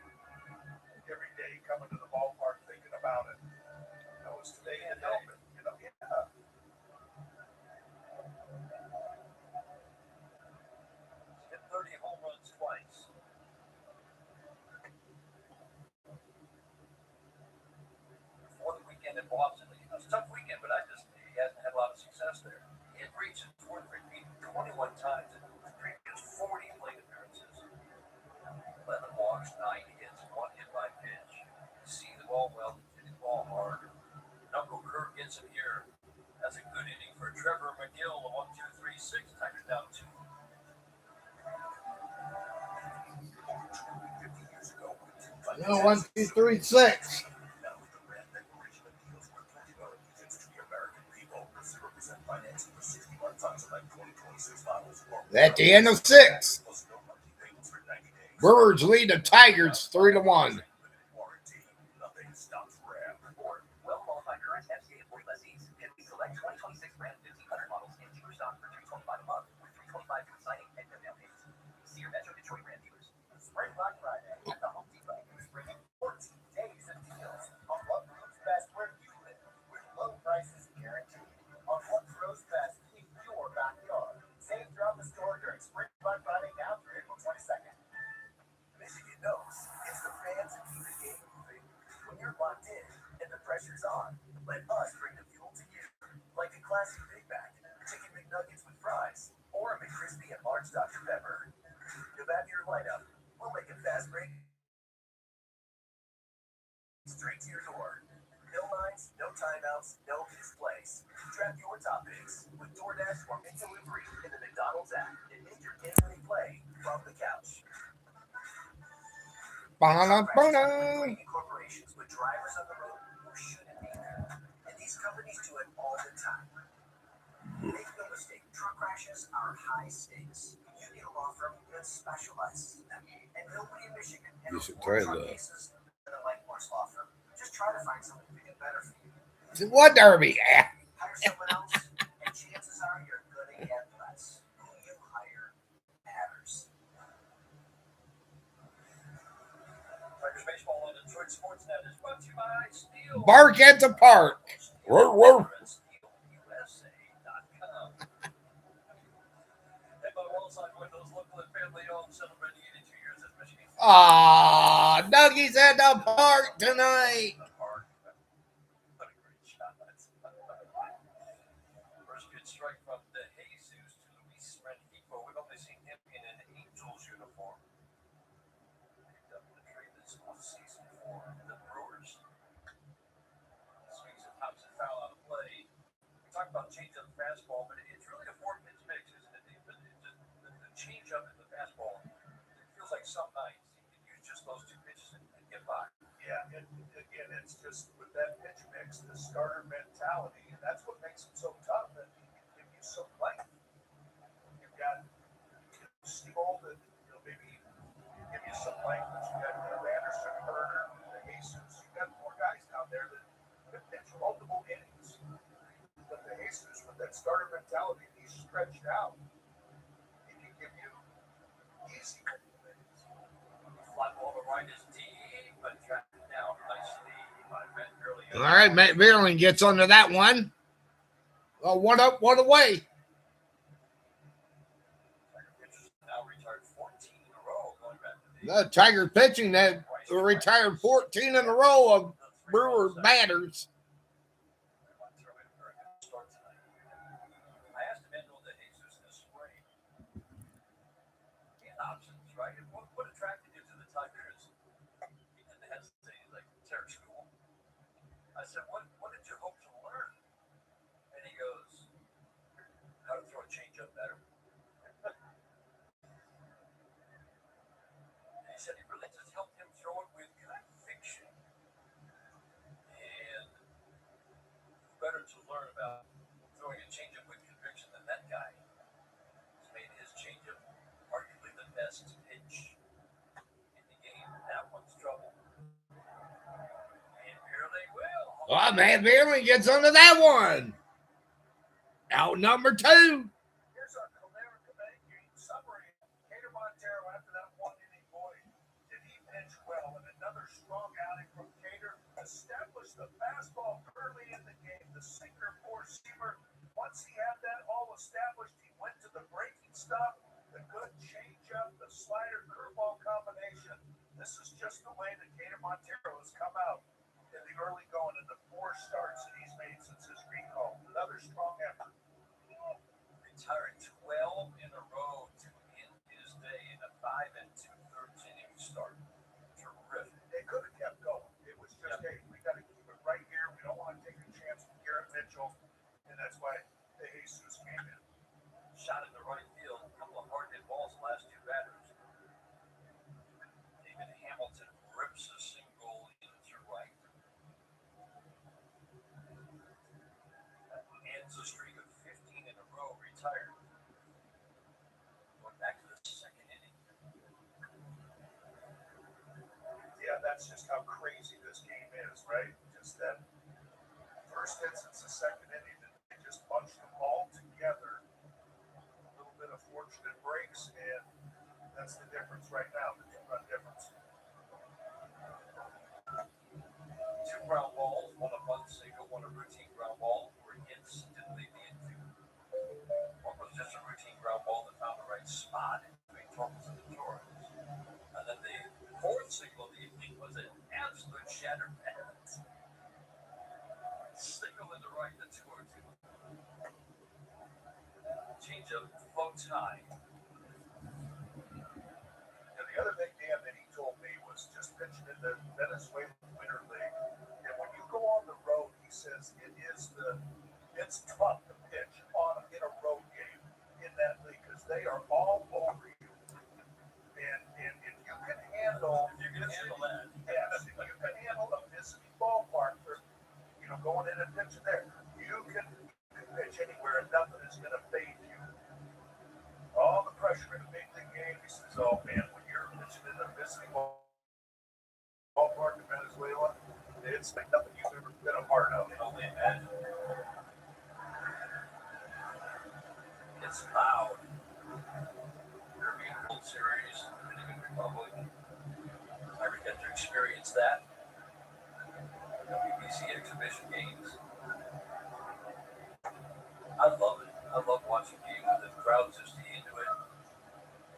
every day coming to the ballpark thinking about it. That was today and help it. You know, yeah. Hit 30 home runs twice. Before the weekend in Boston, it was a tough weekend, but he hasn't had a lot of success there. He had reached his fourth repeat 21 times in the previous 40 plate appearances. 11 walks, 9 hits, 1 hit by pitch. See the ball well, hit the ball hard. Knuckle curve gets him here. That's a good inning for Trevor McGill. 1, 2, 3, 6. Tigers down 2. 50 years ago, No, 1, 2, 3, 6. that was the brand declaration of deals worth $20 tickets to the American people. 0% financing for 61 tons of like 2026 models. At the end of 6. Plus no monthly payments for 90 days. Brewers lead the Tigers 3-1. Warranty. Nothing stops Ram. Or well-qualified current FCA employee lessees can be select 2026 brand 1500 models in dealer stock for $325 a month with $325 for signing and no down payments. See your Metro Detroit brand dealers. Spring Black Friday at the Home Depot is bringing 14 days of deals on what grows best where you live, with low prices guaranteed. On what grows best in your backyard. Save throughout the store during Spring Black Friday now through April 22nd. Michigan knows it's the fans who keep the game moving. When you're locked in and the pressure's on, let us bring the fuel to you. Like a classic Big Mac, chicken McNuggets with fries, or a McCrispy and large Dr. Pepper. To add to your lineup, we'll make it fast break straight to your door. No lines, no timeouts, no misplays. Track your topics with DoorDash or Mint Delivery in the McDonald's app and make your game-winning play from the couch. Ba-na-ba-na. Corporations with drivers on the road who shouldn't be there. And these companies do it all the time. Make no mistake, truck crashes are high stakes. You need a law firm that specializes in them. And nobody in Michigan You has should more try truck that. cases than a Lightmore's law firm. Just try to find something to do better for you. What derby? Hire someone else, and chances are you're gonna get less. Who you hire matters. Tigers baseball on Detroit Sportsnet is brought to you by Steel. Bark at the park. Woof, woof. SteelUSA.com. And by Wellside Windows, local and family owned, celebrating 82 years as Michigan's Ah, Dougie's at the park tonight. park. What a great shot. First good strike from the Jesus to Luis Renfico. We've only seen him in an Angels uniform. Picked up the trade this offseason for the Brewers. Swings and pops and foul out of play. We talked about change up the fastball, but it's really a 4-pitch mix, isn't it? The change up in the fastball, it feels like some nights you can use just those 2 pitches and get by. Yeah, and again, it's just with that pitch mix, the starter mentality, and that's what makes it so tough. And he can give you some length. You've got Steve-O that maybe give you some length, but you got Anderson, Burner, Jesus. You've got 4 guys down there that pitch multiple innings. But the Jesus, with that starter mentality, he's stretched out. He can give you easy innings. Fly ball to right is deep, but tracked down nicely by Matt Gurley. All right, Matt Vierling gets onto that one. One up, one away. Tiger pitchers now retired 14 in a row, going back to The Tiger pitching that retired 14 in a row of Brewers batters. I asked Emmanuel de Jesus this spring. He had options, right? And what attracted you to the Tigers? He didn't hesitate, like Terry School. I said, what did you hope to learn? And he goes, how to throw a changeup better. And he said it really just helped him throw it with conviction. And better to learn about throwing a changeup with conviction than that guy. He's made his changeup arguably the best pitch in the game. That one's trouble. And here they will. Oh, man, Bailey gets under that one. Out number 2. Here's our Comerica Bank game summary. Cater Montero, after that one-inning void, did he pitch well? And another strong outing from Cater established the fastball early in the game. The sinker four-seamer. Once he had that all established, he went to the breaking stuff, the good changeup, the slider curveball combination. This is just the way that Cater Montero has come out in the early going in the 4 starts that he's made since his recall. Another strong effort. Retired 12 in a row to end his day in a 5 2/3 inning start. Terrific. They could have kept going. It was just, hey, we got to keep it right here. We don't want to take a chance with Garrett Mitchell, and that's why the Jesus came in. Shot in the right field. A couple of hard hit balls the last 2 batters. David Hamilton rips a single into right. Ends a streak of 15 in a row, retired. Going back to the 2nd inning. Yeah, that's just how crazy this game is, right? Just that first instance, the 2nd inning, and they just bunched them all together. A little bit of fortunate breaks, and that's the difference right now, the 2-run difference. 2 ground balls, 1 a bunt single, 1 a routine ground ball. Were hits, didn't leave the infield. 1 was just a routine ground ball that found the right spot between Torres and the Torres. And then the 4th single of the evening was an absolute shatter pass. Single in the right, the 2-2. Changeup floats high. And the other thing, Dan, that he told me was just pitching in the Venezuelan Winter League. And when you go on the road, he says it's tough to pitch in a road game in that league because they are all over you. And if you can handle If you can handle that. yes, if you can handle a Mississippi ballpark for going in and pitching there, you can pitch anywhere and nothing is going to fade you. All the pressure in a big league game, he says, oh man, when you're pitching in a Mississippi ballpark in Venezuela, it's like nothing you've ever been a part of. Only imagine. It's loud. European World Series, Dominican Republic. I get to experience that. WBC exhibition games. I love it. I love watching games with the crowd's just into it.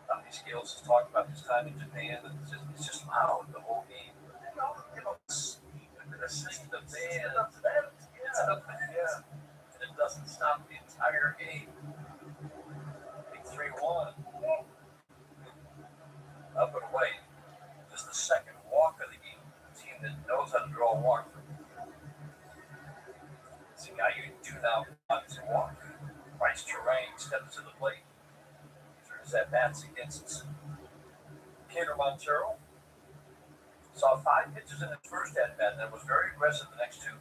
Tommy Scales has talked about his time in Japan, and it's just loud the whole game. The sing, the band, it's an event, and it doesn't stop the entire game. Big 3-1. Up and away. Just the 2nd walk of the game. A team that knows how to draw a walk. It's a guy you do not want to walk. Bryce Terrain steps to the plate. Turns at bats against Cater Montero. Saw 5 pitches in his first at bat and was very aggressive the next 2.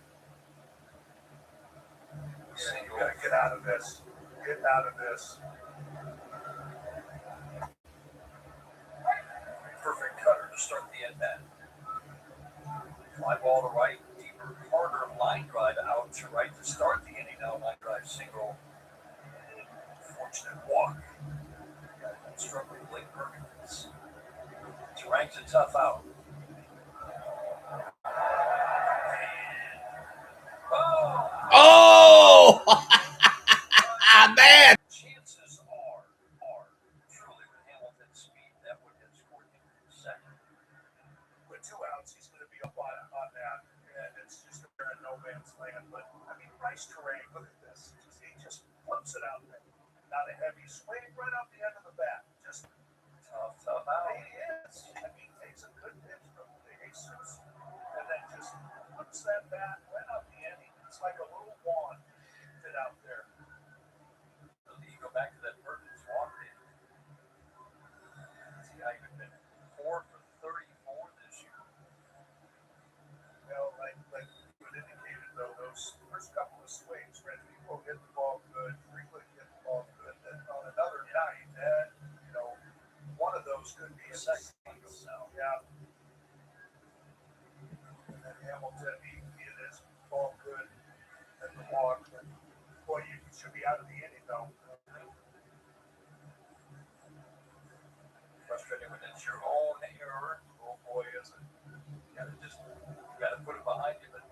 Yeah, you got to get out of this. Get out of this. Perfect cutter to start the at bat. Fly ball to right, deeper, harder line drive out to right to start the inning. Now line drive single. Fortunate walk. Struggling Blake Perkins. Terrain's a tough out. Oh! Man! Chances are truly with Hamilton's speed that would have scored him in 2nd. With 2 outs, he's going to be up on that, and it's just a no man's land. But I mean, Bryce Terrain, look at this. He just flips it out there. Not a heavy swing, right off the end of the bat. Just Tough out. he is. I mean, takes a good pitch from Jesus, and then just flips that bat right off It's like a little wand fit out there. So you go back to that Burton's walk in. See how you've been 4 for 34 this year. Well, like you had indicated, though, those first couple of swings, when people hit the ball good, frequently hit the ball good, then on another night, then, you know, one of those could be a second. So, yeah. And then Hamilton, he hit his ball good at the walk. But, boy, you should be out of the inning, though. Frustrating when it's your own error. Oh boy, is it? You gotta put it behind you, but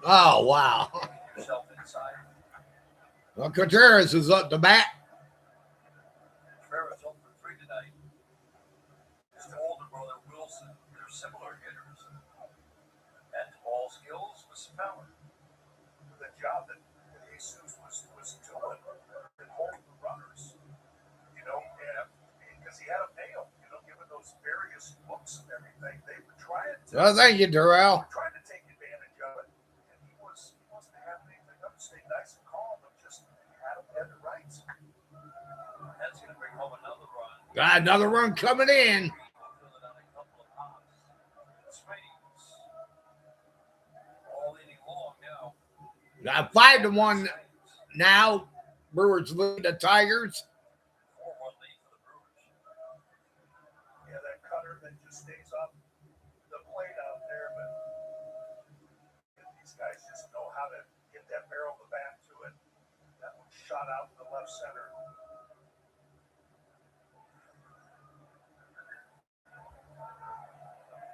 Oh, wow. yourself inside. Well, Contreras is up to bat. Ferris over 3 tonight. His older brother Wilson, they're similar hitters. And ball skills with some power. The job that Jesus was doing and holding the runners, you know, and because he had a nail, you know, given those various looks and everything, they were trying to. Well, thank you, Darrell. Trying to take advantage of it, and he wasn't having anything up. Stay nice and calm, but just had him dead to rights. That's going to bring home another run. Got another run coming in. Filling out a couple of hops. Swings. All inning long now. Got 5-1 now. Brewers lead the Tigers. 4-1 lead for the Brewers. Yeah, that cutter that just stays up the plate out there, but these guys just know how to get that barrel of the bat to it. That one shot out in the left center.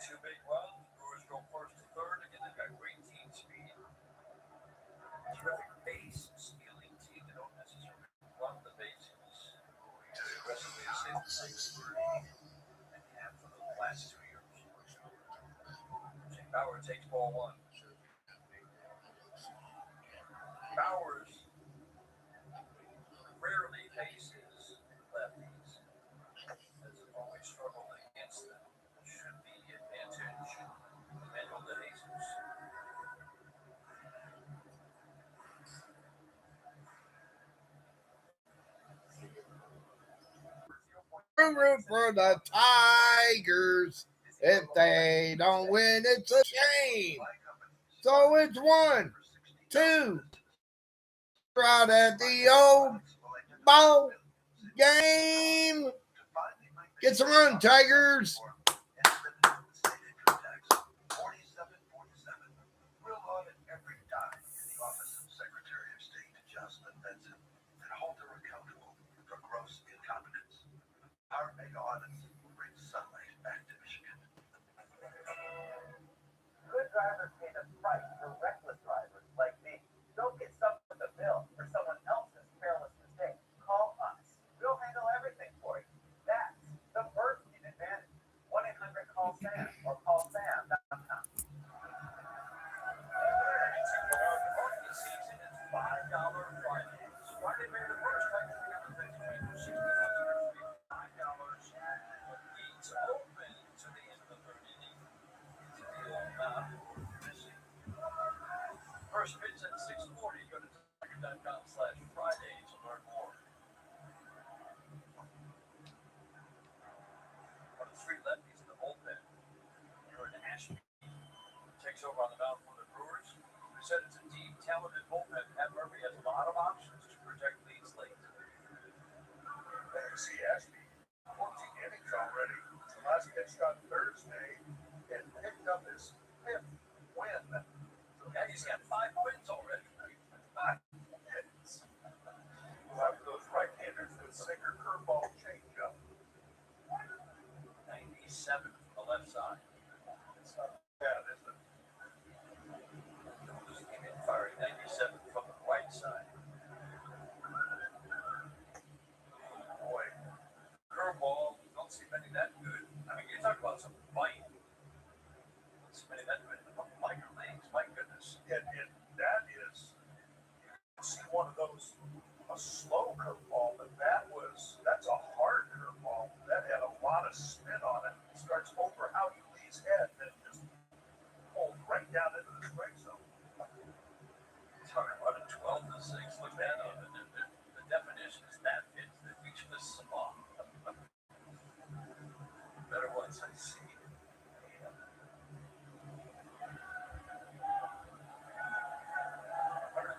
Two big runs. Brewers go first to third. Again, they've got great team speed. Terrific base stealing team. They don't necessarily run the bases. Aggressively save 6.5 for the last 2 years. Jake Bauer takes ball 1. Bowers rarely faces lefties. Has always struggled against them. Should be advantage. Manuel de Jesus. Root for the Tigers. If they don't win, it's a shame. So it's 1, 2. Out at the old ball game. Get some run, Tigers. 47. We'll audit every dime in the Office of Secretary of State Jocelyn Benson and hold her accountable for gross incompetence. Our mega audits will bring sunlight back to Michigan. Good drivers pay the price for reckless drivers like me. Don't get stuck with a bill for someone else's careless mistake. Call us. We'll handle everything for you. That's the Burton advantage. 1-800-CALL-SAM or callsam.com. Milwaukee season is $5 Fridays. Friday, May the 1st, Tigers pick up the Pennsylvania for $60. Leagues open to the end of the third inning. It's a deal not missing. First pitch at 6:40. Go to Tiger.com/Friday to learn more. One of the 3 lefties in the bullpen. You're an Ashby. Takes over on the mound for the Brewers. We said it's a deep, talented bullpen. Pat Murphy has a lot of options to protect leads late. There you see Ashby, 14 innings already. The last pitch on Thursday and picked up his 5th win. Yeah, he's got 5 wins already. Those right-handers with sinker, curveball, changeup. 97 from the left side. It's not bad, is it? Just came in firing 97 from the right side. Boy, Curveball, don't see many that good. I mean, you talk about some bite. Don't see many that good. Minor leagues, my goodness. and that is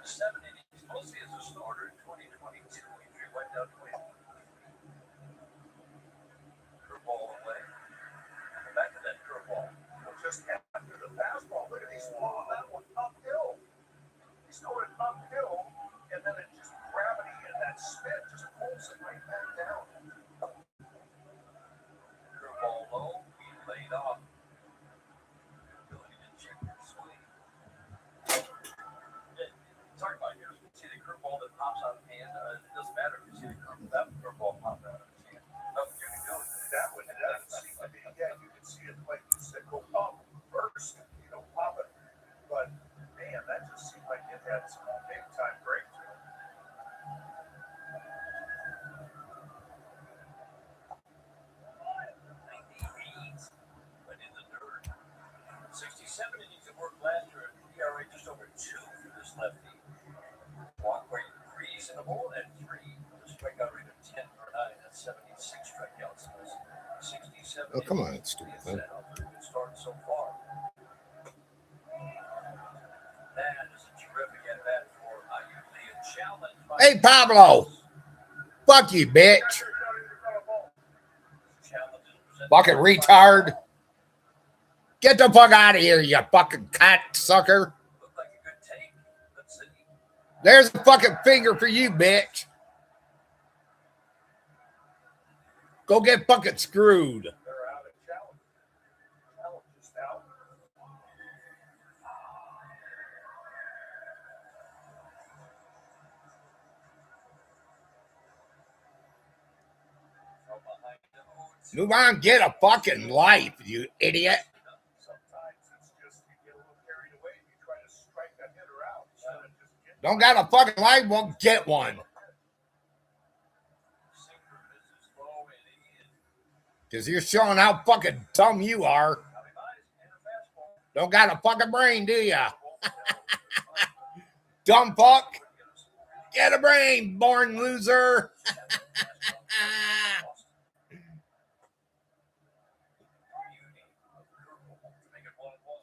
7 innings, mostly as a starter in 2022. He went down 20. Curveball away. Back to that curveball. Just after the fastball, look at he's throwing that one uphill. He's throwing it uphill, and then it just gravity and that spin just pulls it right back down. Curveball low, he laid off. Ability to check your swing. Talk about here. You see the curveball that pops out of his hand. It doesn't matter if you see the curveball pop out of his hand. Nothing you can do with it. That one doesn't seem to be. Yeah, you can see it like you said, go up first, pop it. But man, that just seemed like it had some big time breakthrough. But in the dirt. 67 innings of work last year. ERA just over 2 for this lefty. Walk rate reasonable at 3. The strikeout rate of 10 per 9. That's 76 strikeouts. 67. Oh, come on, it's stupid. Good start so far. That is a terrific at bat for Ayuthi. Challenge. Hey, Pablo. Fuck you, bitch. Fucking retard. Get the fuck out of here, you fucking cat sucker. Looked like a good take. Let's see. There's a fucking finger for you, bitch. Go get fucking screwed. They're out of challenge. Challenge is out. From behind the O's. Move on, get a fucking life, you idiot. Sometimes it's just you get a little carried away and you try to strike that hitter out instead of just getting. Don't got a fucking life, won't get one. Sinker misses low and in. Because you're showing how fucking dumb you are. Coming by and a fastball. Don't got a fucking brain, do ya? Dumb fuck. Get a brain, born loser.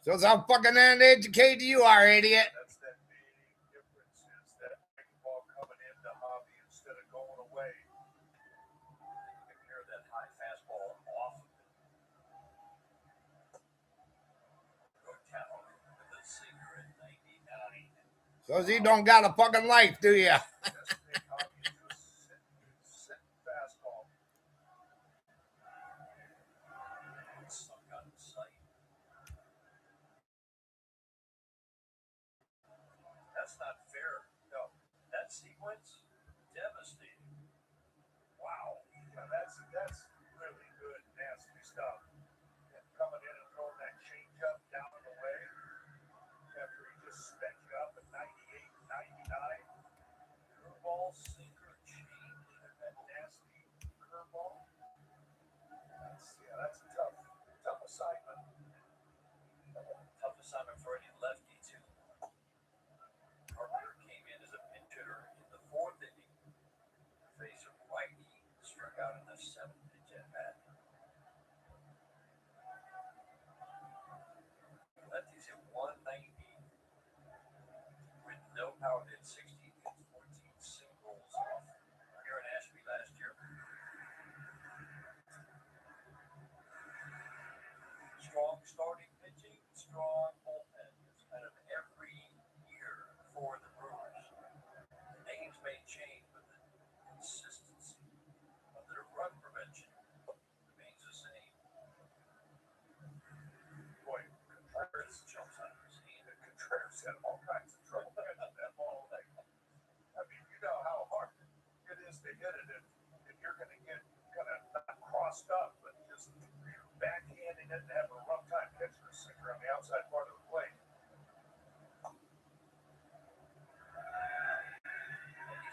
Shows how fucking uneducated you are, idiot. That's that big difference is that ball coming into hobby instead of going away. You can hear that high fastball off. Go down with the sinker at 99. Shows you don't got a fucking life, do ya? That's big hobby is just sit fastball. Sunk out of sight. That's not fair. No. That sequence, devastating. Wow. Yeah, that's really good, nasty stuff. And coming in and throwing that changeup down and away after he just spent you up at 98, 99. Curveball, sinker, change, and that nasty curveball. That's a tough assignment. Tough assignment for any lefty, too. Carpenter came in as a pinch hitter in the 4th inning. Face of righty, struck out in the 7th pitch at bat. Lefties hit 190 with no power. Hit 60, hits 14 singles off here in Ashby last year. Strong starting pitching, strong bullpen. It's kind of every year for the Brewers. The names may change, but the consistency of their run prevention remains the same. Boy, Contreras jumps out of his hand. Contreras had all kinds of trouble getting that ball. I mean, you know how hard it is to hit it, and you're going to get kind of not crossed up, but just backhanding it and have a rough time catching a sinker on the outside part of the plate.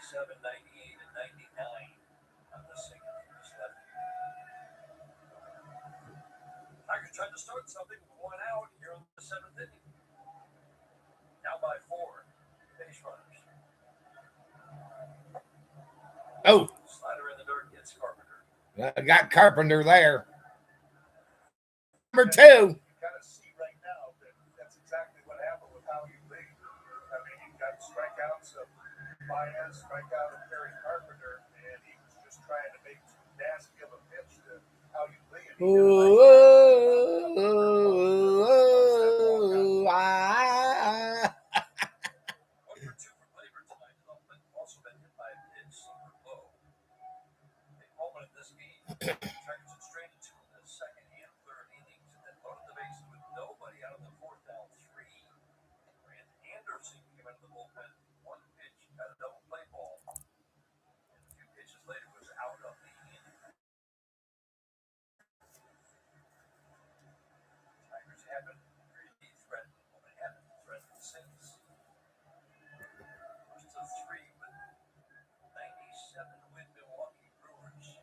97, 98, and 99 on the single for this lefty. Tigers tried to start something with 1 out here in the 7th inning. Now by 4 base runners. Oh, Slider in the dirt gets Carpenter. I got Carpenter there. Number 2. You kind of see right now that that's exactly what happened with how you lead. I mean, you've got strikeouts Baez strike out of Terry Carpenter, and he was just trying to make too nasty of a pitch to how you lead. One for two for Labor tonight, but also been hit by a pitch super low. They moment in this game. Tigers had straight into the second and third innings, and then loaded the bases with nobody out of the fourth, down 3. And Anderson came out of the bullpen, one pitch, got a double play ball, and a few pitches later was out of the inning. Tigers haven't really threatened, well, they haven't threatened since. First of 3 with 97 win Milwaukee Brewers.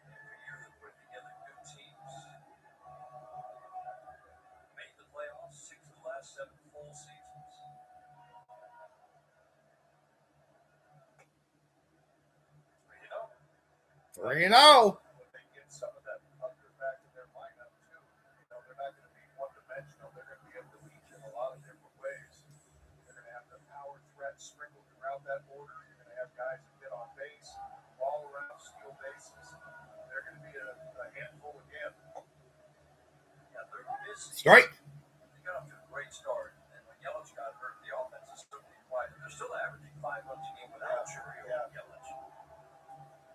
Every year they put together good teams. Made the playoffs 6 of the last 7 full seasons. 3-0. When they get some of that thunder back in their lineup too, they're not going to be one-dimensional. They're going to be able to reach in a lot of different ways. They're going to have the power threat sprinkled throughout that order. You're going to have guys that get on base, all around, steal bases. They're going to be a handful again. Yeah, they're missing. Strike. They got off to a great start, and when Yelich got hurt, the offense is certainly quiet. They're still averaging 5 runs a game without Churio and Yelich.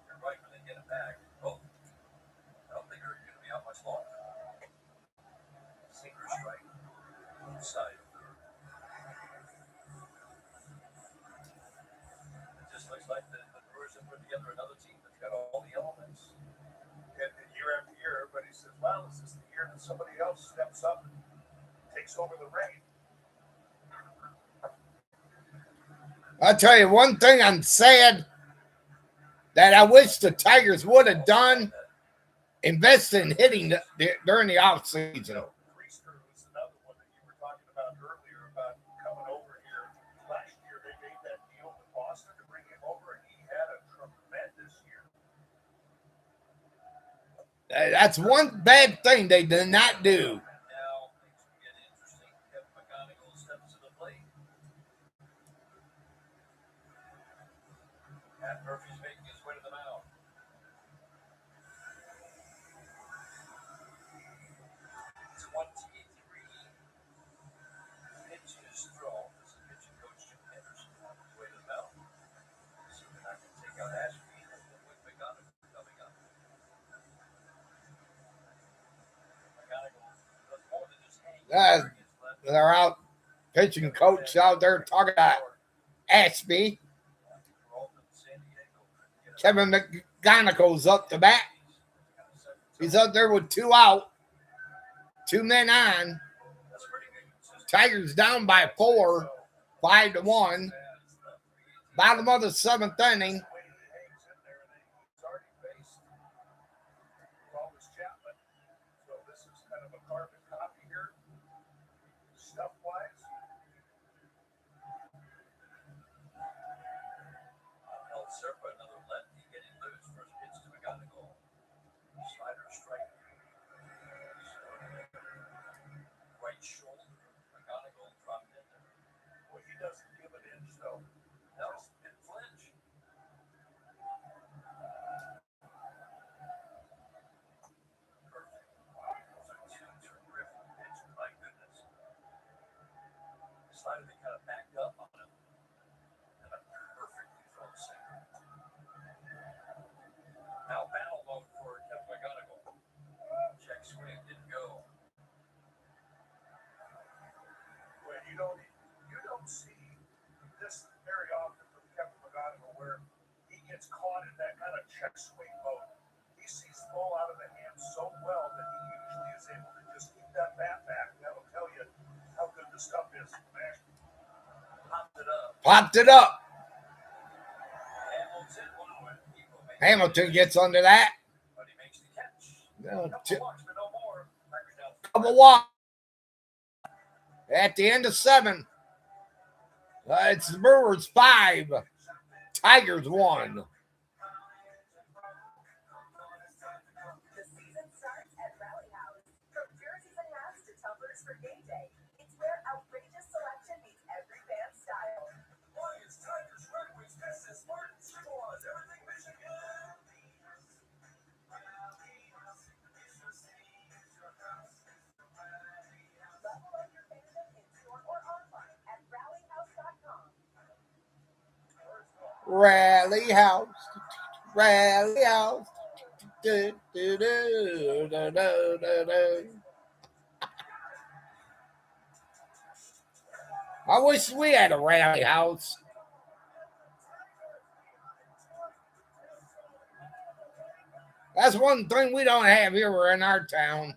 You're right when they get it back. Oh, I don't think they're going to be out much longer. Sinker strike. Inside third. It just looks like the Brewers have put together another team that's got all the elements. And year after year, everybody says, well, is this the year that somebody else steps up and takes over the reign? I'll tell you one thing I'm sad that I wish the Tigers would have done, invest in hitting during the offseason. Priester was another one that you were talking about earlier about coming over here. Last year, they made that deal with Boston to bring him over, and he had a tremendous year. That's one bad thing they did not do. Now things will get interesting. Kevin McGonigal steps to the plate. Pat Murphy's making his way to the mound. It's 23 pitches thrown. This is pitching coach Jim Henderson on his way to the mound. So they're not going to take out Ashby and with McGonigal coming up. McGonigal does more than just hang. They're out pitching coach out there talking about Ashby. Kevin McGonigal's up to bat. He's up there with 2 out, 2 men on. Tigers down by 4, 5-1. Bottom of the 7th inning. So this is kind of a carbon copy here, stuff-wise. El Serpa, another lefty getting loose. First pitch to McGonigal. Slider strike. Right shoulder. McGonigal dropped in there. Well, he doesn't give an inch, though. No, didn't flinch. Perfect. Those are 2 terrific pitches. My goodness. Slider, they kind of backed up on him. And a perfectly thrown sinker. Now battle mode for Kevin McGonigal. Check swing didn't go. Well, you don't see this very often from Kevin McGonigal, where he gets caught in that kind of check swing mode. He sees the ball out of the hand so well that he usually is able to just keep that bat back. That'll tell you how good the stuff is. Man. Popped it up. Hamilton, wow, Hamilton gets under that. but he makes the catch. No, Couple walks, but no more. Tigers down couple walks at the end of 7. It's the Brewers 5, Tigers 1. The season starts at Rally House. From jerseys and hats to tumblers for game day, it's where outrageous selection meets every fan style. Rally house. Rally house. Do, do, do, do, do, do, do. I wish we had a rally house. That's one thing we don't have here in our town.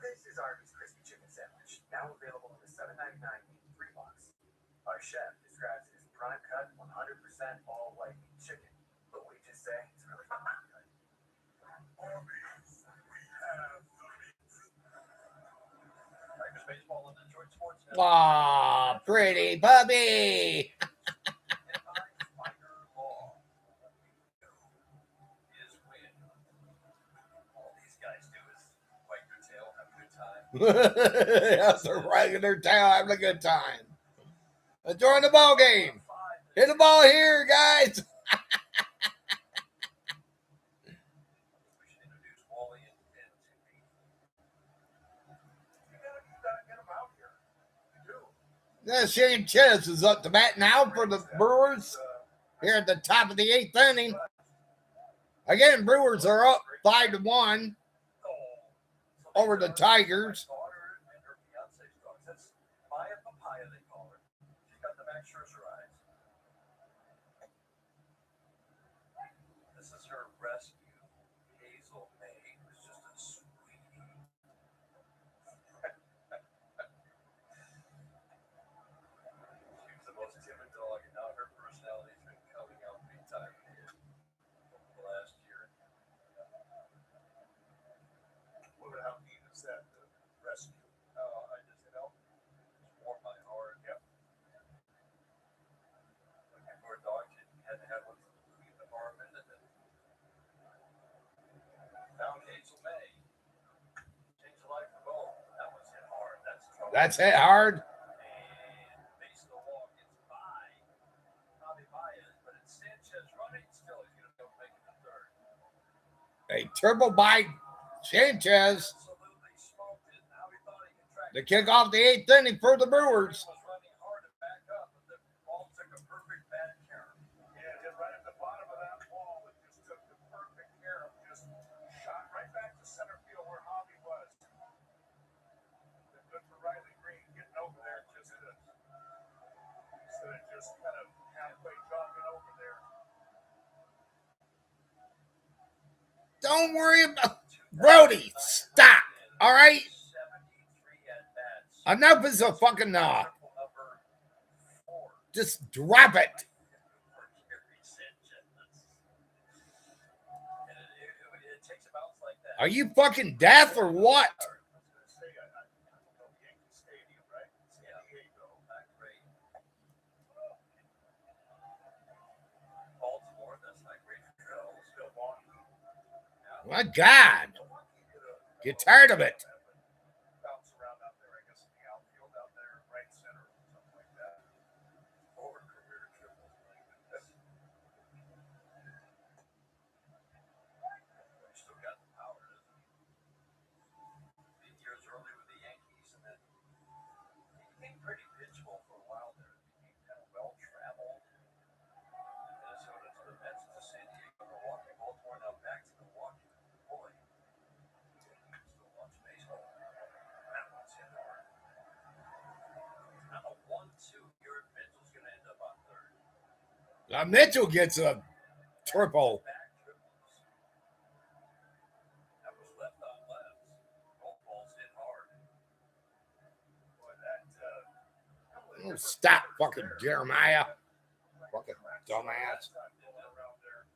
This is Arby's crispy chicken sandwich, now available in the $7.99 meat 3 box. Our chef describes it as prime cut, 100% all white meat chicken, but we just say it's really fine cut. Arby's, we have the meat. Tigers baseball and Detroit sports. Aw, pretty puppy. Anti-spider law is win. All these guys do is wag their tail, have a good time. That's a regular town having a good time. Enjoying the ball game. Hit the ball here, guys. We should introduce Wally and Tippy. You gotta get them out here. You do. Now Shane Chess is up to bat now for the Brewers here at the top of the 8th inning. Again, Brewers are up 5-1 over the Tigers. Daughter and her fiance's dog. That's Maya Papaya, they call her. She's got the Max Scherzer eyes. This is her rescue, Hazel May, who's just a sweetie. She was the most timid dog, and now her personality's been coming out big time over the last year. How neat is that rescue? Oh, I just, it's warmed my heart. Yep. Looking for a dog, she had to have one for the movie department, and then found Hazel May. Changed the life for both. That was hit hard. That's hit hard. And base of the wall gets by Javi Baez, but it's Sanchez running. Still, he's going to go make it to third. A triple by Sanchez Absolutely smoked it. Now he thought he could track to kick off the 8th inning for the Brewers. was running hard and back up, but the ball took a perfect bad care. Yeah, just right at the bottom of that wall, it just took the perfect care of just shot right back to center field where Javi was. Good for Riley Green getting over there just to, instead of just kind of halfway jogging over there. Don't worry about Brody. Stop. All right. 73 at bats. Enough is a fucking Number 4. Just drop it. It takes a bounce like that. Are you fucking deaf or what? I was going to say, I know Yankee Stadium, right? San Diego. Great. Baltimore, that's not great for travel. Milwaukee. My God. Milwaukee did a Get tired of it. bounce around out there, I guess, in the outfield out there, right center, or something like that. Over career triples. He still got the power, doesn't he? 8 years early with the Yankees, and then he became pretty pitchable for a while there. He became kind of well-traveled. Minnesota to the Mets to San Diego, Milwaukee, Baltimore, now back to Milwaukee. Boy, still watch baseball. That one's hit hard. Now a 1-2 here. Mitchell's going to end up on third. Mitchell gets a triple. Back triples. That was left on left. Both balls hit hard. Boy, that Oh, stop, fucking Jeremiah. Fucking dumbass. Around there.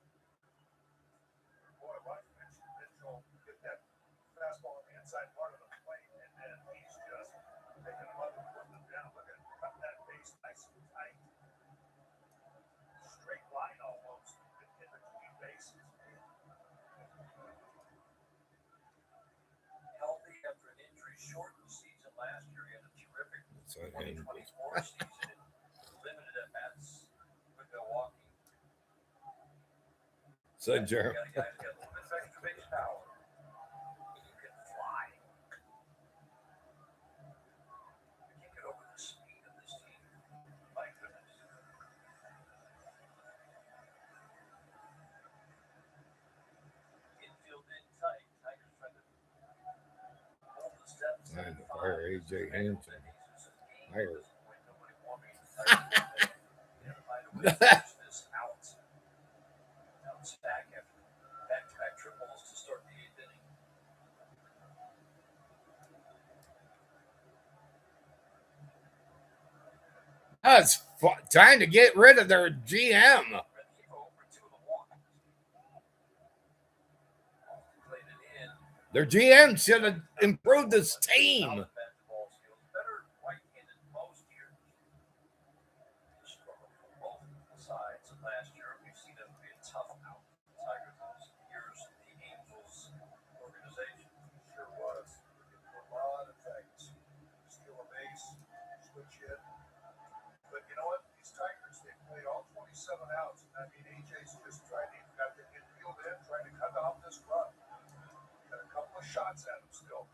Boy, watch Mitchell get that fastball on the inside part of the plate, and then he's just shortened season last year. He had a terrific So, 2024 season. Limited at bats with Milwaukee. so Jeremy. You got a guy who's got a little bit of extra base power. He can fly. I can't get over the speed of this team. My goodness. Infield in tight. Tigers trying to hold the steps. Trying to fire AJ Hampton. Fire. Back-to-back triples to start the eighth inning. That's trying to get rid of their GM. Their GM should have improved this team. Better right-handed most years. Struggle from both sides last year. We've seen them be a tough out. Tigers those years in the Angels organization. Sure was. A lot of things. Steal a base, switch in. But you know what? These Tigers, they played all 27 outs. I mean, AJ's just trying to got the infield in, trying to cut off this run. Got a couple of shots at him still.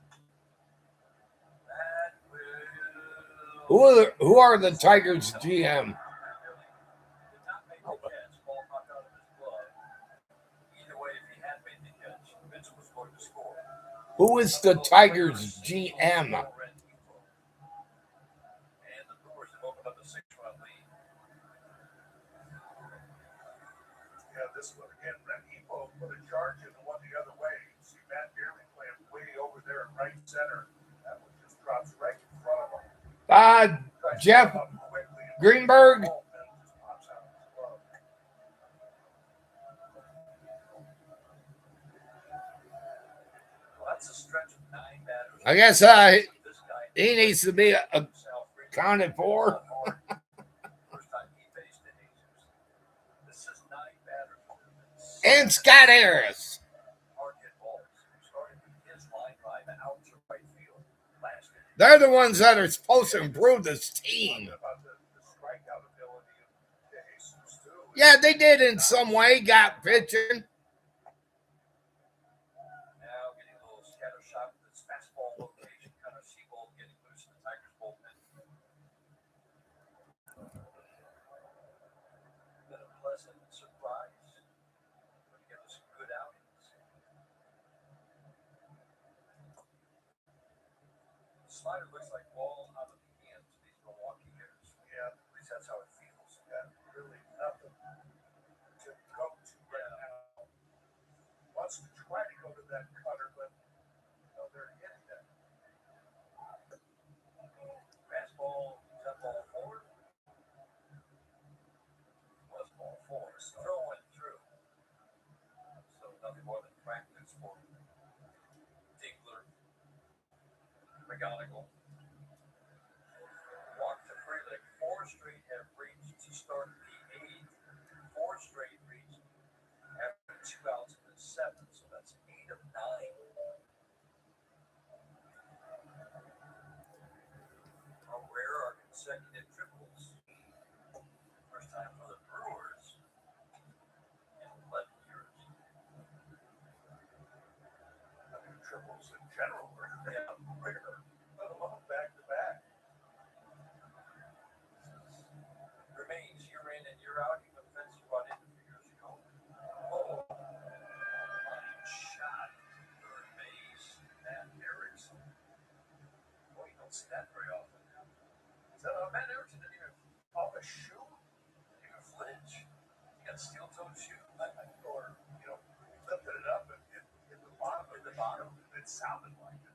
That will. Who are the Tigers GM? Did not make the catch. Ball knocked out of his glove. Either way, if he had made the catch, Mitchell was going to score. Who is the Tigers GM? And the Brewers have opened up a 6-run lead. Yeah, this one again. Renhefo put a charge in the one the other way. You see Matt Beerley playing way over there in right center. That one just drops right in front of him. Jeff Greenberg. Well, that's a stretch of 9 batters. I guess This guy he needs to be himself accounted for. First time he faced the Angels. This is 9 batters. And Scott Harris. Hard hit balls. Starting with his line drive out to right field last year. They're the ones that are supposed to improve this team. About the strikeout ability of Jesus too. Yeah, they did in some way. Got pitching. Now getting a little scatter shot with his fastball location. Kind of Seabold getting loose in the Tigers bullpen. Been a pleasant surprise. But he gave us some good outings. Slider looks like ball out of the hands of these Milwaukee hitters. Yeah, At least that's how it feels. got really nothing to go to right now. Wants to try to go to that cutter, but no, they're hitting that. Fastball, that ball forward. Was ball forward. Throwing through. So nothing more than practice for Dinkler. McGonigal. Walk to Freelick. 4 straight have reached to start the 8th. 4 straight reached after 2 outs in the 7th. So that's 8 of 9. How rare are consecutive triples? First time for the Brewers in 11 years. I mean, triples in general are rare, let alone back to back. Remains year in and year out. Even Fence brought in a few years ago. Oh, line shot. Third base. Matt Erickson. Boy, you don't see that very often. So Matt Erickson didn't even off a shoe. Didn't even flinch. He got a steel-toed shoe. Or, you know, lifted it up and hit the bottom of the bottom. It sounded like it.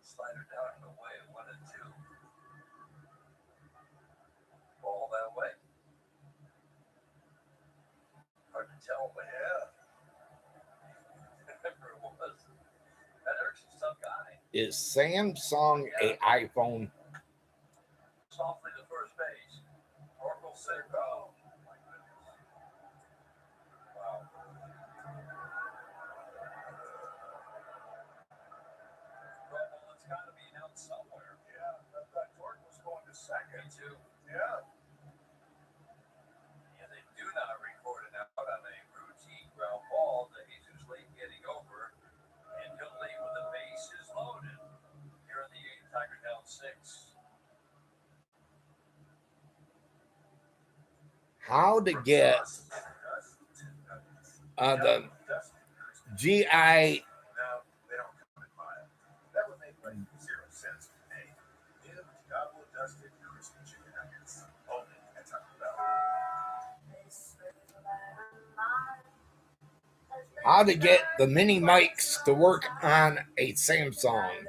Slider down and away. 1-2. Ball that way. Hard to tell, but yeah. Remember it was. Matt Erickson's a tough guy. Is Samsung a iPhone? Softly to first base. Oracle center. Oh, my goodness. Wow. too. Yeah. And they do not record it out on a routine ground ball that he's usually getting over. And he'll leave with the bases loaded. Here in the 8th, Tiger down 6. How to get the GI No, they don't come in mine. That would make like 0 cents to me. New double dusted crispy chicken nuggets. Only at Taco Bell. how to get the mini mics to work on a Samsung.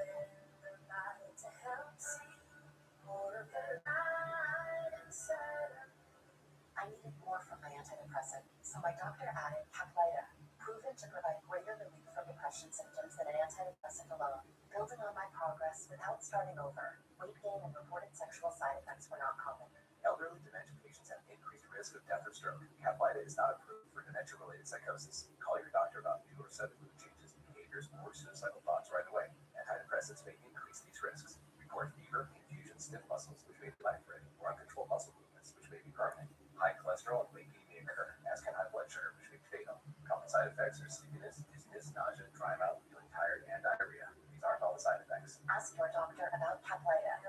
I needed more from my antidepressant, so my doctor added Caplyta, proven to provide greater relief from depression symptoms than an antidepressant alone. Building on my progress without starting over, weight gain and reported sexual side effects were not common. Elderly dementia patients have increased risk of death or stroke. Caplyta is not approved for dementia-related psychosis. Call your doctor about new or sudden mood changes, behaviors, or suicidal thoughts right away. Antidepressants may increase these risks. Report fever, confusion, stiff muscles, which may be life-threatening, or uncontrolled muscle movements, which may be permanent. High cholesterol and weight gain may occur, as can high blood sugar, which may be fatal. Common side effects are sleepiness, dizziness, nausea, dry mouth, feeling tired, and diarrhea. These aren't all the side effects. Ask your doctor about Caplyta.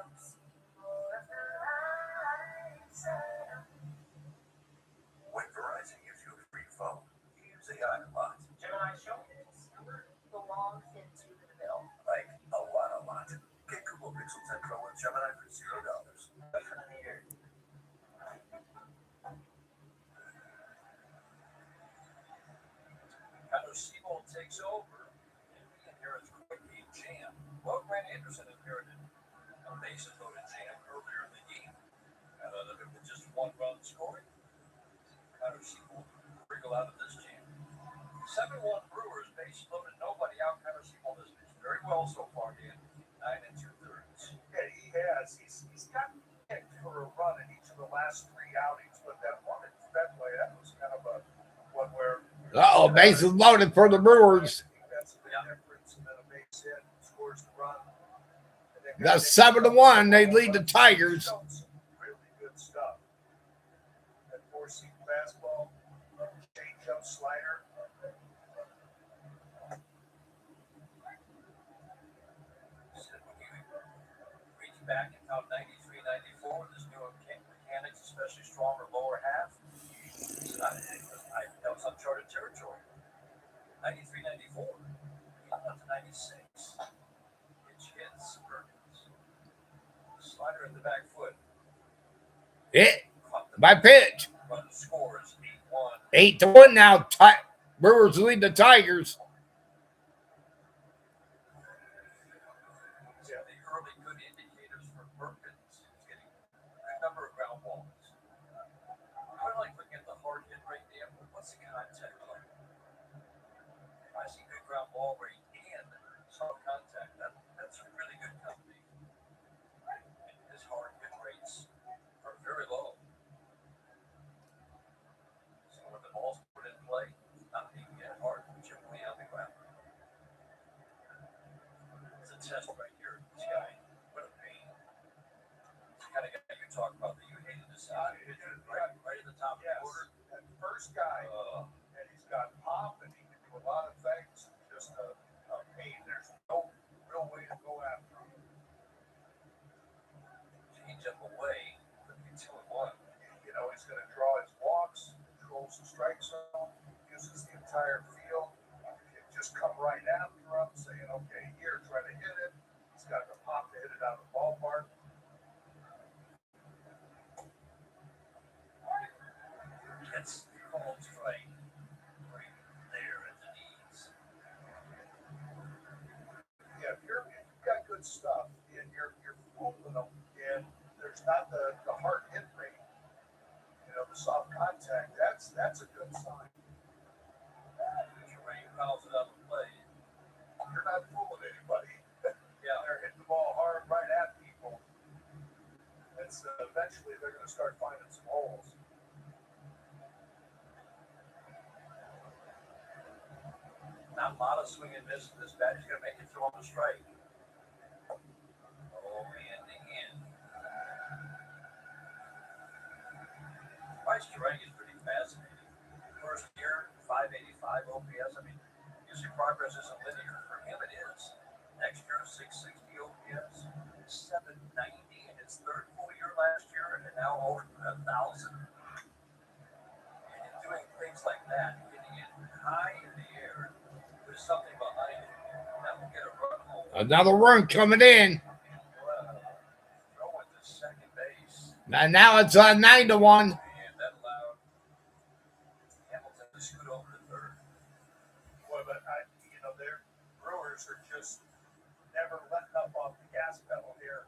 When Verizon gives you a free phone, you use AI a lot. Gemini, show me the long, thin tube in the middle. Like a lot. Get Google Pixel 10 Pro with Gemini for $0. Listen in the air. Siebel takes over, and he inherits quickly jam. Well, Grant Anderson inherited a bases loaded jam earlier in the game. And with just 1 run scoring, Connor Siebel wriggle out of this jam. 7-1 Brewers, base loaded, nobody out. Connor Siebel has pitched very well so far, Dan. 9 2/3. Yeah, he has. He's gotten picked for a run in each of the last 3 outings, but that one at Fenway, that was kind of a one where. Uh-oh, bases loaded for the Brewers. That's 7-1. They lead the Tigers. Really good stuff. That 4-seam fastball, change-up slider. Reach back and count 93, 94 with his new mechanics, especially stronger lower half. That was uncharted territory. 93, 94. Up to 96. Pitch hits Perkins. Slider in the back foot. Hit by pitch. Run scores 8-1. 8-1 now. Brewers lead the Tigers. Yeah, the early good indicators for Perkins is getting a good number of ground balls. I would like looking at the hard hit rate there, but what's the contact like? I see good ground ball rate and soft contact. That's a really good company. And his hard hit rates are very low. So when the ball's put in play, not being hit hard, generally on the ground. It's a test right here. This guy, what a pain. It's the kind of guy you talk about that you hated to see. Right at the top of the order. That first guy, and he's got pop, and he can do a lot of things. Just a pain. There's no real way to go after him. Change up away, but be 2-1. You know, he's going to draw his walks, controls the strike zone, uses the entire field. He can just come right after him, saying, okay, here, try to hit it. He's got the pop to hit it out of the ballpark. Gets called strike right there at the knees. Yeah, if you've got good stuff and you're fooling them, and there's not the hard hit rate, you know, the soft contact, that's a good sign. Terrain fouls it out of play. You're not fooling anybody. Yeah. They're hitting the ball hard right at people. It's eventually they're going to start finding some holes. Not a lot of swing and miss in this bat. He's going to make it through on the strike. Oh, man, the end. Bryce Terang is pretty fascinating. First year, 585 OPS. I mean, usually progress isn't linear. For him, it is. Next year, 660 OPS, 790 in his third full year last year, and now over 1,000. And doing things like that, getting it high in the air, there's something behind it. That will get a run home. Another run coming in. Throwing to second base. And now it's 9-1. And that allowed Hamilton to scoot over to third. Boy, but their Brewers are just never letting up off the gas pedal here.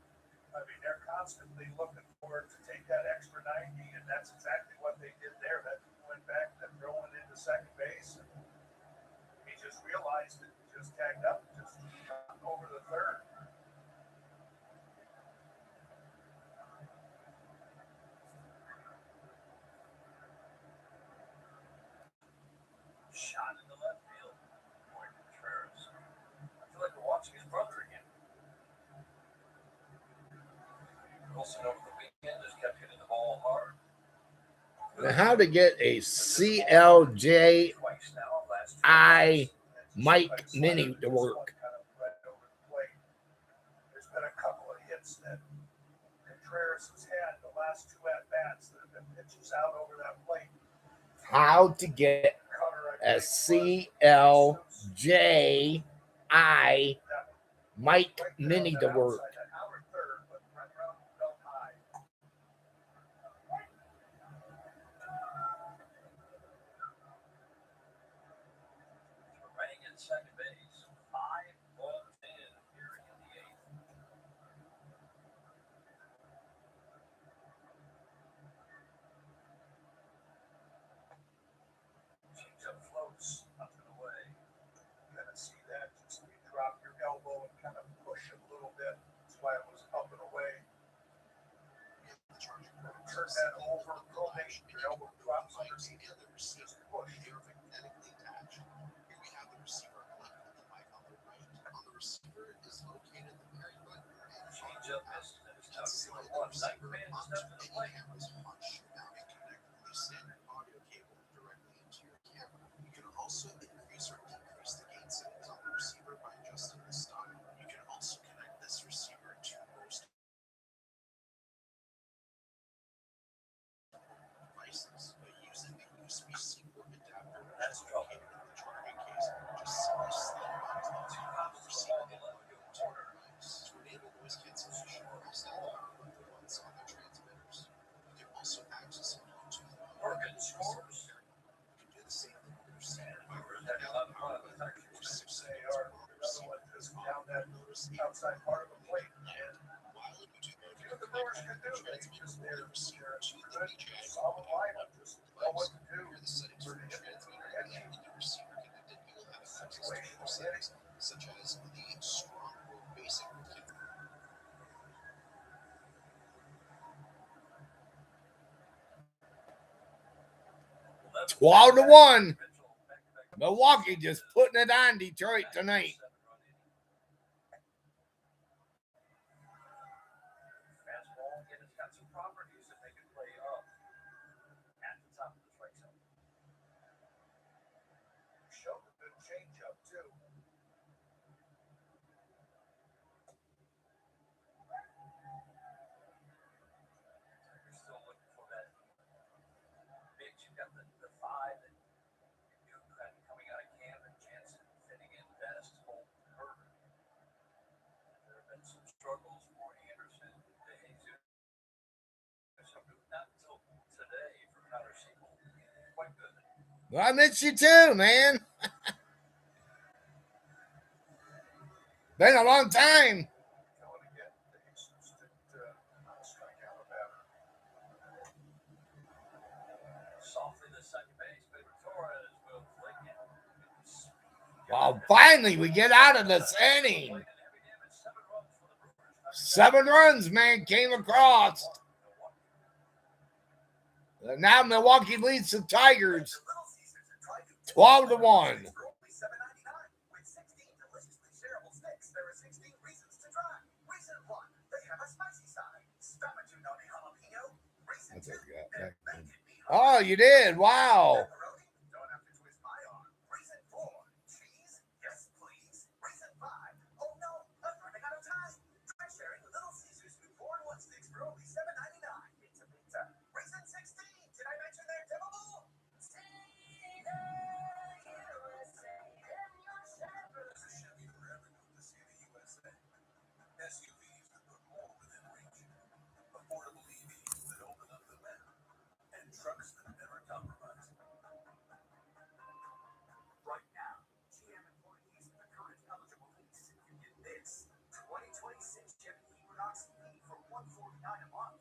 I mean, they're constantly looking forward to take that extra 90, and that's exactly what they did there. That went back and throwing into second base, and he just realized it, just tagged up, just over the third. Shot in the left field. Boy, Contreras. I feel like we're watching his brother again. Wilson over the weekend just kept hitting the ball hard. How to get a CLJI Twice now, last Mike Mini to work. There's been a couple of hits that Contreras has had the last two at-bats that have been pitches out over that plate. How to get a CLJI Mike Mini to work. Running in second base. 5 balls in here in the 8th. Changeup floats up and away. You kind of see that. Just you drop your elbow and kind of push it a little bit. That's why it was up and away. Turn that over, make your elbow drops underneath it. Just push. Changeup misses and it's now 2-1. Second man steps to the plate. Also increase or decrease the gain settings on the receiver by adjusting the style. You can also connect this receiver to most devices by using the USB-C port adapter. That's trouble. In the charging case, just simply slide onto the Two cops to the ball in the left field corner. to enable noise cancellation. Press the power button once on the transmitters. You can also access it Bluetooth. Morgan scores. You can do the same thing with the receiver. Brewers had a lot of fun with the They are another one just down that outside part of the plate. And see what the Brewers can do. They just they're good, solid lineup. Just know what to do for the situational hitting. Such as the strong or basic 12-1. Milwaukee just putting it on Detroit tonight. Fastball, and it's got some properties that make it play up at the top of the strike zone. Showed a good changeup too. You're still looking for that pitch. You've got the 5 that you had coming out of camp, and Jansen fitting in best, Holt, Herbert. There have been some struggles for Anderson. Not until today for Connor Siegel. Quite good. Well, I miss you too, man. Been a long time. Going to get the Jesus to strike out a batter. Softly to second base, but Torres will flick it. Well, finally, we get out of this inning. 7 runs, man, came across. Now Milwaukee leads the Tigers 12-1. That's what I got. Oh, you did. Wow. Don't have to twist my arm. Reason 4. Cheese? Yes, please. Reason 5. Oh no, I'm running out of time. Try sharing Little Caesars with 4-in-1 sticks for only $7.99. Pizza, pizza. Reason 16. Did I mention they're dimmable? See the USA in your Chevrolet. There's a Chevy for everyone to see the USA. SUVs that put more within reach. Affordable EVs that open up the map. And trucks that never compromise. Right now, GM employees with a current eligible lease can get this 2026 Chevy Equinox EV for $149 a month.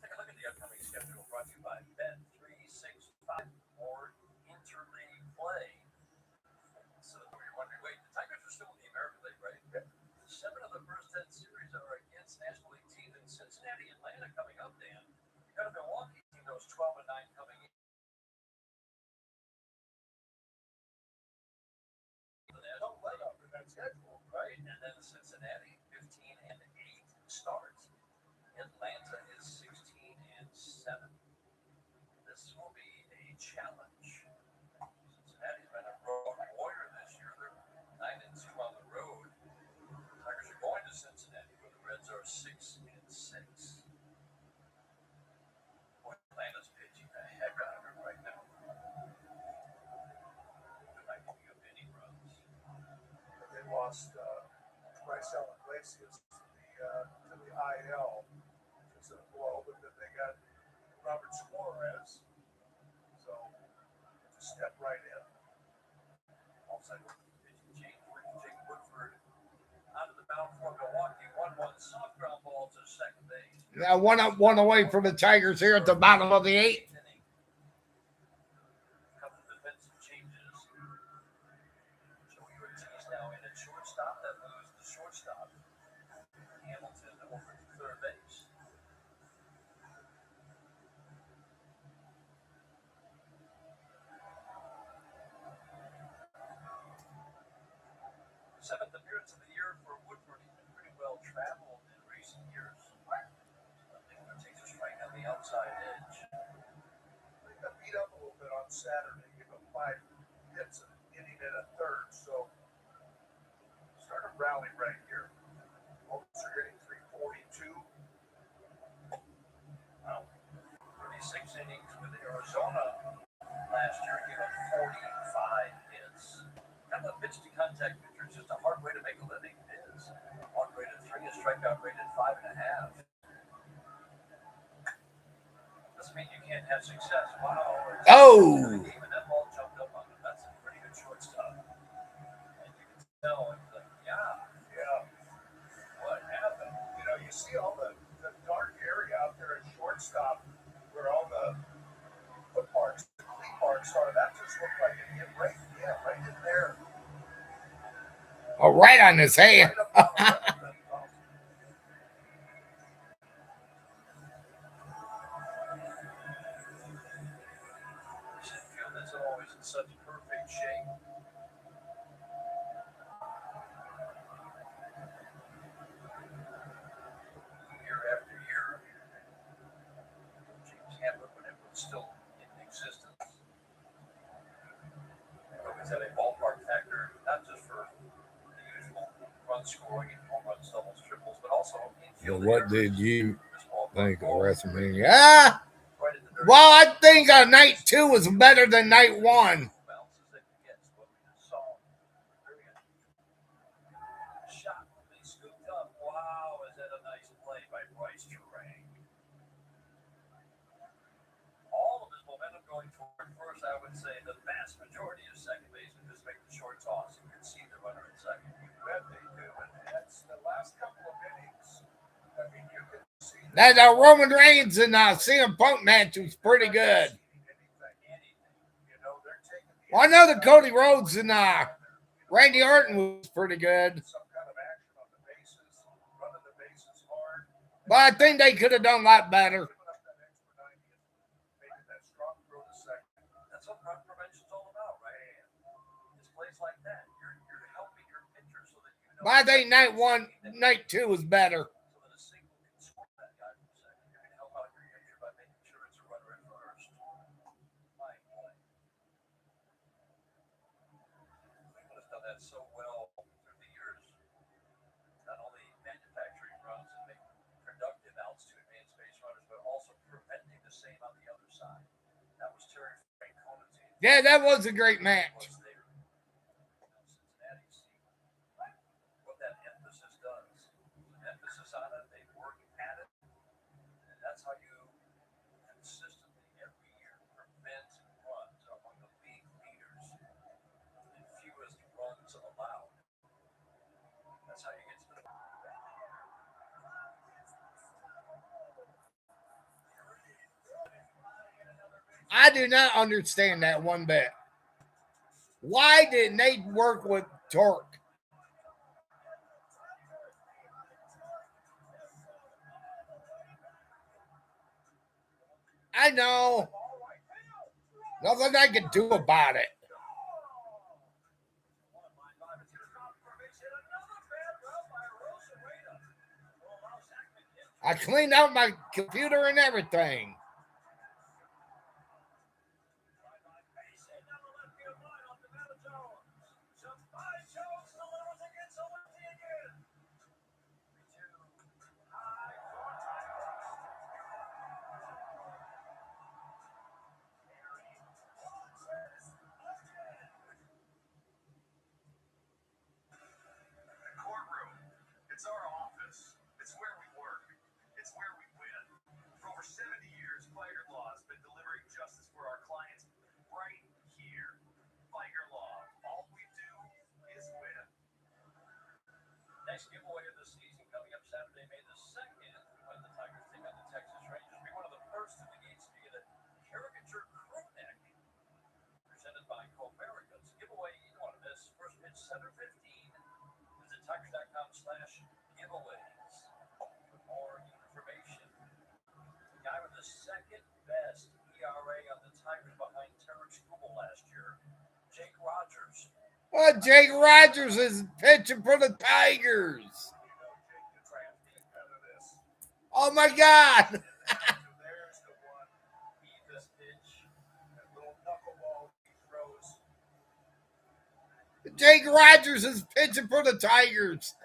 Take a look at the upcoming schedule brought to you by Bet365 or Interleague Play. So you're wondering, wait, the Tigers are still in the American League, right? Yep. 7 of the first 10 series are against National League teams in Cincinnati, Atlanta coming up, Dan. You got a Milwaukee team that was 12-9 coming in. No let up in that schedule. Right, and then Cincinnati 15-8 starts. Atlanta is 16-7. This will be a challenge. Cincinnati's been a road warrior this year. They're 9-2 on the road. Tigers are going to Cincinnati, where the Reds are 6-6. Boy, Atlanta's pitching the heck out of it right now. They're not giving up any runs. They lost Raisel Iglesias to the IL. It's a blow, but then they got Robert Suarez. So just step right in. All of a sudden, pitching change for Jake Woodford out of the mound for Milwaukee. 1-1 soft ground ball to second base. Now one up, one away from the Tigers here at the bottom of the 8th. Couple of defensive changes. Joey Ortiz now in at shortstop. That moves the shortstop. Hamilton over to third base. Seventh appearance of the year for Woodford. He's been pretty well traveled in recent years. I think Ortiz is right on the outside edge. They got beat up a little bit on Saturday. Gave up 5 hits and inning in a third. So start a rally right here. Hopes are getting 342. Wow. 36 innings with Arizona last year. Gave up 45 hits. Kind of a pitch to contact pitcher is just a hard way to make a living. It is. Walk rate of 3, a strikeout rate of 5.5. Doesn't mean you can't have success. Wow. Oh. Even that ball jumped up on him. That's a pretty good shortstop. And you can tell, it's like, Yeah. what happened? You know, you see all the dark area out there at shortstop where all the foot parks, the cleat parks are. That just looked like it hit right in there. Oh, right on his hand. Right up on the button. This infield is always in such perfect shape. Year after year, James Hamlet, when it was still in existence, always had a ballpark factor, not just for the usual run scoring and home runs, doubles, triples, but also So infield. what did you This ballpark think of ball WrestleMania? Ah, right at the very well, I think night 2 was better than night 1. bounces that you get is what we just saw. Very good. Shot, they scooped up. Wow, is that a nice play by Bryce Terang? All of his momentum going toward first, I would say the vast majority of second base would just make the short toss. You can see the runner at second. You bet they do. And that's the last couple of innings. I mean, you can see That Roman Reigns and CM Punk match was pretty good. Anything. You know, they're taking the Well, I know the Cody Rhodes and Randy Orton was pretty good, some kind of action on the bases, running the bases hard. but I think they could have done a lot better. Giving up that extra 90 and making that strong throw to second. That's what run prevention's all about, right? It's plays like that. You're helping your pitcher so that you know. But I think night 1, night 2 was better. So that a single can score that guy from second. You're going to that so well through the years. Not only manufacturing runs and making productive outs to advance base runners, but also preventing the same on the other side. That was Terry Francona's. Yeah, that was a great match. What that emphasis does, emphasis on it, they work at it, and that's how you consistently every year prevent runs among the league leaders and fewest runs allowed. That's how you get to the. I do not understand that one bit. Why didn't they work with Torque? I know. Nothing I can do about it. I cleaned out my computer and everything. It's our office. It's where we work. It's where we win. For over 70 years, Figer Law has been delivering justice for our clients right here. Figer Law. All we do is win. Next giveaway of the season coming up Saturday, May the 2nd, when the Tigers take on the Texas Rangers. Be one of the first in the gates to get a caricature crew neck presented by Co-Americans. Giveaway you don't want to miss. First pitch 7:15. Visit Tigers.com/giveaways for more information. The guy with the second best ERA on the Tigers behind Tarek Skubal last year, Jake Rogers. Well, Jake Rogers is pitching for the Tigers. Oh my God. There's the one. This pitch. That little knuckleball he throws. Jake Rogers is pitching for the Tigers.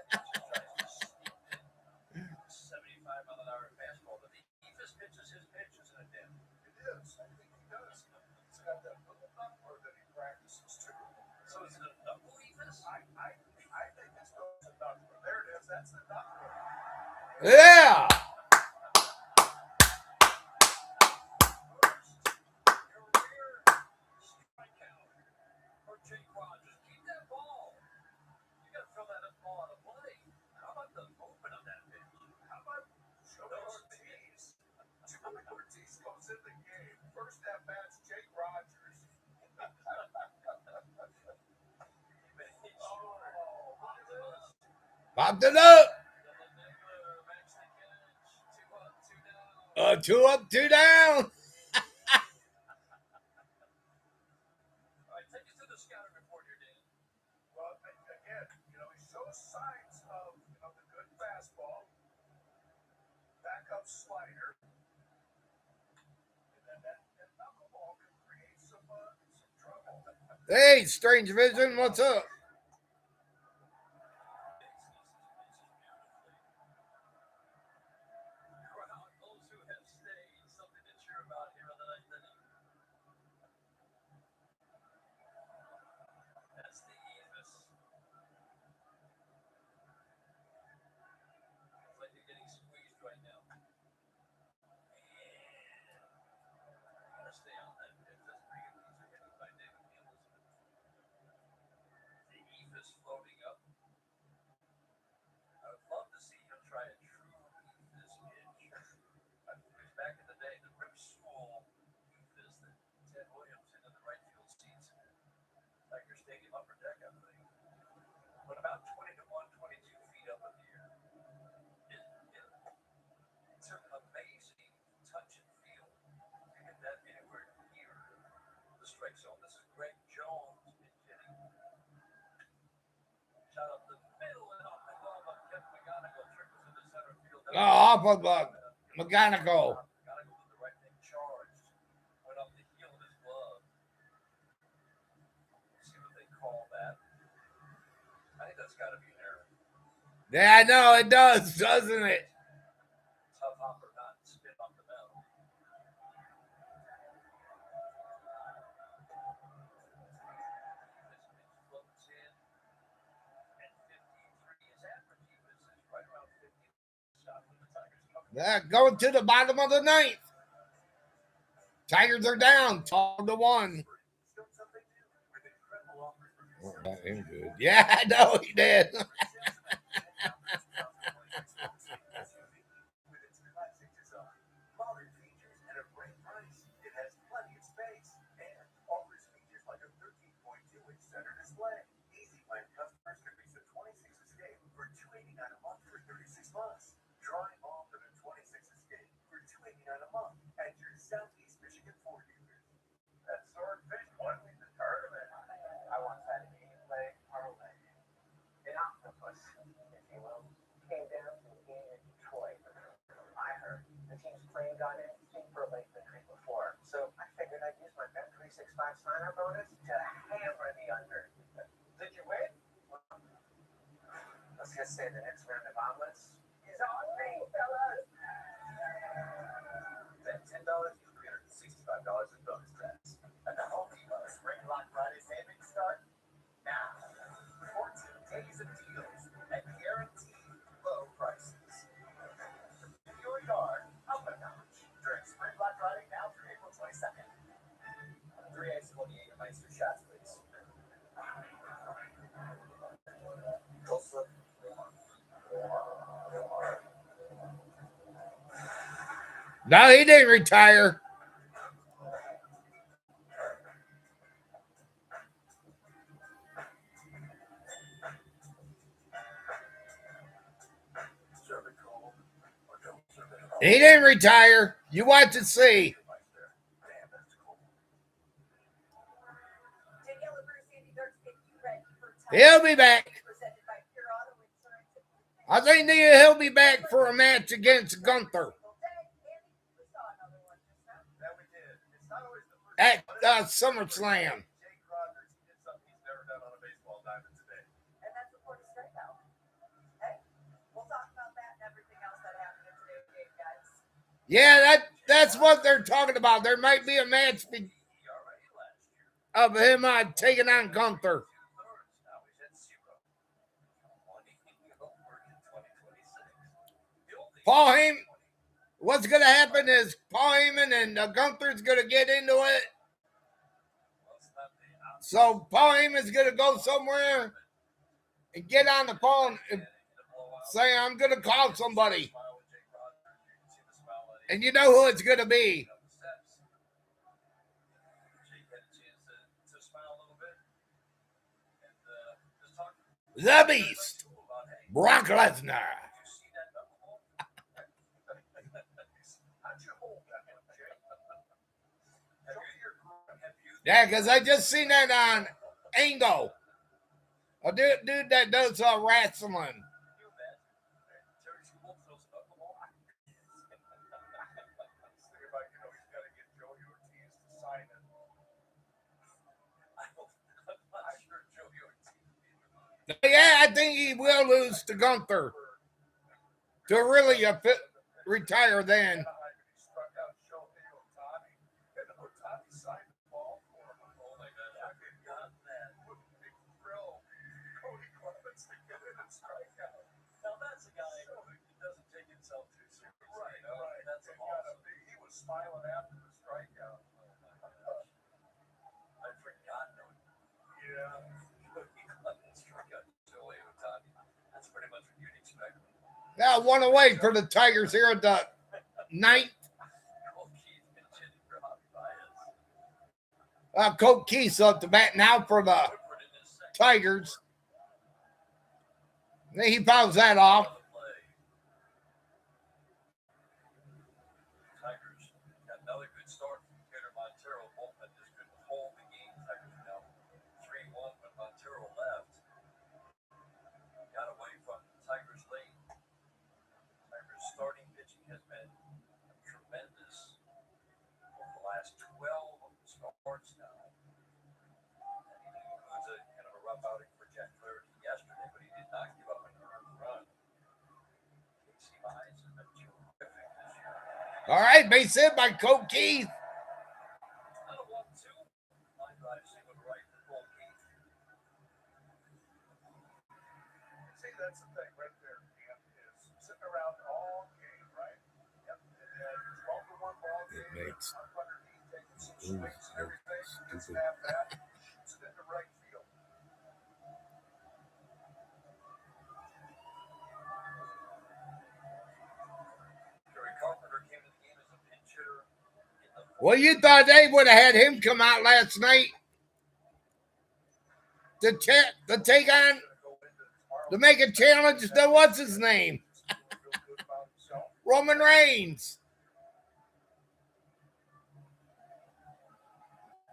75-mile-an-hour fastball. The deepest pitch is his pitch, isn't it, Dan? It is. I think he does. He's got that little knuckler that he practices too. So is it a knuckle eepus? I think it's a knuckler. There it is. That's the knuckler. Yeah. For Jake Rogers, keep that ball. You got to throw that ball on a play. How about the movement of that pitch? How about Joe Ortiz? Joe Ortiz goes in the game. First at bat's Jake Rogers. Popped it up. 2 up, 2 down. All right, take us to the scouting report here, Dan. Well, again, he shows signs of, the good fastball, backup slider, and then that knuckleball can create some trouble. Hey, Strange Vision, what's up? Those who have stayed, something to cheer about here on the ninth inning. That's the Evis. It's like you're getting squeezed right now. Gotta stay on that pitch. That's pretty good. These are hitting by David Hamilton. The Evis floating up. I would love to see him try a true Evis pitch. Back in the day, the Rip School Evis that Ted Williams into the right field seats. Tiger Stadium upper deck, I think. But about 20 to 1, 22 feet up in the air. It's an amazing touch and feel. You get that anywhere near the strike zone. This is Greg Jones hitting. Shot up the middle and off the glove of Kevin McGonigal. Trickles into center field. Off of McGonigal. Gotta go to the right hand charged. Went up the heel of his glove. See what they call that. it's got to be there. Yeah, I know it does, doesn't it? Tough hopper, not spit on the mound. Floats in at 53. His average is right around 50. Stop when the Tigers come. Yeah, going to the bottom of the ninth. Tigers are down 12-1. Oh, that ain't good. Yeah, I know he did. Modern features at a great price. It has plenty of space and offers features like a 13.2-inch center display. Easy Plan customers can lease a 26 Escape for $289 a month for 36 months. Drive off in a 26 Escape for $289 a month at your Southeast Michigan Ford dealers. That swordfish won me the tournament. I once had a gameplay parlay. An octopus, if you will, came down to the game in Detroit. I heard the team's plane got in super late the night before, so I figured I'd use my Bet365 sign-up bonus to hammer the under. Did you win? Well, let's just say the next round of omelets is on me, fellas. Bet $10 to $365 in bonus bets. And the Home Depot Spring Black Friday savings start now. 14 days of deals at guaranteed low prices. Get your yard up a notch during Spring Black Friday now through April 22nd. 3X28 Meister shots, please. Tulsa. No, he didn't retire. He didn't retire. You watch and see. He'll be back. I think he'll be back for a match against Gunther at SummerSlam. Yeah, that's what they're talking about. There might be a match of him taking on Gunther. Paul Heyman, what's going to happen is Paul Heyman and Gunther's going to get into it. So Paul Heyman's going to go somewhere and get on the phone and say, I'm going to call somebody. And you know who it's going to be. The Beast, Brock Lesnar. Yeah, because I just seen that on Angle. A dude that does wrestling. Yeah, I think he will lose to Gunther to really retire then. Now that's a guy who doesn't take himself too seriously. Right. That's awesome. He was smiling after the strikeout. I forgot. Yeah. That's pretty much what you'd expect. Now one away for the Tigers here at the ninth. Colt Keith's up to bat now for the Tigers. Then he fouls that off. Tigers got another good start from Peter Montero. Bullpen just couldn't hold the game. Tigers now 3-1 when Montero left. Got away from Tigers late. Tigers starting pitching has been tremendous over the last 12 starts now. And it includes a kind of a rough outing for Jack Flaherty yesterday, but he did All right, base hit by Coach Keith. Not a 1-2. Line drive single to right for Cole Keith. See, that's the thing right there, Ian, is sitting around all game, right? Yep. And 12-1 ball It game. makes Up underneath, taking some Ooh, swings and everything. Gets stupid. an at bat, shoots it into right field. Kerry Carpenter came to the game as a pinch hitter in the Well, you thought they would have had him come out last night to take on to make a challenge to what's his name? Roman Reigns.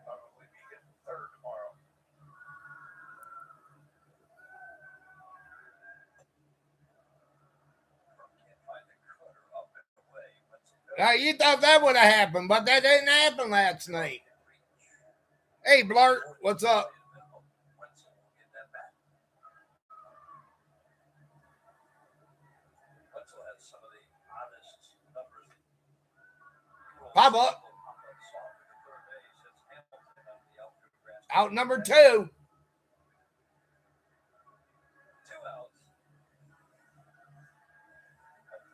Probably be hitting third tomorrow. can't find the cutter up and away. Now, you thought that would have happened, but that didn't happen last night. Hey, Blart, what's up? Pop up. Out number 2. 2 outs.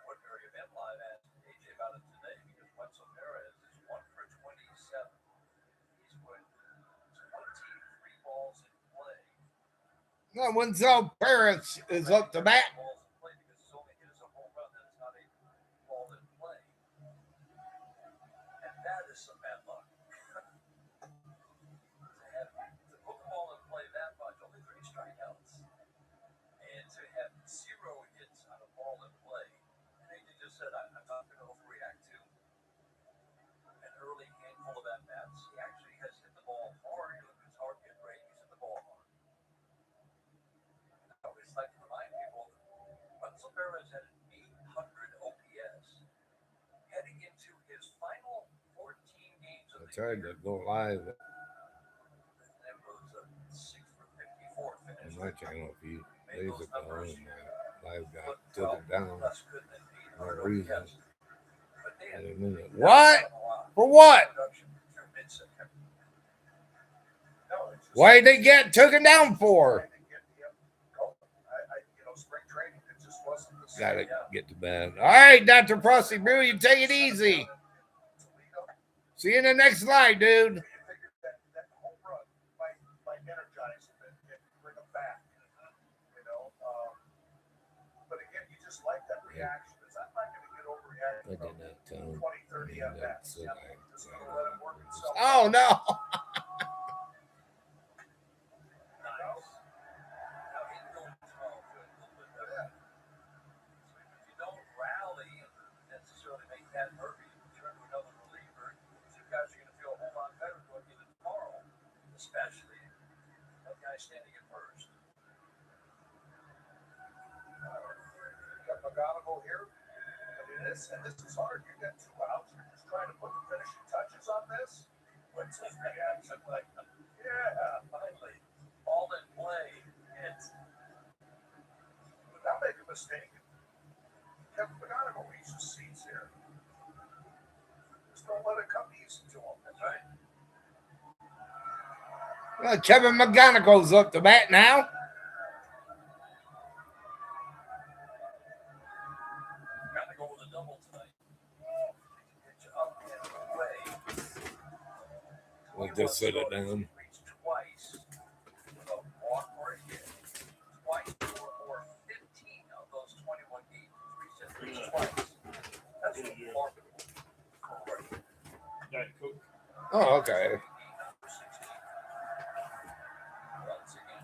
Woodbury event live asked AJ about it today because Wetzel Perez is 1 for 27. He's put 23 balls in play. No, Wenzel Paris is up to bat. Balls in play because his only hit is a home run. That is not a ball in play. And that is some bad luck. To put the ball in play that much, only 3 strikeouts. And to have 0 hits on a ball in play. And he just said, I'm not going to overreact to an early handful of at-bats. He actually has hit the ball hard. Look at his hard hit rate. He's hit the ball hard. I always like to remind people, Wetzel Perez had an 800 OPS heading into his final 14 games of I the tried year. to go live That was a 6 for 54 on finish. my channel a few Made days those ago, numbers and live got look taken down less good than for 800 no reason. OPS. But they I had didn't know that. What? done a lot. For what? Production through mid-September. No, it's just, Why did they get taken down for? I didn't get him going. Spring training, it just wasn't the same. Gotta get to bed. All right, Dr. Prusty Brew, you take it easy. See you in the next slide, dude. You figured that home run might energize him and bring him back. But again, you just like that reaction. Because I'm not going to get overreacted I did not tell him. 20, 30 at bats. So Just going to let him work himself. Oh, no. Nice. Now he can go tomorrow feel a little bit better. So if you don't rally and necessarily make that Murphy turn to another reliever, you guys are going to feel a whole lot better going into tomorrow, especially that guy standing at first. Got McGonigal here. And this is hard. You got 2 outs. You're just trying to put the finishing touches on this. What's his reaction like? Yeah, Finally, ball in play. It's without making a mistake. Kevin McGonigal reaches his seats here. Just don't let it come easy to him. that's right. Well, Kevin McGonigal's up to bat now. Got to go with a double tonight. Pitch up and away. We'll just sit it down. Reached twice with a walk or a hit. Twice or 15 of those 21 games. Reached twice. That's remarkable. For Diet Coke. Oh, okay. number 16. Once again,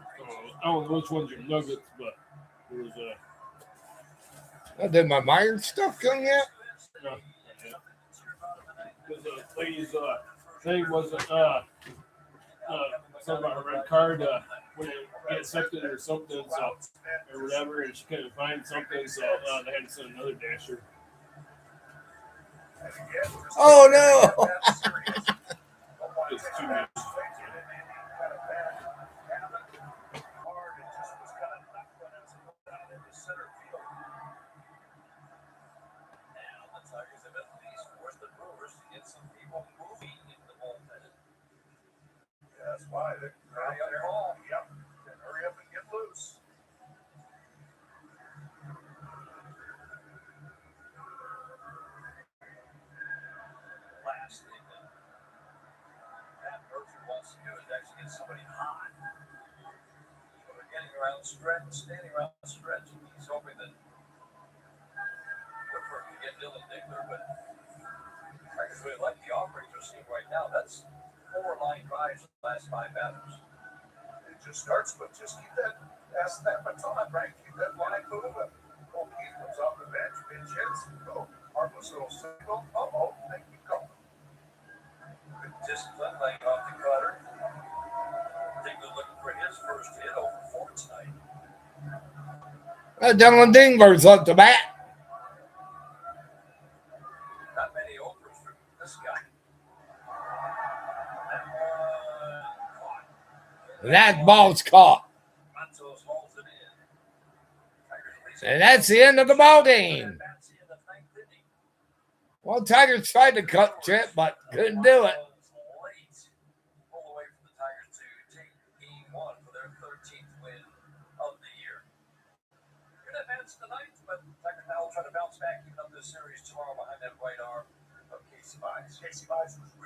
I don't know which ones are nuggets, but there was a Did my Myers stuff come yet? no. Because the lady's thing wasn't something about her red card when it get accepted or something, so or whatever, and she couldn't find something, so they had to send another dasher. Oh, no. It's 2 minutes. Now the Tigers have at least forced stretch, standing around stretch. He's hoping that Woodford can get Dylan Dickler, but Tigers really like the offerings we're seeing right now. That's 4 line drives the last 5 batters. It just starts, but just keep that baton, right? Keep that line moving. O'Keefe comes off the bench, pinch hits, go. Harmless little single. Thank you, go. Good discipline laying off the cutter. Dickler looking for his first hit over 4 tonight. Dylan Dingler's up to bat. Not many overs for this guy. That ball's caught. Matos hauls it in. And that's the end of the ball game. Well, Tigers tried to cut Chip, but couldn't do it. All the way for the Tigers to take game 1 for their 13th win of the year. Good advance tonight, but Tigers now will try to bounce back, keep up this series tomorrow behind that right arm of Casey Mize. Casey Mize was